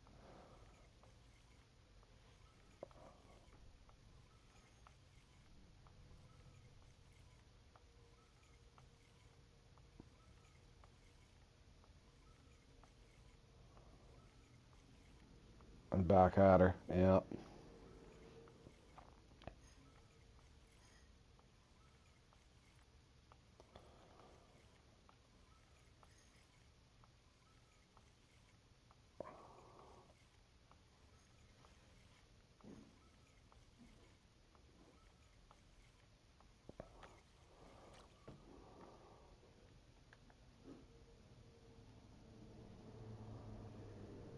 And back at her. Yep.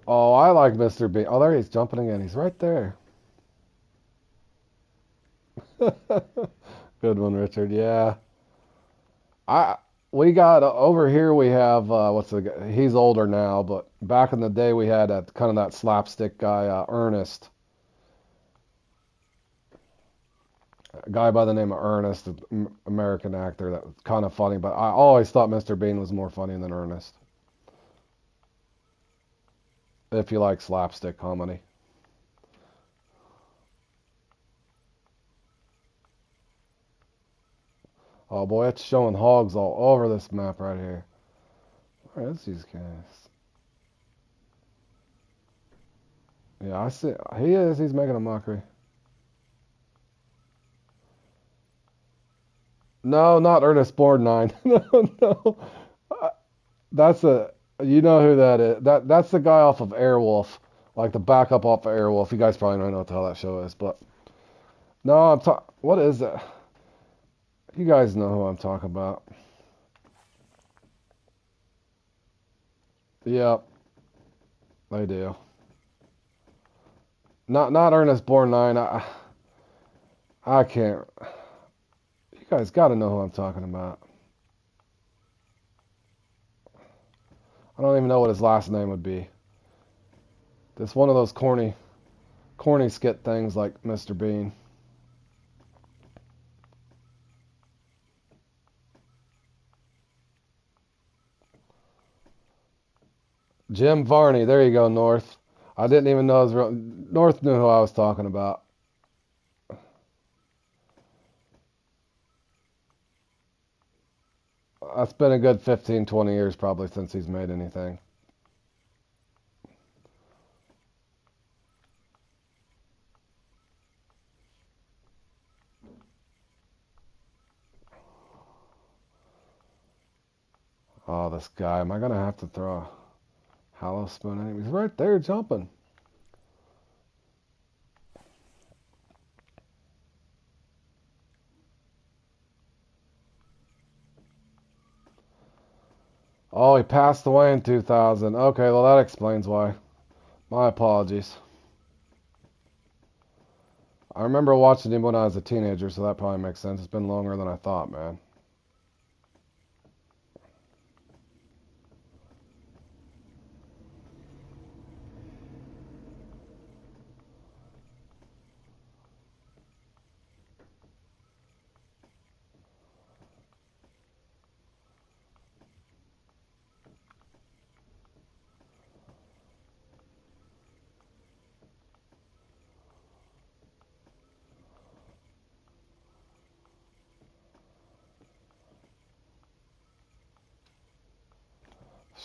Oh, I like Mr. Bean. Oh, there he's jumping again. He's right there. Good one, Richard. Yeah. I we got over here we have what's the guy? He's older now, but back in the day we had kind of that slapstick guy Ernest, a guy by the name of Ernest, an American actor that was kind of funny, but I always thought Mr. Bean was more funny than Ernest. If you like slapstick comedy. Oh boy, it's showing hogs all over this map right here. Where is these guys? Yeah, I see. He is. He's making a mockery. No, not Ernest Borgnine. No, no. Uh, That's a. You know who that is? That's the guy off of Airwolf, like the backup off of Airwolf. You guys probably don't know what the hell that show is, but no, I'm talking. What is that? You guys know who I'm talking about. Yep, they do. Not Ernest Borgnine. I can't. You guys got to know who I'm talking about. I don't even know what his last name would be. Just one of those corny skit things like Mr. Bean. Jim Varney. There you go, North. I didn't even know his real. North knew who I was talking about. That's been a good 15, 20 years probably since he's made anything. Oh, this guy. Am I going to have to throw a hollow spoon at him? He's right there jumping. Oh, he passed away in 2000. Okay, well, that explains why. My apologies. I remember watching him when I was a teenager, so that probably makes sense. It's been longer than I thought, man.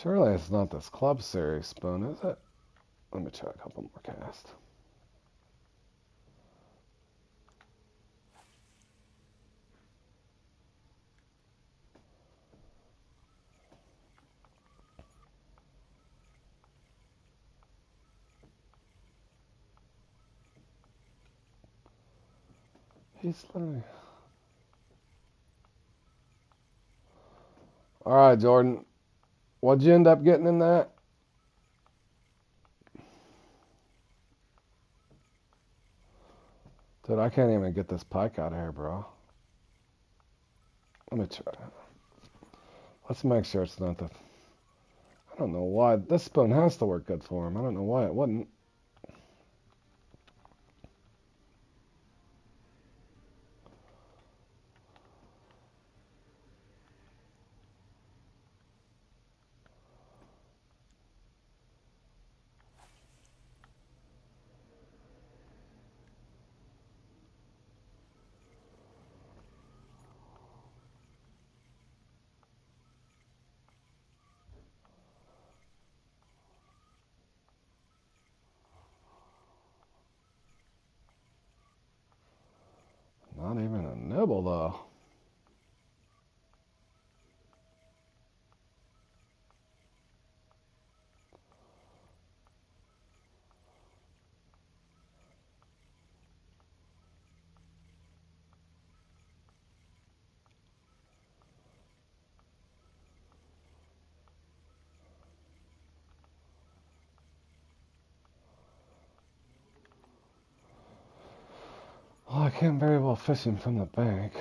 Surely it's not this Club Series spoon, is it? Let me try a couple more casts. He's literally... All right, Jordan. What'd you end up getting in that? Dude, I can't even get this pike out of here, bro. Let me try. Let's make sure it's not the... I don't know why. This spoon has to work good for him. I don't know why it wouldn't. Not even a nibble, though. Well, I can't very well fish him from the bank.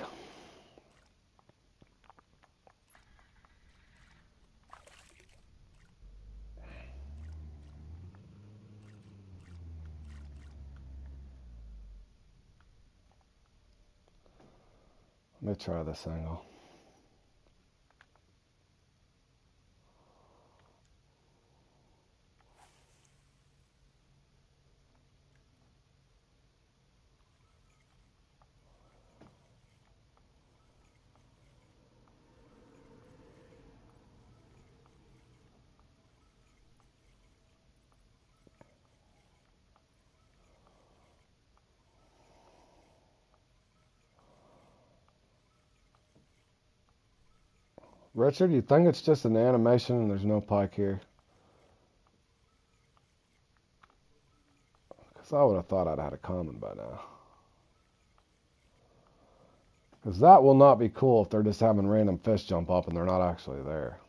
Let me try this angle. Richard, you think it's just an animation and there's no pike here? Because I would have thought I'd had a common by now. Because that will not be cool if they're just having random fish jump up and they're not actually there.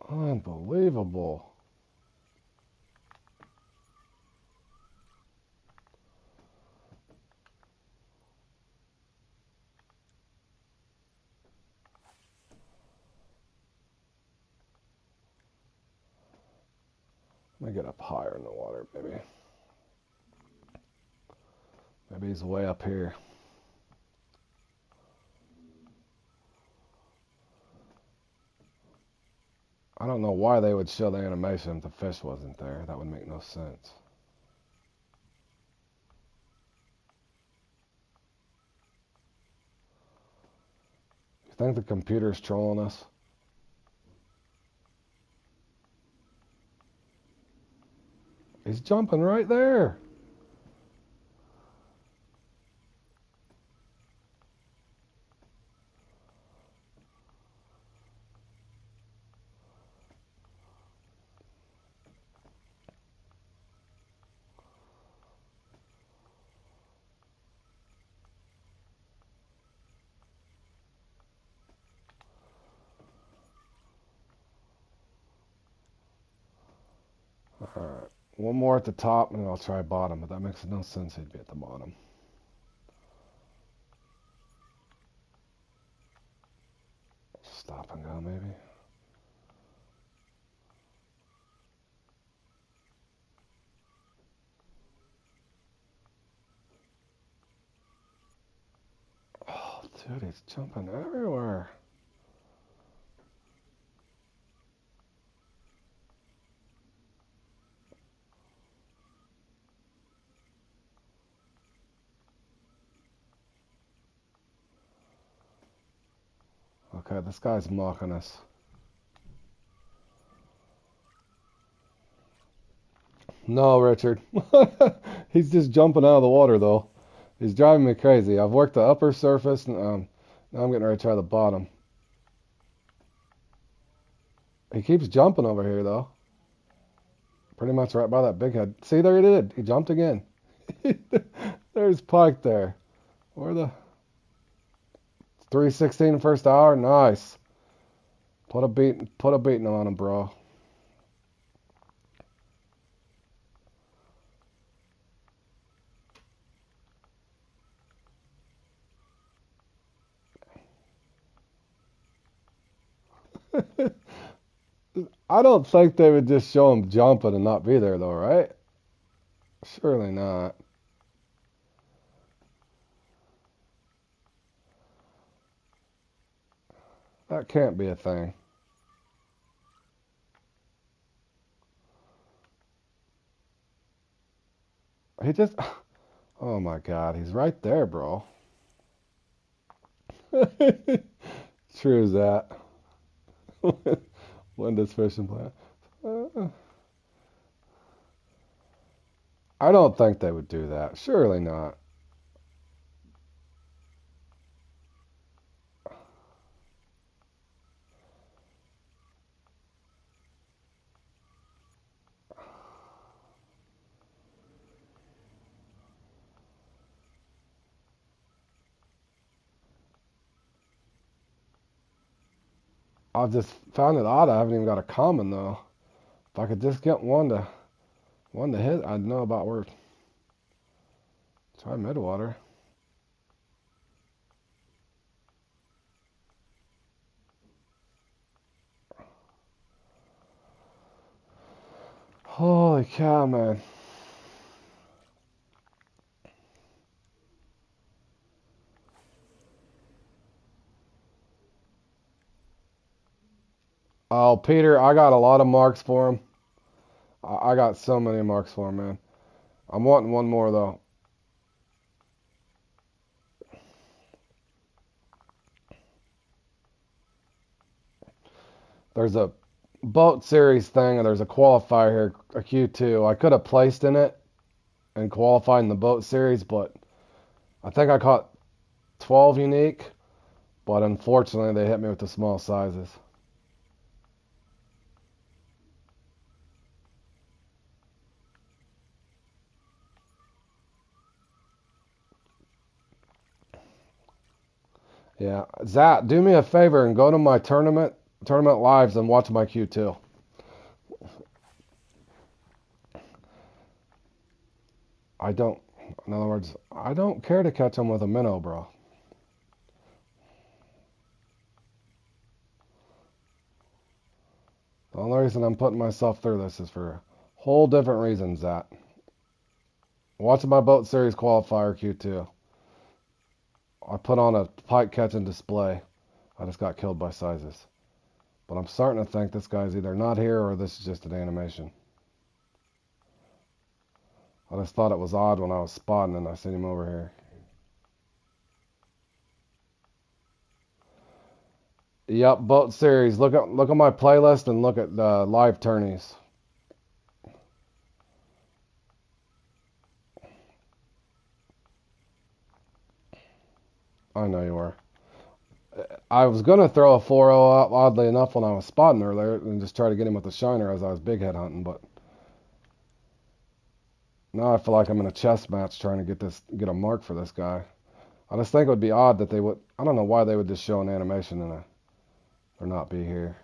Unbelievable. Let me get up higher in the water, maybe. Maybe he's way up here. I don't know why they would show the animation if the fish wasn't there. That would make no sense. You think the computer's trolling us? He's jumping right there. Alright, one more at the top and I'll try bottom, but that makes no sense he'd be at the bottom. Stop and go, maybe. Oh, dude, he's jumping everywhere. Okay, this guy's mocking us. No, Richard. He's just jumping out of the water, though. He's driving me crazy. I've worked the upper surface, and now I'm getting ready to try the bottom. He keeps jumping over here, though. Pretty much right by that big head. See, there he did. He jumped again. There's Pike there. Where the... 3:16 first hour? Nice. Put a beating on him, bro. I don't think they would just show him jumping and not be there, though, right? Surely not. That can't be a thing. He just... Oh my God, he's right there, bro. True as that. Linda's fishing plan. I don't think they would do that. Surely not. I've just found it odd. I haven't even got a common though. If I could just get one to hit, I'd know about where. Try midwater. Holy cow, man. Oh, Peter, I got a lot of marks for him. I got so many marks for him, man. I'm wanting one more, though. There's a boat series thing, and there's a qualifier here, a Q2. I could have placed in it and qualified in the boat series, but I think I caught 12 unique, but unfortunately they hit me with the small sizes. Yeah, Zach, do me a favor and go to my tournament lives and watch my Q2. In other words, I don't care to catch them with a minnow, bro. The only reason I'm putting myself through this is for Whole different reasons that. Watching my boat series qualifier Q2. I put on a pike catching display. I just got killed by sizes. But I'm starting to think this guy's either not here or this is just an animation. I just thought it was odd when I was spotting and I seen him over here. Yep, boat series. Look at my playlist and look at the live tourneys. I know you are. I was gonna throw a 4-0 up, oddly enough, when I was spotting earlier, and just try to get him with the shiner as I was big head hunting. But now I feel like I'm in a chess match trying to get a mark for this guy. I just think it would be odd that they would. I don't know why they would just show an animation or not be here.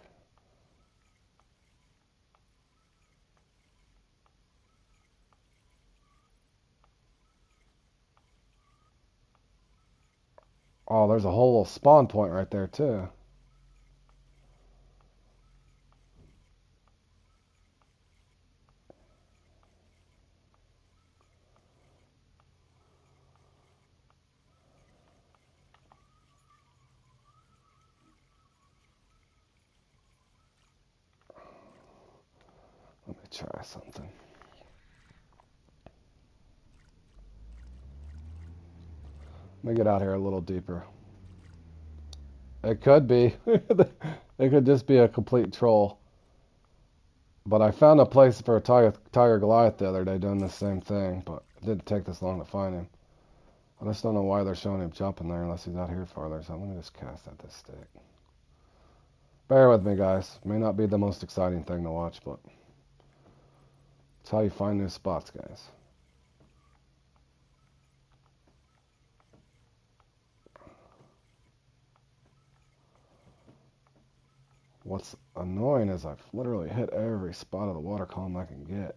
Oh, there's a whole little spawn point right there too. Let me try something. Let me get out here a little deeper. It could be. It could just be a complete troll. But I found a place for a tiger Goliath the other day doing the same thing, but it didn't take this long to find him. I just don't know why they're showing him jumping there unless he's out here farther. So let me just cast at this stick. Bear with me, guys. May not be the most exciting thing to watch, but it's how you find new spots, guys. What's annoying is I've literally hit every spot of the water column I can get.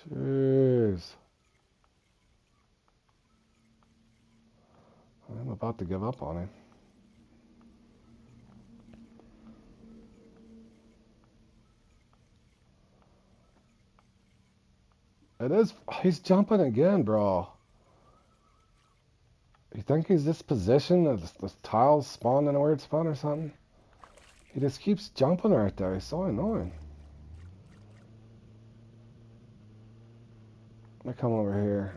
Jeez. I'm about to give up on him. It is. He's jumping again, bro. You think he's this position? The tiles spawned in a weird spot or something? He just keeps jumping right there. He's so annoying. Let me come over here.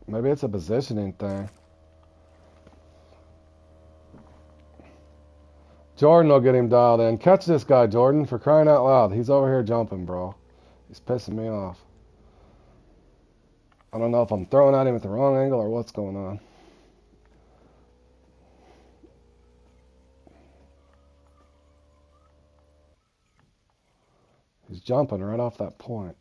Maybe it's a positioning thing. Jordan will get him dialed in. Catch this guy, Jordan, for crying out loud. He's over here jumping, bro. He's pissing me off. I don't know if I'm throwing at him at the wrong angle or what's going on. He's jumping right off that point.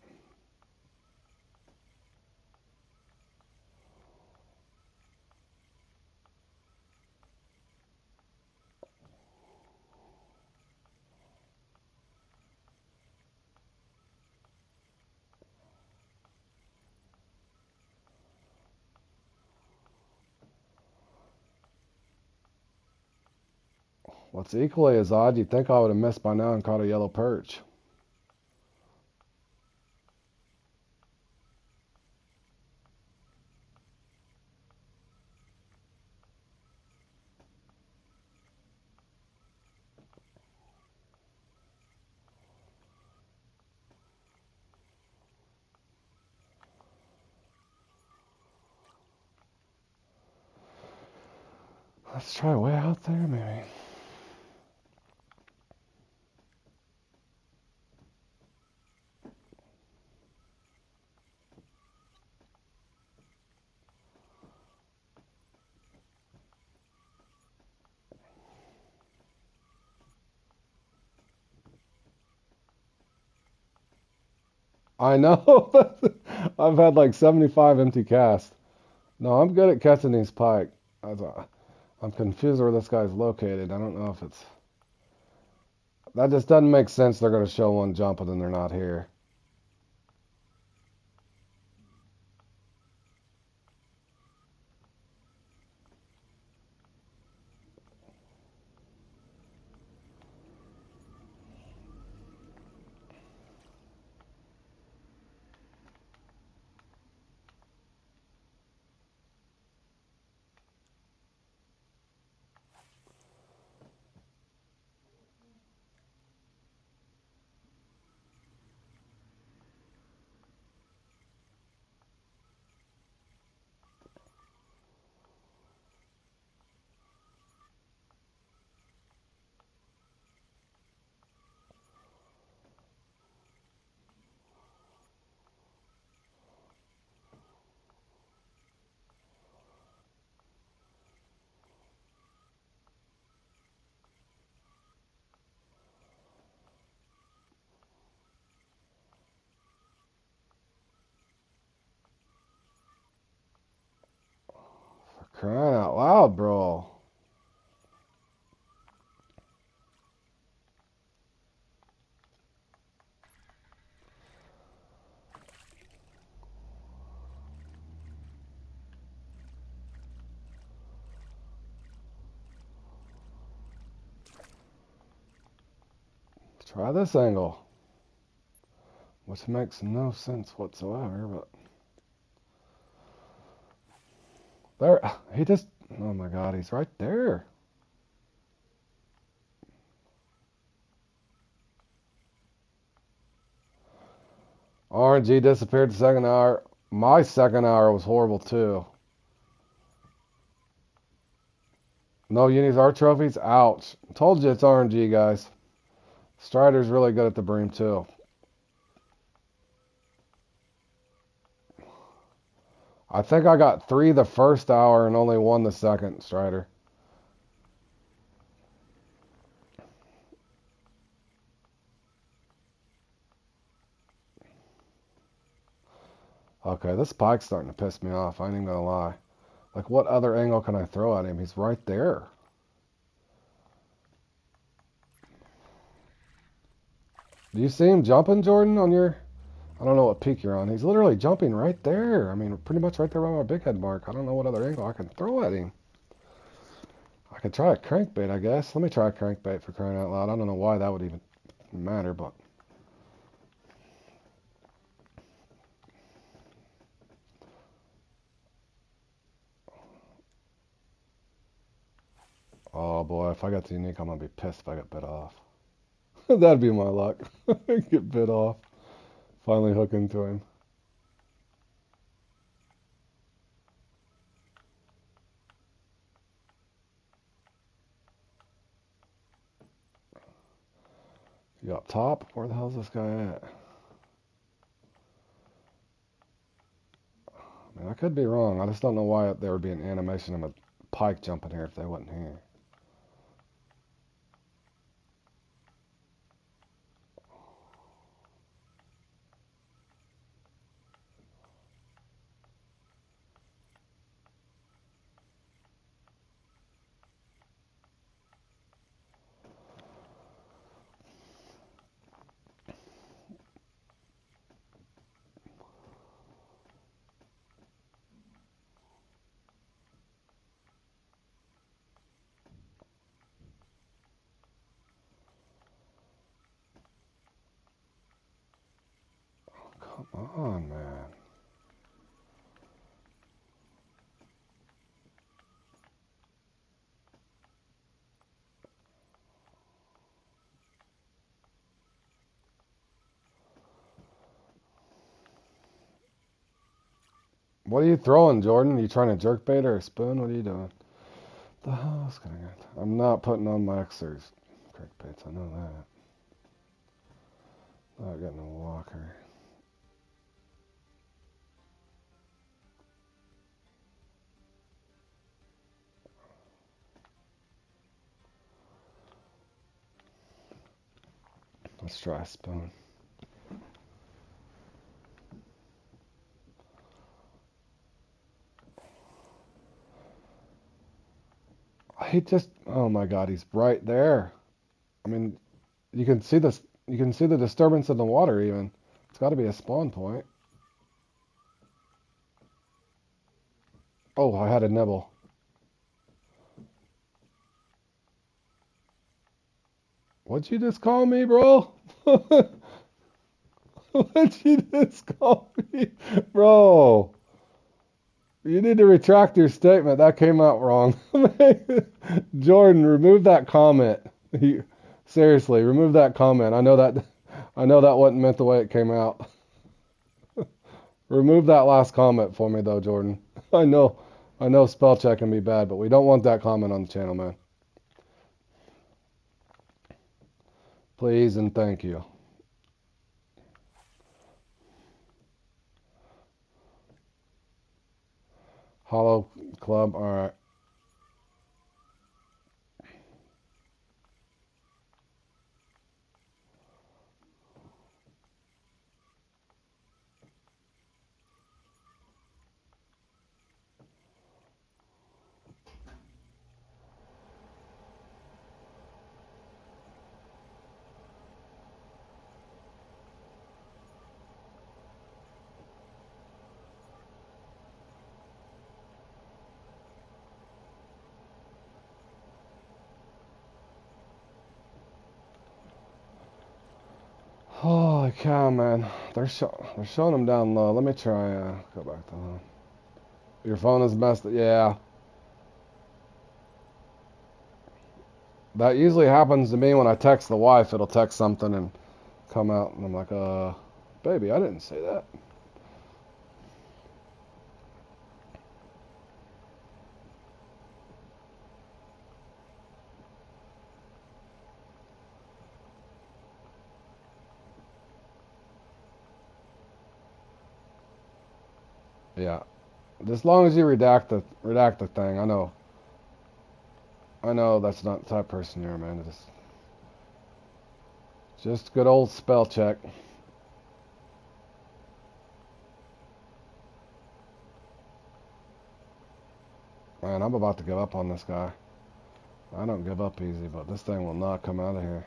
What's equally as odd, you'd think I would have missed by now and caught a yellow perch. Let's try way out there, maybe. I know. I've had like 75 empty casts. No, I'm good at catching these pike. I'm confused where this guy's located. I don't know if it's... That just doesn't make sense. They're going to show one jumping and they're not here. For crying out loud, bro. Try this angle. Which makes no sense whatsoever, but... There, he just... Oh my god, he's right there. RNG disappeared the second hour. My second hour was horrible too. No unis art trophies? Ouch. Told you it's RNG, guys. Strider's really good at the bream too. I think I got 3 the first hour and only 1 the second, Strider. Okay, this pike's starting to piss me off. I ain't even gonna lie. Like, what other angle can I throw at him? He's right there. Do you see him jumping, Jordan, on your... I don't know what peak you're on. He's literally jumping right there. I mean, pretty much right there by my big head mark. I don't know what other angle I can throw at him. I could try a crankbait, I guess. Let me try a crankbait for crying out loud. I don't know why that would even matter, but... Oh boy, if I got the unique, I'm gonna be pissed if I get bit off. That'd be my luck. Get bit off. Finally hook into him. You up top? Where the hell's this guy at? I mean, I could be wrong. I just don't know why there would be an animation of a pike jumping here if they wasn't here. Come on, man. What are you throwing, Jordan? You trying to jerk bait or a spoon? What are you doing? The hell's gonna get? I'm not putting on my Xers crankbaits. I know that. Not getting a walker. Let's try a spoon. He just, oh my God, he's right there. I mean, you can see this. You can see the disturbance in the water even. It's got to be a spawn point. Oh, I had a nibble. What'd you just call me, bro? What'd you just call me? Bro, you need to retract your statement. That came out wrong. Jordan, remove that comment. Seriously, remove that comment. I know that wasn't meant the way it came out. Remove that last comment for me though, Jordan. I know spell check can be bad, but we don't want that comment on the channel, man. Please and thank you. Hollow Club, alright. Holy cow, man. They're showing them down low. Let me try, go back to home. Your phone is messed up. Yeah. That usually happens to me when I text the wife. It'll text something and come out, and I'm like, baby, I didn't say that. Yeah. As long as you redact the thing, I know that's not the type of person you're, man. Just good old spell check. Man, I'm about to give up on this guy. I don't give up easy, but this thing will not come out of here.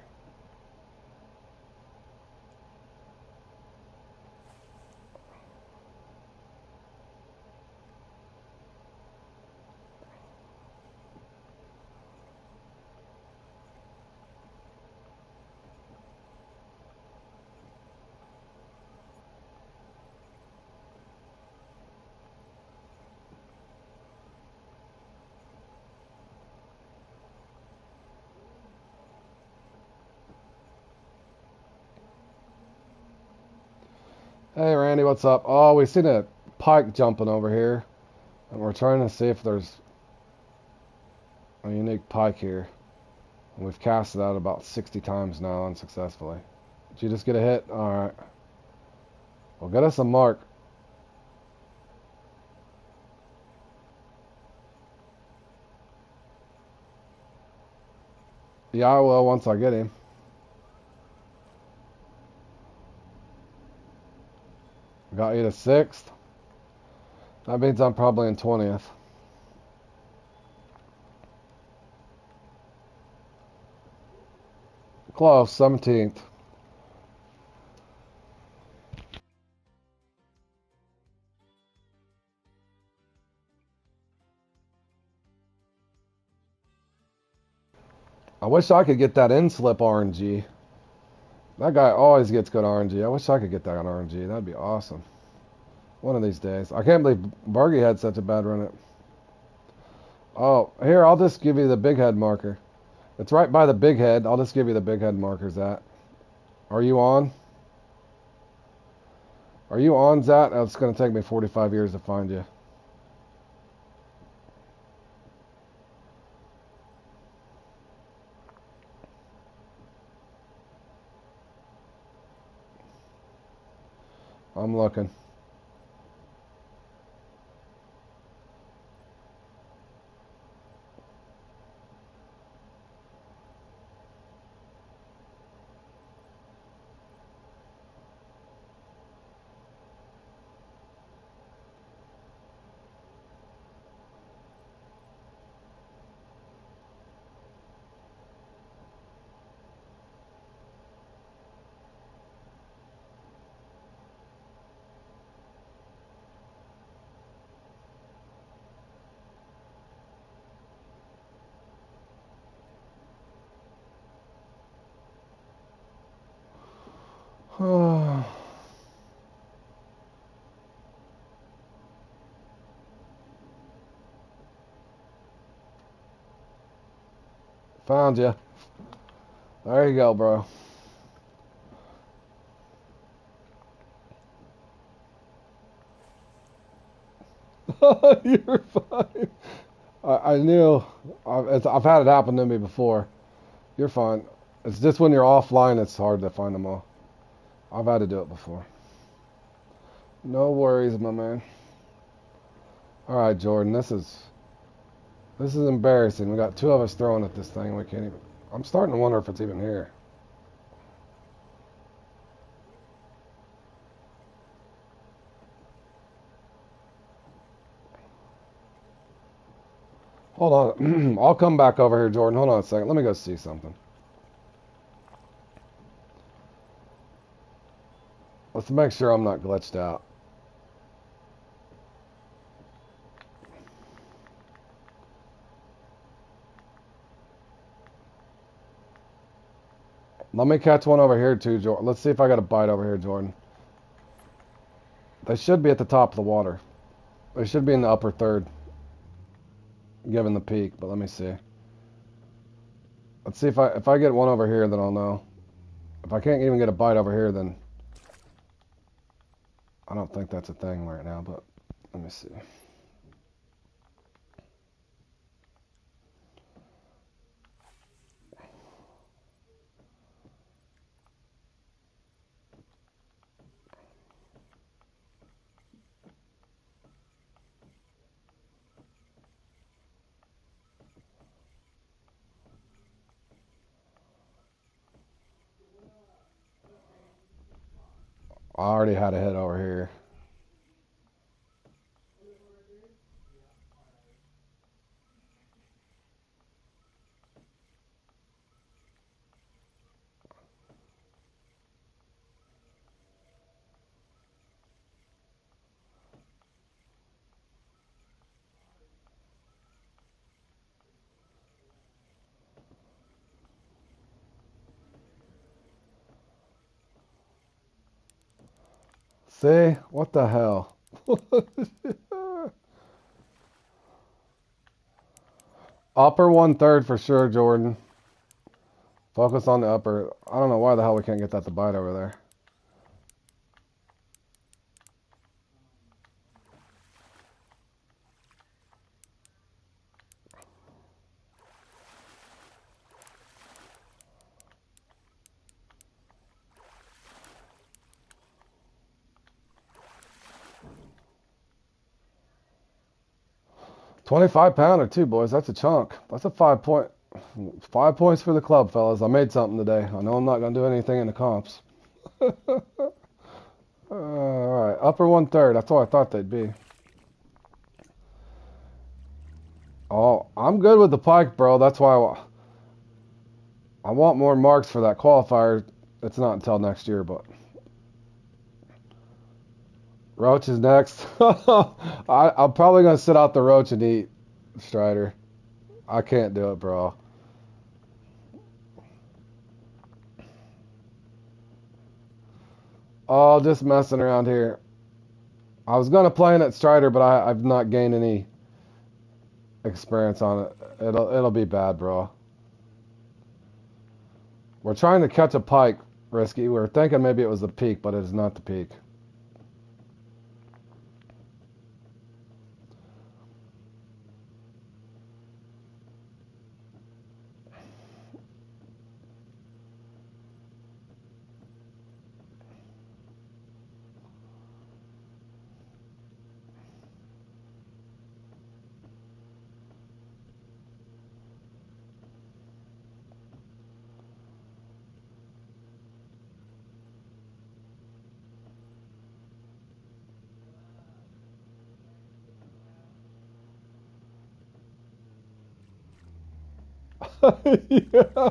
Hey, Randy, what's up? Oh, we seen a pike jumping over here, and we're trying to see if there's a unique pike here. And we've cast it out about 60 times now unsuccessfully. Did you just get a hit? Alright. Well, get us a mark. Yeah, I will once I get him. Got you to 6th. That means I'm probably in 20th. Close, 17th. I wish I could get that in-slip RNG. That guy always gets good RNG. I wish I could get that on RNG. That'd be awesome. One of these days. I can't believe Bargy had such a bad run at. Oh, here, I'll just give you the big head marker. It's right by the big head. I'll just give you the big head markers at. Are you on? Are you on, Zat? Oh, it's going to take me 45 years to find you. I'm looking. Found you. There you go, bro. You're fine. I knew. I've had it happen to me before. You're fine. It's just when you're offline, it's hard to find them all. I've had to do it before. No worries, my man. All right, Jordan. This is embarrassing. We got two of us throwing at this thing. We can't even. I'm starting to wonder if it's even here. Hold on. I'll come back over here, Jordan. Hold on a second. Let me go see something. Let's make sure I'm not glitched out. Let me catch one over here too, Jordan. Let's see if I got a bite over here, Jordan. They should be at the top of the water. They should be in the upper third, given the peak. But let me see. Let's see if I get one over here, then I'll know. If I can't even get a bite over here, then I don't think that's a thing right now. But let me see. I already had a hit over here. See? What the hell? Upper one third for sure, Jordan. Focus on the upper. I don't know why the hell we can't get that to bite over there. 25 pounder too, boys. That's a chunk. That's a 5 point. 5 points for the club, fellas. I made something today. I know I'm not going to do anything in the comps. Alright, upper one third. That's all I thought they'd be. Oh, I'm good with the pike, bro. That's why I want more marks for that qualifier. It's not until next year, but roach is next. I'm probably going to sit out the roach and eat Strider. I can't do it, bro. Oh, just messing around here. I was gonna play in at Strider, but I've not gained any experience on it. It'll be bad, bro. We're trying to catch a pike, Risky. We were thinking maybe it was the peak, but it is not the peak. Yeah.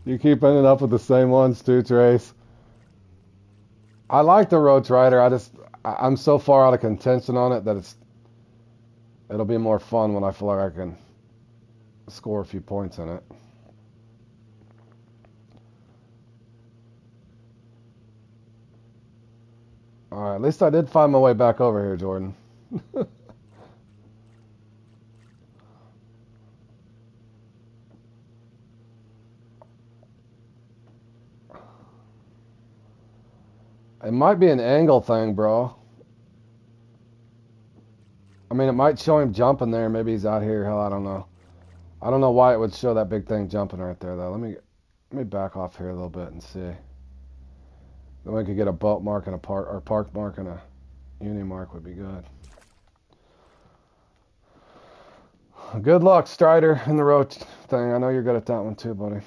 You keep ending up with the same ones too, Trace. I like the Roach Rider. I'm so far out of contention on it that it'll be more fun when I feel like I can score a few points in it. Alright, at least I did find my way back over here, Jordan. It might be an angle thing, bro. I mean, it might show him jumping there. Maybe he's out here. Hell, I don't know. I don't know why it would show that big thing jumping right there, though. Let me back off here a little bit and see. Then we could get a boat mark and a park mark and a uni mark would be good. Good luck, Strider, in the road thing. I know you're good at that one too, buddy.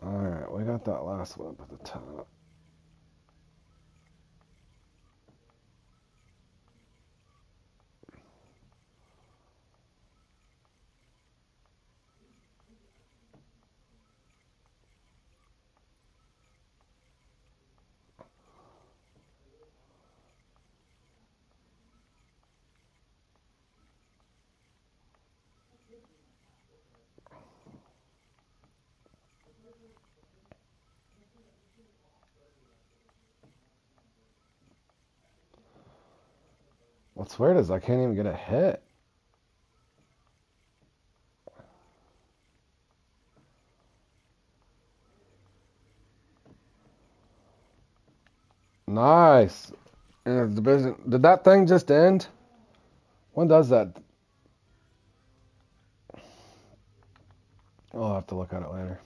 Alright, we got that last one up at the top. What's weird is I can't even get a hit. Nice. Division. Did that thing just end? When does that? I'll have to look at it later.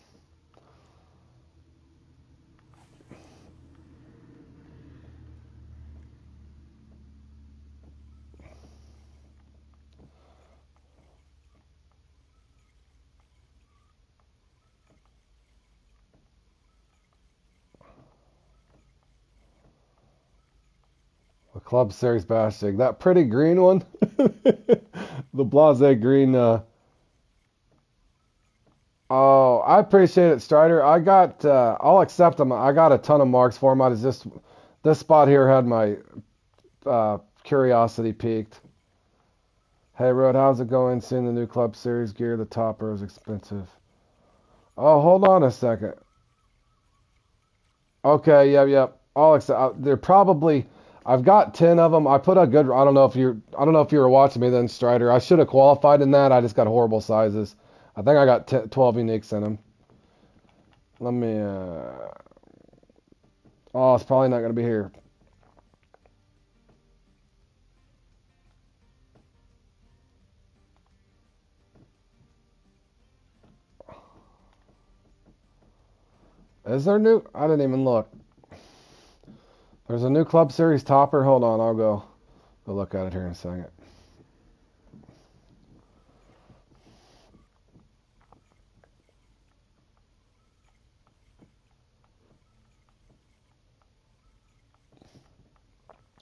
The Club Series Bashig. That pretty green one. The blase green. Oh, I appreciate it, Strider. I got, I'll accept them. I got a ton of marks for them. I was just, this spot here had my curiosity peaked. Hey, Road, how's it going? Seeing the new Club Series gear, the topper is expensive. Oh, hold on a second. Okay, yep. I'll accept. They're probably, I've got 10 of them. I put a good, I don't know if you were watching me then, Strider. I should have qualified in that. I just got horrible sizes. I think I got 12 uniques in them. Let me, oh, it's probably not going to be here. Is there new? I didn't even look. There's a new Club Series topper. Hold on, I'll go look at it here in a second.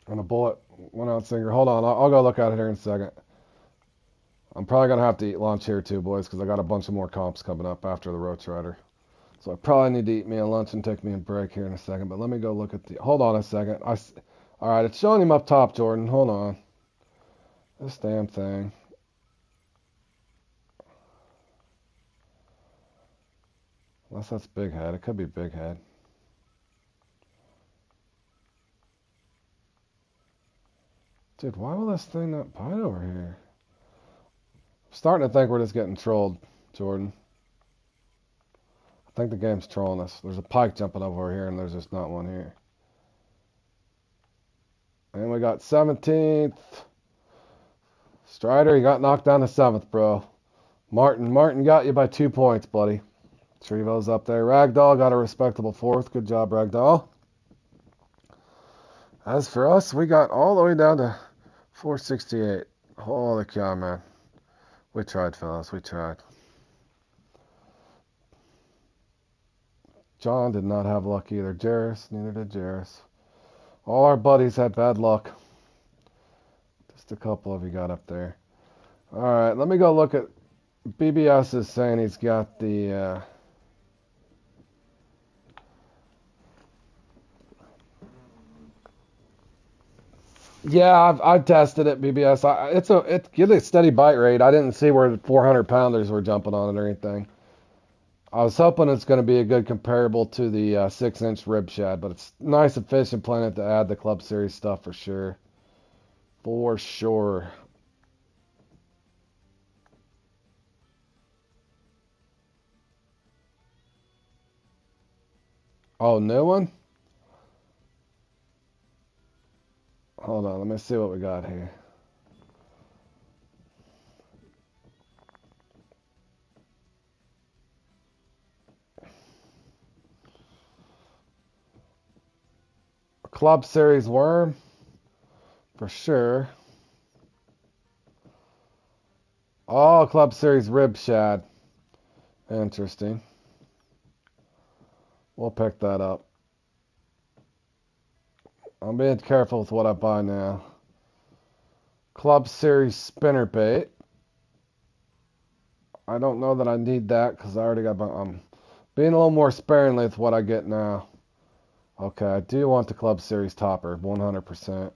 And a bullet 1 ounce singer. Hold on, I'll go look at it here in a second. I'm probably gonna have to eat lunch here too, boys, because I got a bunch of more comps coming up after the Roach Rider. So I probably need to eat me a lunch and take me a break here in a second. But let me go look at the. Hold on a second. All right, it's showing him up top, Jordan. Hold on. This damn thing. Unless that's Big Head. It could be Big Head. Dude, why will this thing not bite over here? I'm starting to think we're just getting trolled, Jordan. I think the game's trolling us. There's a pike jumping over here, and there's just not one here. And we got 17th. Strider, you got knocked down to 7th, bro. Martin got you by 2 points, buddy. Trevo's up there. Ragdoll got a respectable 4th. Good job, Ragdoll. As for us, we got all the way down to 468. Holy cow, man. We tried, fellas. We tried. John did not have luck either. Jarris, neither did Jarris. All our buddies had bad luck. Just a couple of you got up there. All right, let me go look at... BBS is saying he's got the... Yeah, I've tested it, BBS. It gives a steady bite rate. I didn't see where the 400 pounders were jumping on it or anything. I was hoping it's going to be a good comparable to the 6-inch rib shad, but it's nice and Fishing Planet to add the Club Series stuff for sure. For sure. Oh, new one? Hold on, let me see what we got here. Club Series worm, for sure. Oh, Club Series rib shad. Interesting. We'll pick that up. I'm being careful with what I buy now. Club Series spinnerbait. I don't know that I need that because I already got I'm being a little more sparingly with what I get now. Okay, I do want the Club Series topper, 100%.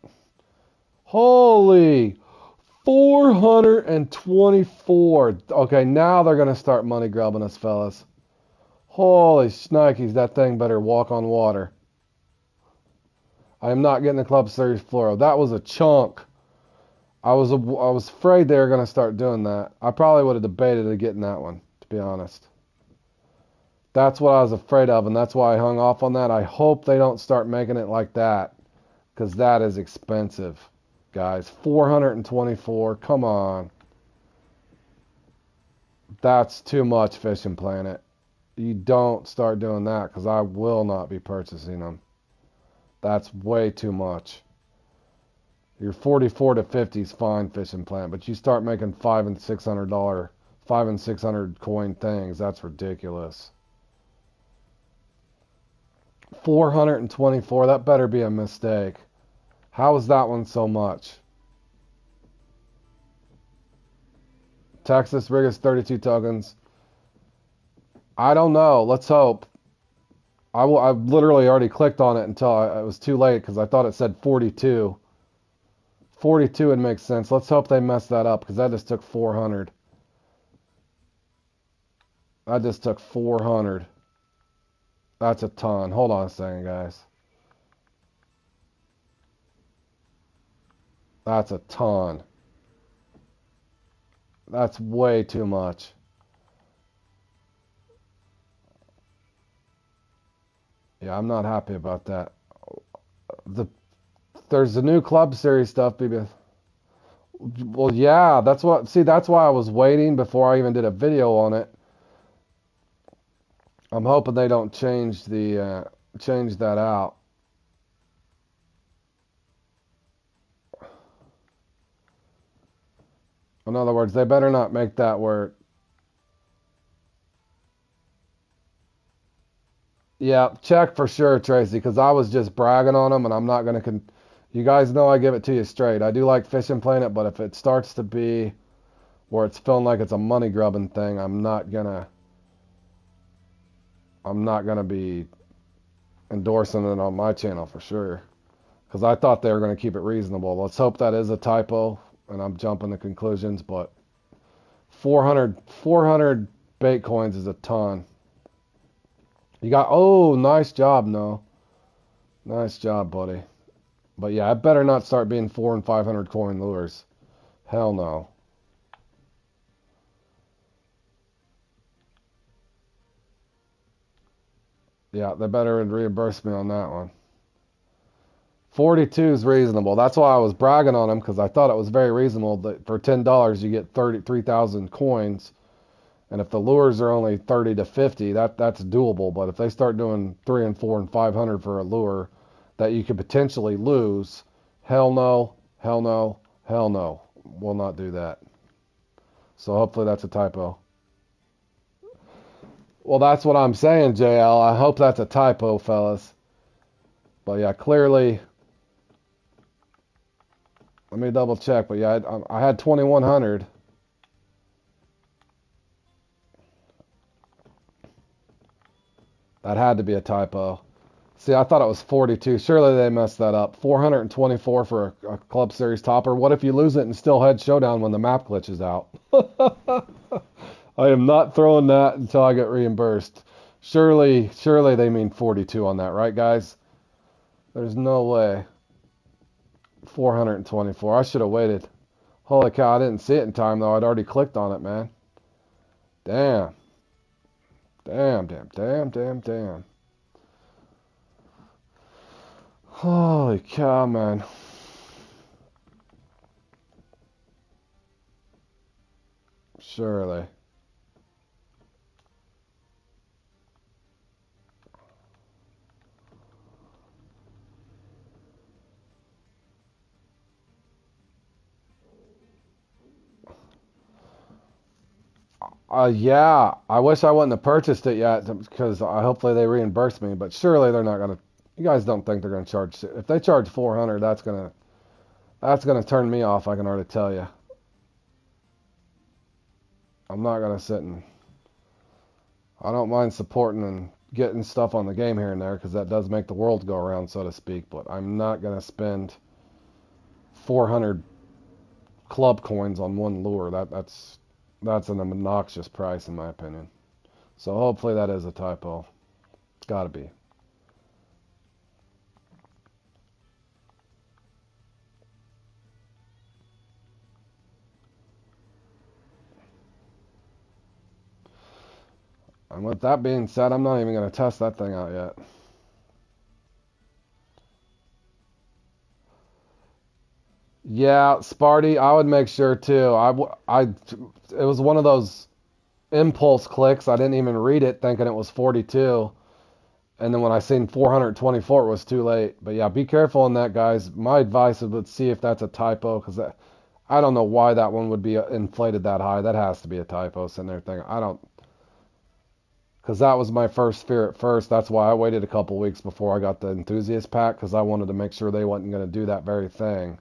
Holy 424. Okay, now they're going to start money grubbing us, fellas. Holy shnikes, that thing better walk on water. I am not getting the Club Series fluoro. That was a chunk. I was afraid they were going to start doing that. I probably would have debated getting that one, to be honest. That's what I was afraid of, and that's why I hung off on that. I hope they don't start making it like that, because that is expensive, guys. 424, come on. That's too much, Fishing Planet. You don't start doing that, because I will not be purchasing them. That's way too much. Your 44 to 50 is fine, Fishing Planet, but you start making $500 and $600 coin things. That's ridiculous. 424. That better be a mistake. How is that one so much? Texas rig is 32 tokens. I don't know. Let's hope. I literally already clicked on it until it was too late because I thought it said 42. 42 would make sense. Let's hope they mess that up because that just took 400. That just took 400. That's a ton. Hold on a second, guys. That's a ton. That's way too much. Yeah, I'm not happy about that. There's the new Club Series stuff, baby. Well, yeah, that's why I was waiting before I even did a video on it. I'm hoping they don't change that out. In other words, they better not make that where. Yeah, check for sure, Tracy, because I was just bragging on them, and I'm not gonna. You guys know I give it to you straight. I do like Fishing Planet, but if it starts to be where it's feeling like it's a money grubbing thing, I'm not gonna. I'm not gonna be endorsing it on my channel for sure. Because I thought they were going to keep it reasonable. Let's hope that is a typo, and I'm jumping to conclusions, but 400 bait coins is a ton. You got, oh, nice job, no. Nice job, buddy. But yeah, I better not start being 400 and 500 coin lures. Hell no. Yeah, they better reimburse me on that one. 42 is reasonable. That's why I was bragging on them because I thought it was very reasonable that for $10 you get 3,000 coins. And if the lures are only 30 to 50, that's doable. But if they start doing 3 and 4 and 500 for a lure that you could potentially lose, hell no, hell no, hell no. We'll not do that. So hopefully that's a typo. Well, that's what I'm saying, JL. I hope that's a typo, fellas. But yeah, clearly, let me double check. But yeah, I had 2,100. That had to be a typo. See, I thought it was 42. Surely they messed that up. 424 for a Club Series topper. What if you lose it and still head showdown when the map glitches out? I am not throwing that until I get reimbursed. Surely they mean 42 on that, right, guys? There's no way. 424. I should have waited. Holy cow, I didn't see it in time, though. I'd already clicked on it, man. Damn. Damn. Holy cow, man. Surely. Yeah. I wish I wouldn't have purchased it yet because hopefully they reimburse me. But surely they're not gonna. You guys don't think they're gonna charge? If they charge 400, that's gonna turn me off. I can already tell you. I'm not gonna sit and. I don't mind supporting and getting stuff on the game here and there because that does make the world go around, so to speak. But I'm not gonna spend 400 club coins on one lure. That's an obnoxious price in my opinion. So hopefully that is a typo. It's got to be. And with that being said, I'm not even going to test that thing out yet. Yeah, Sparty, I would make sure too. It was one of those impulse clicks. I didn't even read it thinking it was 42. And then when I seen 424, it was too late. But yeah, be careful on that, guys. My advice would see if that's a typo because I don't know why that one would be inflated that high. That has to be a typo sitting there thinking. I don't. Because that was my first fear at first. That's why I waited a couple weeks before I got the enthusiast pack because I wanted to make sure they wasn't going to do that very thing.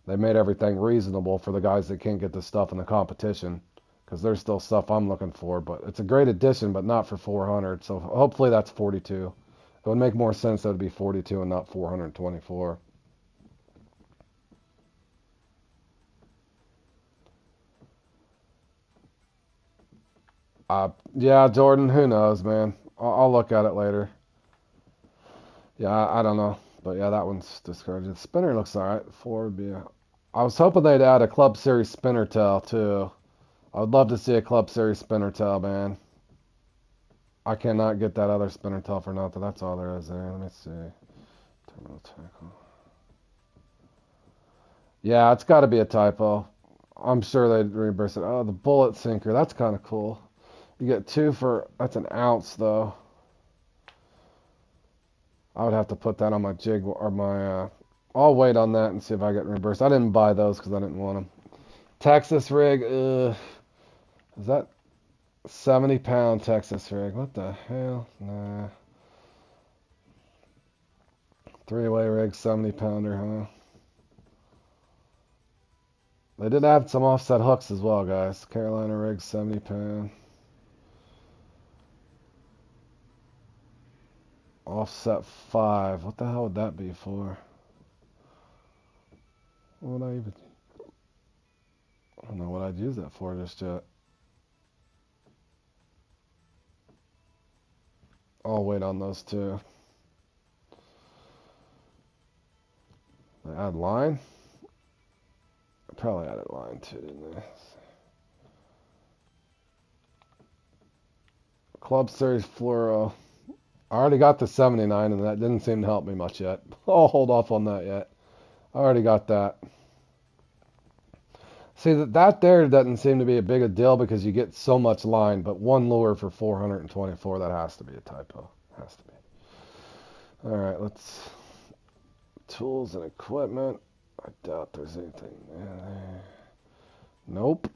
They made everything reasonable for the guys that can't get the stuff in the competition because there's still stuff I'm looking for. But it's a great addition, but not for 400. So hopefully that's 42. It would make more sense that it would be 42 and not 424. Yeah, Jordan, who knows, man. I'll look at it later. Yeah, I don't know. But yeah, that one's discouraging. The spinner looks alright. Four would be. I was hoping they'd add a Club Series spinner tail too. I would love to see a Club Series spinner tail, man. I cannot get that other spinner tail for nothing. That's all there is there. Let me see. Terminal tackle. Yeah, it's got to be a typo. I'm sure they'd reimburse it. Oh, the bullet sinker. That's kind of cool. You get two for. That's an ounce though. I would have to put that on my jig or my. I'll wait on that and see if I get reimbursed. I didn't buy those because I didn't want them. Texas rig. Is that 70-pound Texas rig? What the hell? Nah. Three-way rig, 70-pounder, huh? They did add some offset hooks as well, guys. Carolina rig, 70-pound. Offset 5. What the hell would that be for? What would I even... I don't know what I'd use that for just yet. I'll wait on those two. They add line? I probably added line too, didn't they? Club Series Fluoro. I already got the 79 and that didn't seem to help me much yet. I'll hold off on that yet. I already got that. See, that there doesn't seem to be a big a deal because you get so much line, but one lure for 424, that has to be a typo. Has to be. All right, let's... Tools and equipment. I doubt there's anything there. Nope.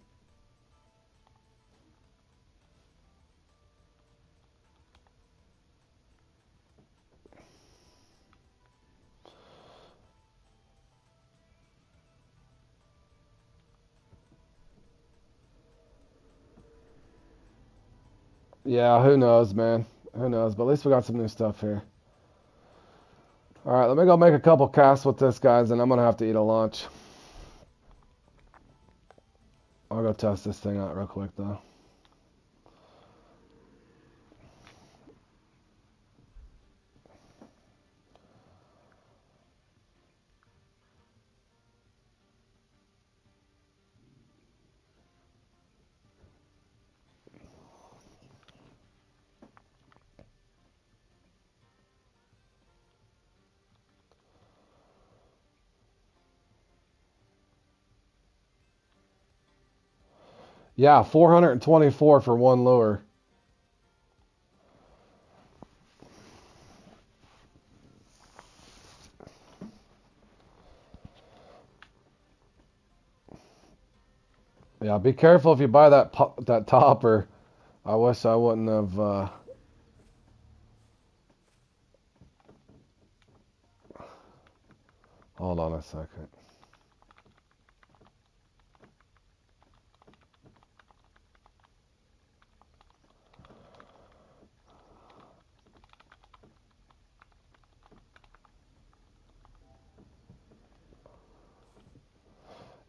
Yeah, who knows, man? Who knows? But at least we got some new stuff here. All right, let me go make a couple casts with this, guys, and I'm gonna have to eat a lunch. I'll go test this thing out real quick, though. Yeah, 424 for one lure. Yeah, be careful if you buy that topper. I wish I wouldn't have. Hold on a second.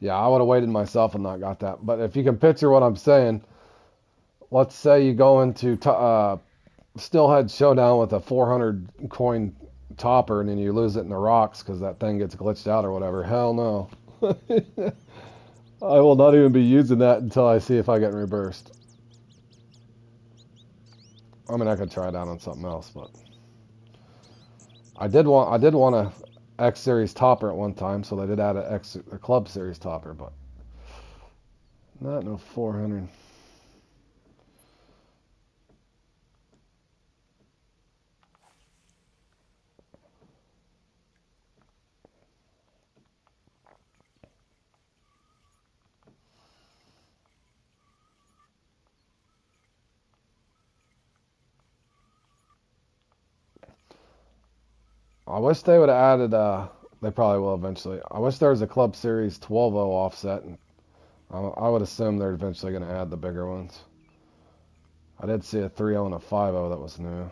Yeah, I would have waited myself and not got that. But if you can picture what I'm saying, let's say you go into Steelhead Showdown with a 400 coin topper and then you lose it in the rocks because that thing gets glitched out or whatever. Hell no. I will not even be using that until I see if I get reversed. I mean, I could try it out on something else, but I did want a X Series topper at one time, so they did add a Club Series topper, but not no 400. I wish they would have added. They probably will eventually. I wish there was a Club Series 12.0 offset, and I would assume they're eventually going to add the bigger ones. I did see a 3.0 and a 5.0 that was new.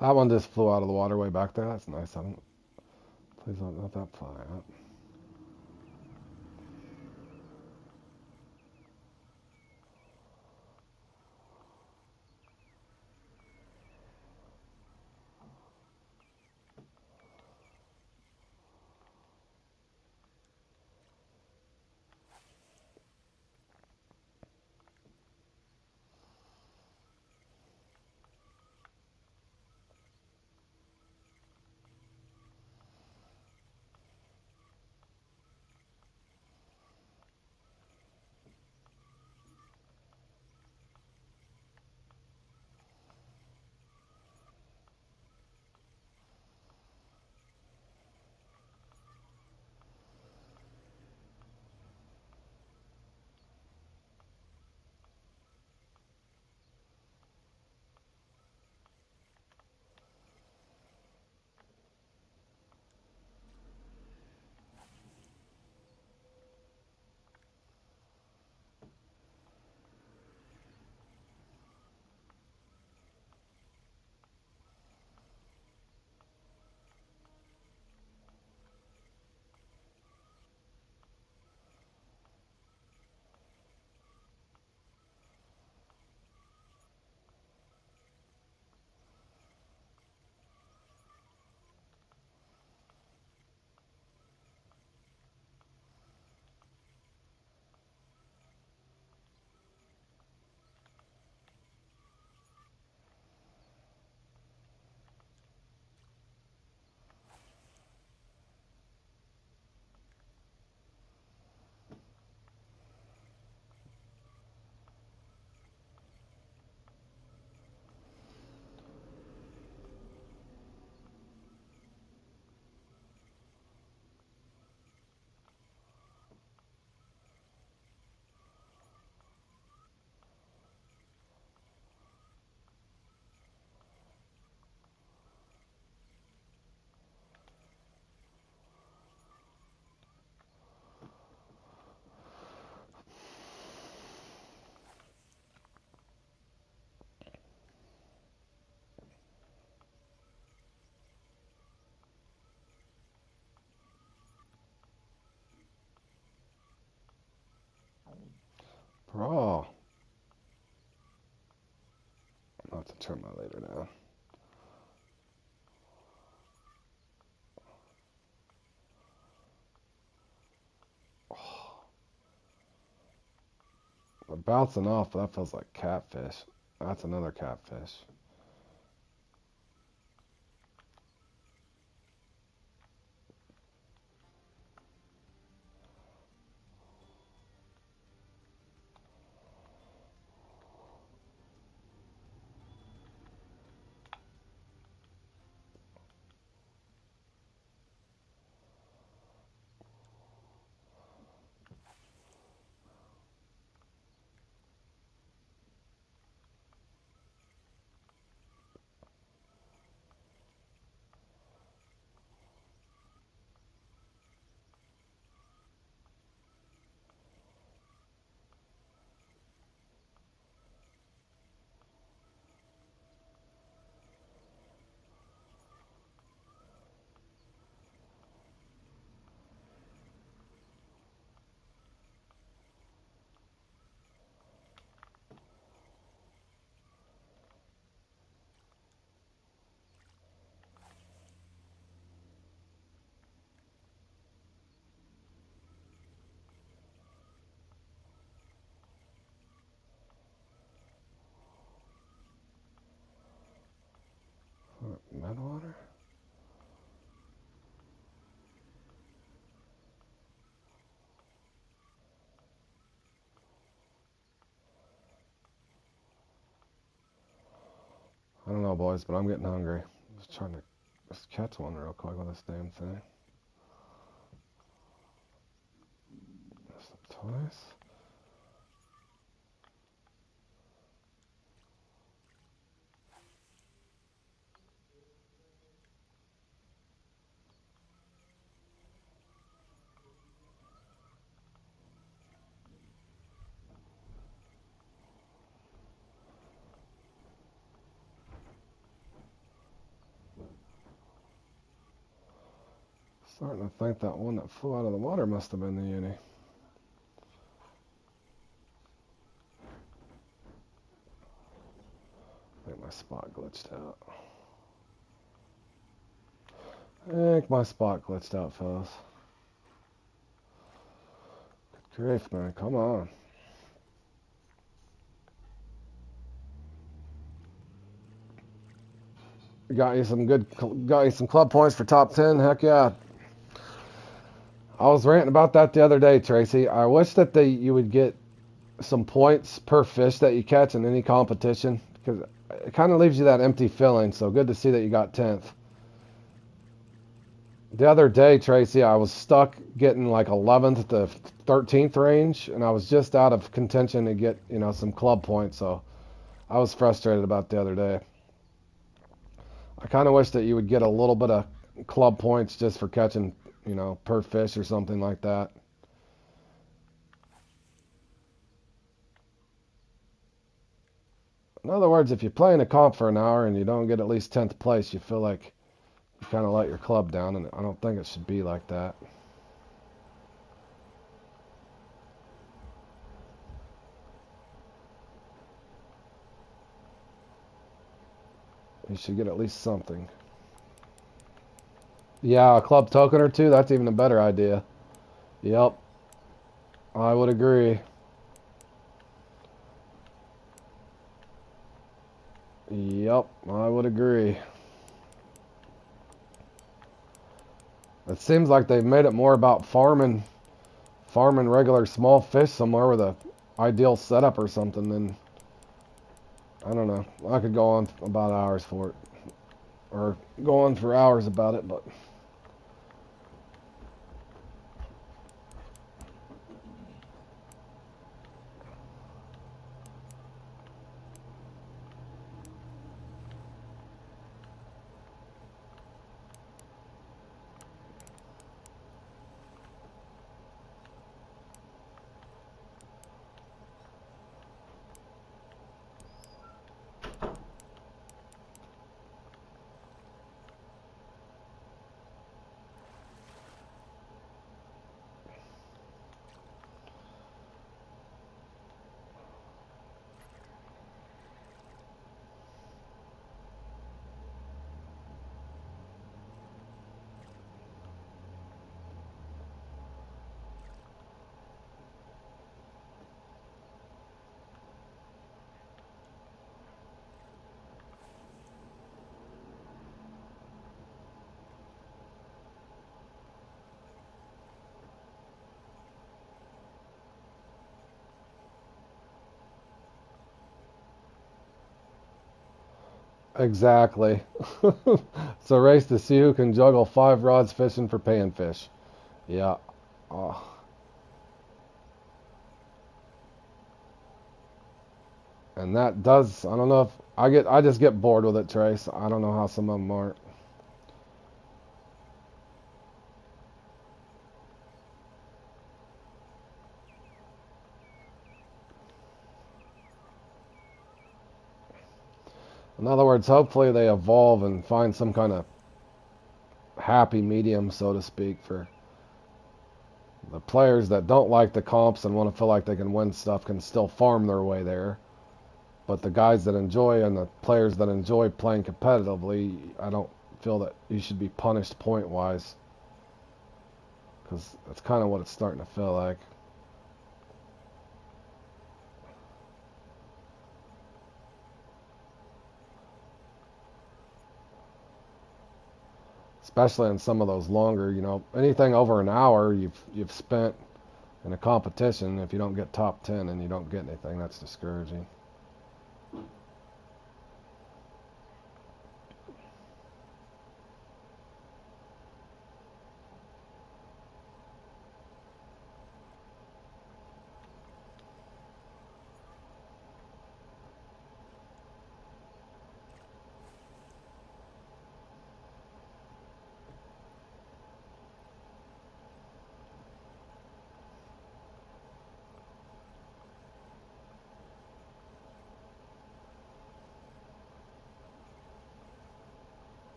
That one just flew out of the waterway back there. That's nice. Please don't let that fly out. Raw. I'll have to turn my later down. We're bouncing off, but that feels like catfish. That's another catfish. Midwater? I don't know, boys, but I'm getting hungry. Just trying to just catch one real quick with this damn thing. Twice. Starting to think that one that flew out of the water must have been the uni. I think my spot glitched out. I think my spot glitched out, fellas. Good grief, man. Come on. Got you some club points for top 10. Heck yeah. I was ranting about that the other day, Tracy. I wish that you would get some points per fish that you catch in any competition, because it kind of leaves you that empty feeling. So good to see that you got 10th. The other day, Tracy, I was stuck getting like 11th to 13th range, and I was just out of contention to get, some club points. So I was frustrated about the other day. I kind of wish that you would get a little bit of club points just for catching, per fish or something like that. In other words, if you play in a comp for an hour and you don't get at least 10th place, you feel like you kind of let your club down, and I don't think it should be like that. You should get at least something. Yeah, a club token or two, that's even a better idea. Yep, I would agree. Yep, I would agree. It seems like they've made it more about farming regular small fish somewhere with a ideal setup or something than, I don't know. I could go on about hours for it. Or go on for hours about it, but Exactly. It's a race to see who can juggle 5 rods fishing for panfish. Yeah. Oh. And that does, I don't know if, I just get bored with it, Trace. I don't know how some of them aren't. In other words, hopefully they evolve and find some kind of happy medium, so to speak, for the players that don't like the comps and want to feel like they can win stuff can still farm their way there. But the guys that enjoy and the players that enjoy playing competitively, I don't feel that you should be punished point-wise. Because that's kind of what it's starting to feel like. Especially in some of those longer, anything over an hour you've spent in a competition. If you don't get top 10 and you don't get anything, that's discouraging.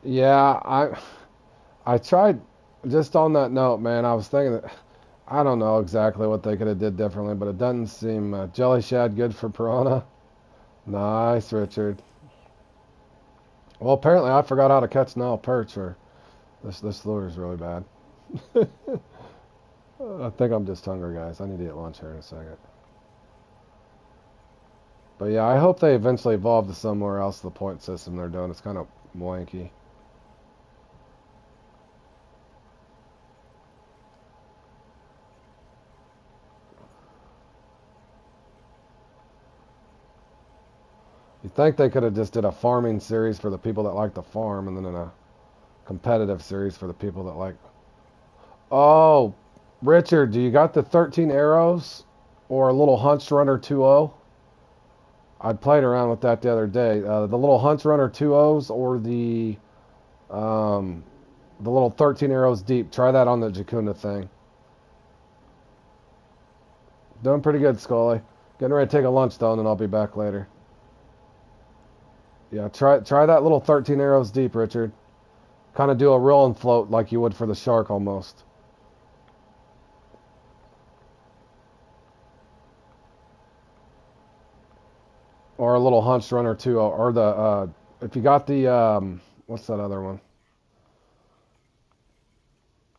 Yeah, I tried, just on that note, man, I was thinking that I don't know exactly what they could have did differently, but it doesn't seem jelly shad good for piranha. Nice, Richard. Well, apparently I forgot how to catch Nile perch, or this lure is really bad. I think I'm just hungry, guys. I need to eat lunch here in a second. But yeah, I hope they eventually evolve to somewhere else. The point system they're doing, it's kind of wanky. You think they could have just did a farming series for the people that like to farm, and then a competitive series for the people that like. Oh, Richard, do you got the 13 arrows or a little Hunch Runner 2.0? I played around with that the other day. The little Hunch Runner 2.0s or um, the little 13 arrows deep. Try that on the Jacuna thing. Doing pretty good, Scully. Getting ready to take a lunch though, and then I'll be back later. Yeah, try that little 13 arrows deep, Richard. Kind of do a roll and float like you would for the shark almost. Or a little Hunch Runner 2.0, or if you got the what's that other one?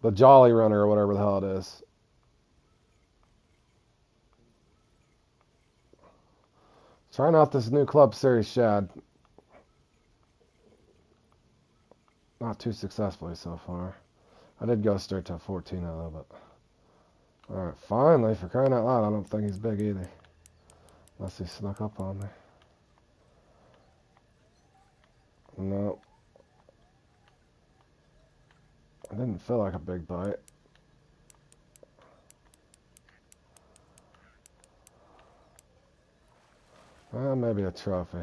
The Jolly Runner or whatever the hell it is. Trying out this new Club Series shad. Not too successfully so far. I did go straight to a 14 though, but alright, finally, for crying out loud, I don't think he's big either. Unless he snuck up on me. No. It didn't feel like a big bite. Well, maybe a trophy.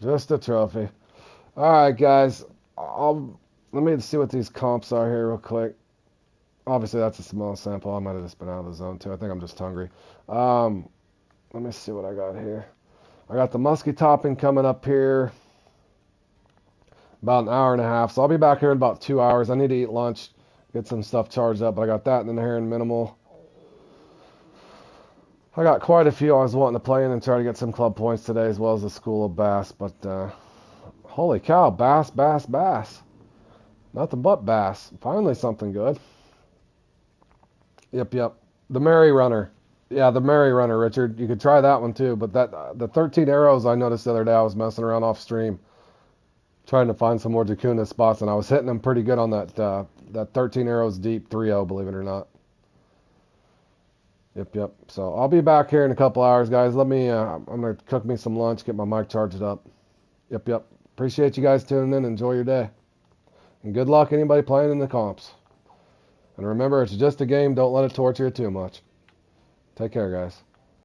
Just a trophy. Alright, guys. Let me see what these comps are here real quick. Obviously, that's a small sample. I might have just been out of the zone, too. I think I'm just hungry. Let me see what I got here. I got the musky topping coming up here. About an hour and a half. So I'll be back here in about 2 hours. I need to eat lunch, get some stuff charged up. But I got that and then the Heron Minimal. I got quite a few I was wanting to play in and try to get some club points today, as well as the School of Bass. But holy cow, bass, bass, bass. Nothing but bass. Finally something good. Yep. The Merry Runner. Yeah, the Merry Runner, Richard. You could try that one too. But that the 13 arrows I noticed the other day, I was messing around off stream trying to find some more Jacuna spots, and I was hitting them pretty good on that 13 arrows deep 3-0, believe it or not. Yep. So I'll be back here in a couple hours, guys. I'm gonna cook me some lunch, get my mic charged up. Yep. Appreciate you guys tuning in. Enjoy your day, and good luck anybody playing in the comps. And remember, it's just a game. Don't let it torture you too much. Take care, guys.